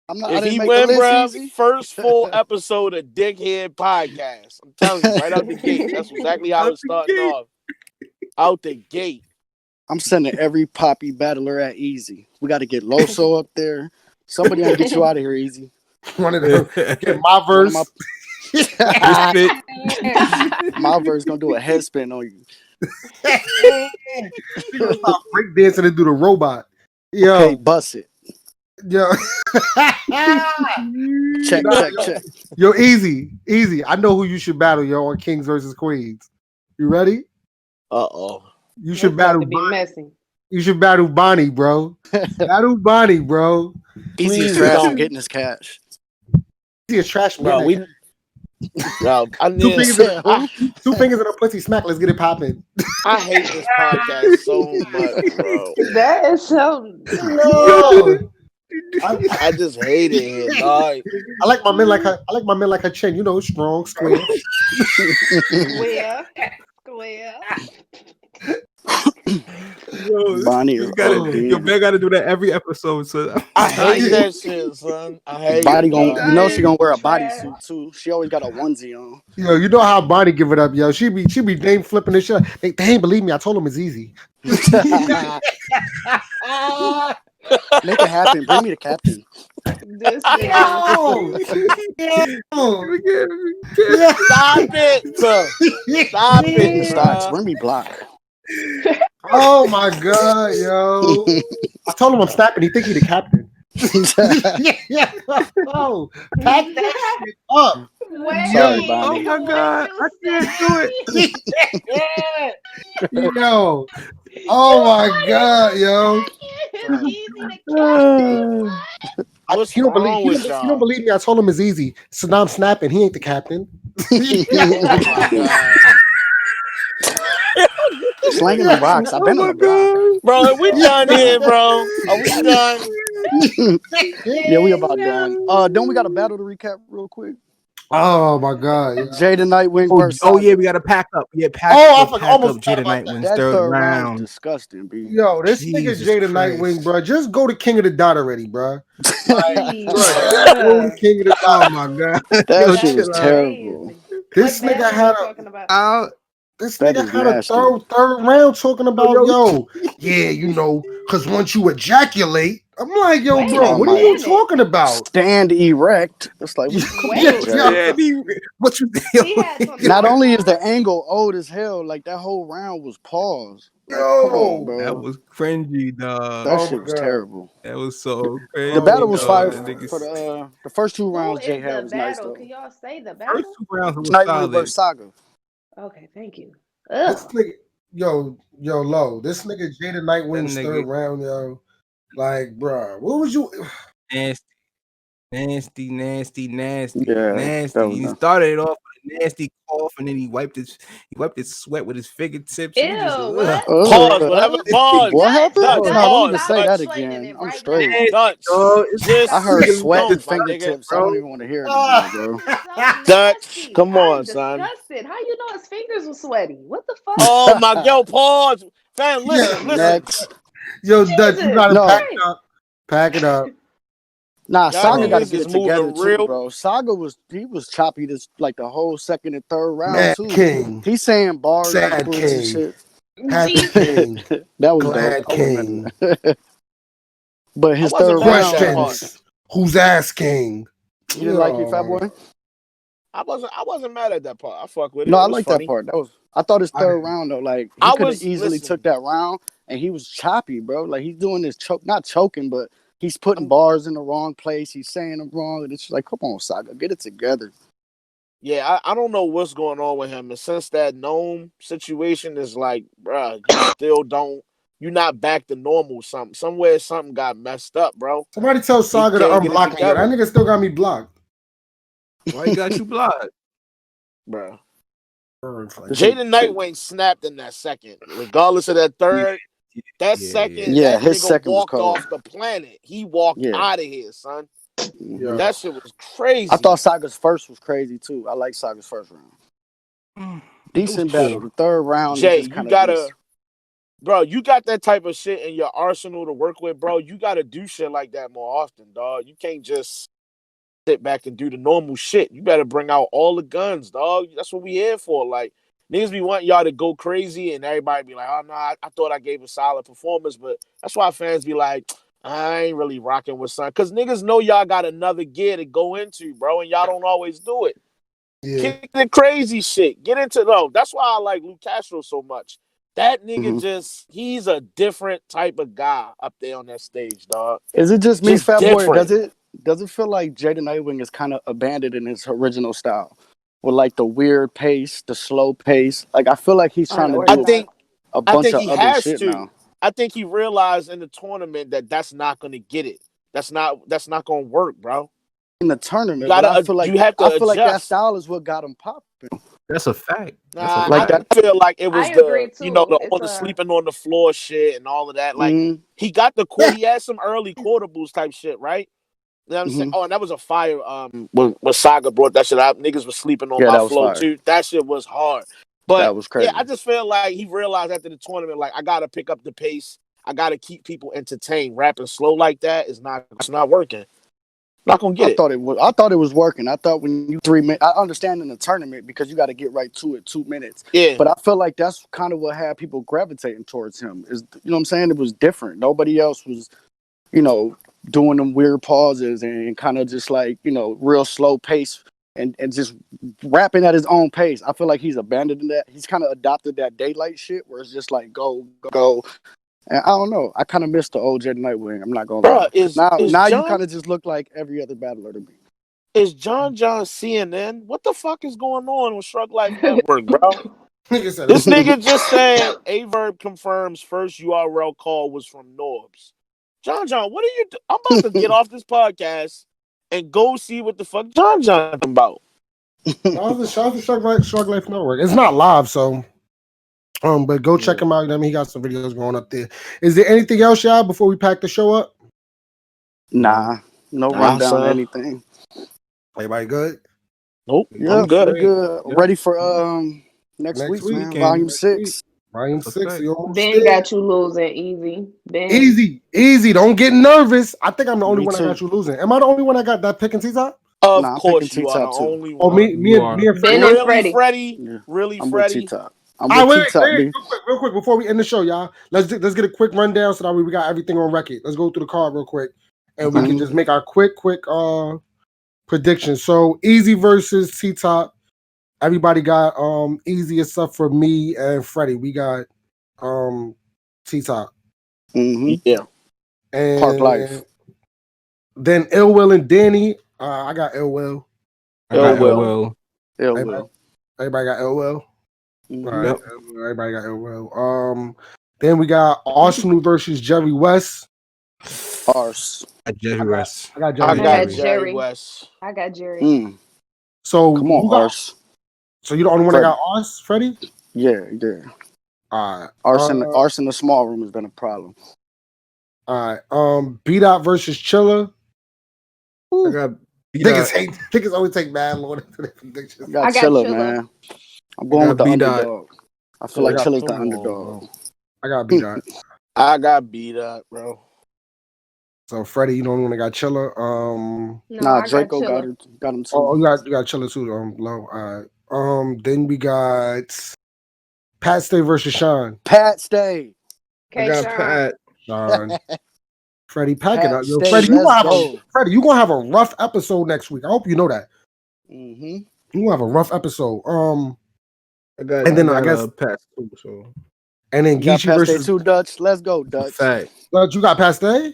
I didn't make the list, Easy. First full episode of Dickhead Podcast. I'm telling you, right out the gate. That's exactly how it's starting off. Out the gate. I'm sending every poppy battler at Easy. We got to get Loso up there. Somebody gonna get you out of here, Easy. One of them. Get my verse. My verse gonna do a headspin on you. He gonna stop breakdancing and do the robot. Yo, okay, bust it. Yo, check. Yo, easy. I know who you should battle, yo, on Kings versus Queens. You ready? You should battle messy. You should battle Bonnie, bro. Battle Bonnie, bro. Easy is trash on getting his cash. Easy is trash, bro. I need two fingers in a pussy smack. Let's get it popping. I hate this podcast so much, bro. That is so no. I just hate it here, dog. I like my men like her. I like my men like her chin. You know, strong, square. Square. Yo, Bonnie, your man got to do that every episode. So I hate that shit, son. I hate Body it. You know she gonna wear a bodysuit too. She always got a onesie on. Yo, you know how Bonnie give it up, yo. She be name flipping this shit. They ain't believe me. I told them it's easy. Make it happen. Bring me the captain. Stop it! Stop it! Stocks. Bring me block. Oh my god, yo! I told him I'm snapping. He think he the captain. Oh, pack that shit up. Sorry, Bonnie. Oh my god, I can't do it. Yo, oh my god, yo. He don't believe me. I told him it's easy. So now I'm snapping. He ain't the captain. Slanging the rocks. I've been on the block. Bro, are we done here, bro? Are we done? Yeah, we about done. Don't we got a battle to recap real quick? Oh my god. Jay the Nightwing versus Oh yeah, we gotta pack up. Yeah, pack I up Jay the Nightwing's third round. Disgusting, B. Yo, this nigga Jay the Nightwing, bro. Just go to King of the Dot already, bro. Like, go to King of the Dot. Oh my god. That shit was terrible. This nigga had a This nigga had a third round talking about, yo, yeah, you know, because once you ejaculate, I'm like, yo, bro, what are you talking about? Stand erect. It's like, what you Not only is the angle old as hell, like that whole round was paused. Like, yo, bro. That was cringy, dog. That shit was terrible. That was so crazy. The battle was fire for niggas. the first two rounds. Jay had was nice though. Can y'all say the battle? First two rounds was Nightwing versus Saga. Okay, thank you. This nigga, yo, low. This nigga Jay the Nightwing's third round, yo. Like, bro, what was you? Nasty. Yeah, He started it off with a nasty cough, and then he wiped his sweat with his fingertips. Ew, what? Pause. What happened? Dutch, I don't need to say that again. I'm straight. Dutch, I heard sweat and fingertips. I don't even want to hear it anymore, bro. Dutch, come on, son. Disgusted. How you know his fingers were sweaty? What the fuck? Oh my, yo, pause. Fam, listen, Yeah, listen. next. Yo, Dutch, you gotta No. pack it up. Pack it up. Nah, Y'all Saga got to niggas get is it together moving too, real. bro. Saga was choppy this like the whole second and third round Mad too. King, He's saying bars and Sad quotes and King, shit. Happy King, That was Glad dope. I wasn't mad King, at that. But I his wasn't third mad at round, that part. Questions, Who's asking? you didn't like it, Fat Boy? I wasn't mad at that part. I fuck with it. No, I It was like that funny. part. I thought his third round though, like he I could have was easily listen. took that round, and he was choppy, bro. Like he's doing this not choking, but he's putting bars in the wrong place. He's saying them wrong, and it's like, come on, Saga, get it together. Yeah, I don't know what's going on with him. And since that gnome situation is like, bruh, you still don't. You're not back to normal. Somewhere something got messed up, bro. Somebody tell Saga to can't get it unblock me. That together. nigga still got me blocked. Why you got you blocked? Bruh. Like, Jaden Nightwing snapped in that second. Regardless of that third, that second, Yeah, that his nigga second was walked cold. off the planet. He walked Yeah. out of here, son. Yeah. That shit was crazy. I thought Saga's first was crazy too. I like Saga's first round. Decent battle. The third round, Jay, is just you kind gotta, of bro. You got that type of shit in your arsenal to work with, bro. You gotta do shit like that more often, dog. You can't just sit back and do the normal shit. You better bring out all the guns, dog. That's what we here for. Like niggas be wanting y'all to go crazy, and everybody be like, "Oh no, I thought I gave a solid performance," but that's why fans be like, "I ain't really rocking with son," because niggas know y'all got another gear to go into, bro, and y'all don't always do it. Yeah. Kick the crazy shit. Get into that's why I like Luke Castro so much. That nigga he's a different type of guy up there on that stage, dog. Is it just me, Fat Boy? different. Does it feel like Jaden Nightwing is kind of abandoned in his original style, with like the weird pace, the slow pace? Like I feel like he's trying to do a bunch of he other has shit to. now. I think he realized in the tournament that that's not going to get it. That's not going to work, bro. In the tournament, But I feel like you have to I feel like that adjust. style is what got him popping. That's a fact. Nah, Like I that. feel like it was I agree, too. the sleeping on the floor shit and all of that. Like he got the court. He had some early quotables type shit, right? You know what I'm saying? Oh, and that was a fire. When Saga brought that shit up, niggas was sleeping on my that was flow fire. too. That shit was hard. But that was crazy. Yeah, I just feel like he realized after the tournament, like I gotta pick up the pace. I gotta keep people entertained. Rapping slow like that is not working. Not gonna get it. I thought it was working. I thought when you 3 minutes, I understand in the tournament because you got to get right to it 2 minutes. Yeah. But I feel like that's kind of what had people gravitating towards him. Is you know what I'm saying? It was different. Nobody else was, doing them weird pauses and kind of just like real slow pace and just rapping at his own pace. I feel like he's abandoned that. He's kind of adopted that daylight shit where it's just like go. And I don't know. I kind of missed the old Jaden Nightwing. I'm not gonna lie. Now you kind of just look like every other battler to me. Is John CNN? What the fuck is going on with Shrug Life Network, bro? This nigga just said Averb confirms first URL call was from Norbes. John, what are you? I'm about to get off this podcast and go see what the fuck John about. Shout out to Shrug Life Network. It's not live, so. But go check him out. I mean, he got some videos going up there. Is there anything else, y'all, before we pack the show up? Nah, no rundown, anything. Everybody good? Nope. Yeah, I'm good. Good. Yeah. Ready for next week, man. Volume 6. Volume 6. Ben got you losing easy. Ben. Easy. Don't get nervous. I think I'm the only one that got you losing. Am I the only one that got that pick and T-top? Of course, you are the only one. Oh, me and Freddie. Really, I'm Freddie. with T-top. Wait, real quick before we end the show, y'all. Let's get a quick rundown so that we got everything on record. Let's go through the card real quick, and we can just make our quick predictions. So Easy versus T-top. Everybody got Easy except for me and Freddie. We got T-top. Yeah. And Park Life. Then Ill Will and Danny. I got Ill Will. Ill Will. Everybody got Ill Will. Right. Yep. Everybody got Ill Will. Then we got Arsenal versus Jerry West. Ars. I got Jerry West. I got Jerry. So come on, Ars. So you the only one that got Ars, Freddie? Yeah. All right. Ars in the small room has been a problem. All right. B-Dot versus Chiller. I got niggas always take mad long into their predictions. I got Chiller, man. I'm going with the underdog. I feel like Chiller's the underdog. I got B-Dot. I got B-Dot, bro. So Freddie, you the only one that got Chiller. No, I Draco got Chiller. got him too. Oh, you got Chiller too. Low. All right. Then we got Pat Stay versus Sean. Pat Stay. I got Pat. Sean. Freddie, pack it up. Yo, Stay, Freddie, you gonna have a rough episode next week. I hope you know that. Mm-hmm. You gonna have a rough episode. I got Pat too. So. And then Geechee Geechee versus two Dutch. Let's go, Dutch. Dutch, you got Pat Stay?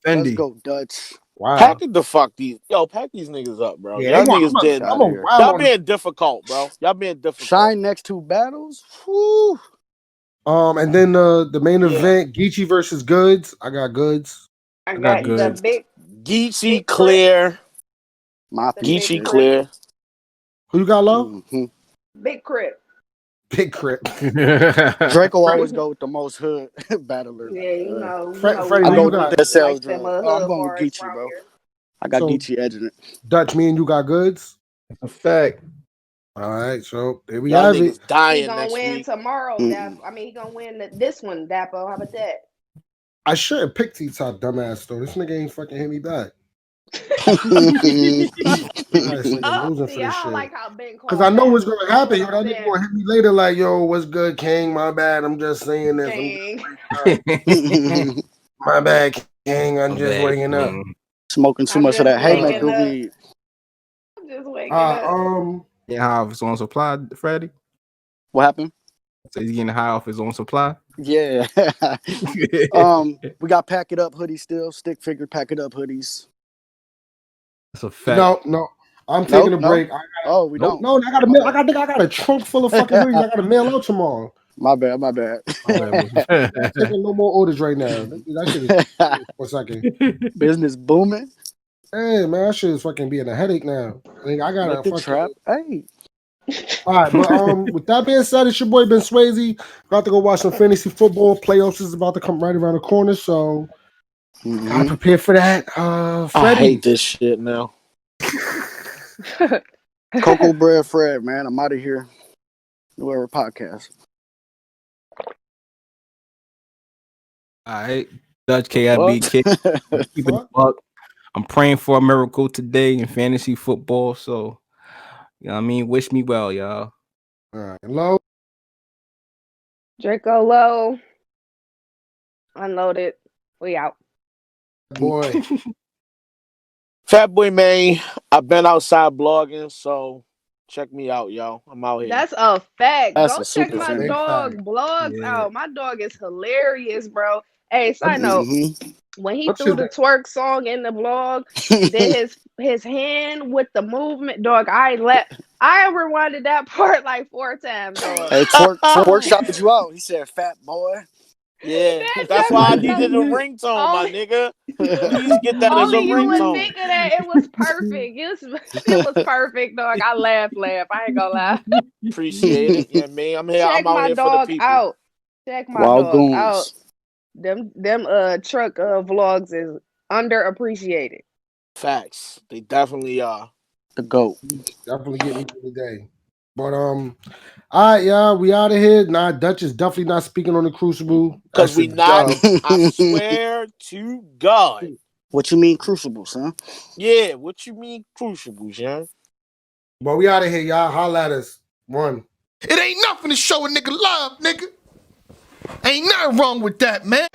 Let's go, Dutch. Wow. Pack these niggas up, bro. Yeah, y'all niggas dead. Y'all being difficult, bro. Y'all being difficult. Shine next two battles. Whew. And then the main event, Geechee versus Goods. I got Goods. I got the big Geechee clear. Geechee clear. Who you got, Low? Mm-hmm. Big Crip. Big Crip. Draco always go with the most hood battler. Yeah, you know. Freddie, I go with got? that sales like I'm going with Geechee, bro. I got Geechee edging it. Dutch, me and you got Goods. A fact. All right, so there we Y'all have it. Dying he gonna next win week. tomorrow. He gonna win this one, Dapo. How about that? I should have picked T-Top, dumbass, though. This nigga ain't fucking hit me back. Because I know what's going to happen. Yo, that nigga going to hit me later like, yo, what's good, King? My bad. I'm just saying this. My bad, King. I'm just waking up. Smoking too much of that haymaker weed. I'm just waking up. Yeah, high off his own supply, Freddie. What happened? So he's getting high off his own supply. Yeah. We got Pack It Up hoodies still. Stick figure Pack It Up hoodies. That's a fact. No. I'm taking a break. We don't. No, I got a mail. I got a trunk full of fucking hoodies. I got to mail out tomorrow. My bad. I'm taking no more orders right now. That shit is for a second. Business booming. Hey man, that shit is fucking being a headache now. I got a fucking trap. Hey. All right, but with that being said, it's your boy Ben Swayze. About to go watch some fantasy football. Playoffs is about to come right around the corner, so gotta prepare for that. Freddie. I hate this shit now. Cocoa Bread Fred, man. I'm out of here. NewEra Podcast. All right, Dutch KIB kick. Keep it up. I'm praying for a miracle today in fantasy football. So, you know what I mean? Wish me well, y'all. All right, Low. Draco Low. Unloaded. We out. Boy. Fat Boy Man, I've been outside blogging, so check me out, y'all. I'm out here. That's a fact. That's Go a check super my fan. dog blogs out. My dog is hilarious, bro. Hey, side note, when he threw the twerk song in the blog, then his hand with the movement, dog, I rewinded that part like 4 times, dog. Hey, twerk shouted you out. He said, "Fat boy." Yeah, that's why I needed a ringtone, my nigga. Please get that as a Only you would ringtone. think of that. It was perfect. It was perfect, dog. I laugh. I ain't gonna lie. Appreciate it. Yeah, man. I'm here. Check I'm out my here for dog the people. out. Check my Wild dog goons. out. Them truck vlogs is underappreciated. Facts. They definitely are. The GOAT. Definitely get me through the day. But all right, y'all, we out of here. Nah, Dutch is definitely not speaking on the Crucible. Because we not, I swear to God. What you mean Crucibles, huh? Yeah, what you mean Crucibles, yeah? But we out of here, y'all. Holla at us. One. It ain't nothing to show a nigga love, nigga. Ain't nothing wrong with that, man.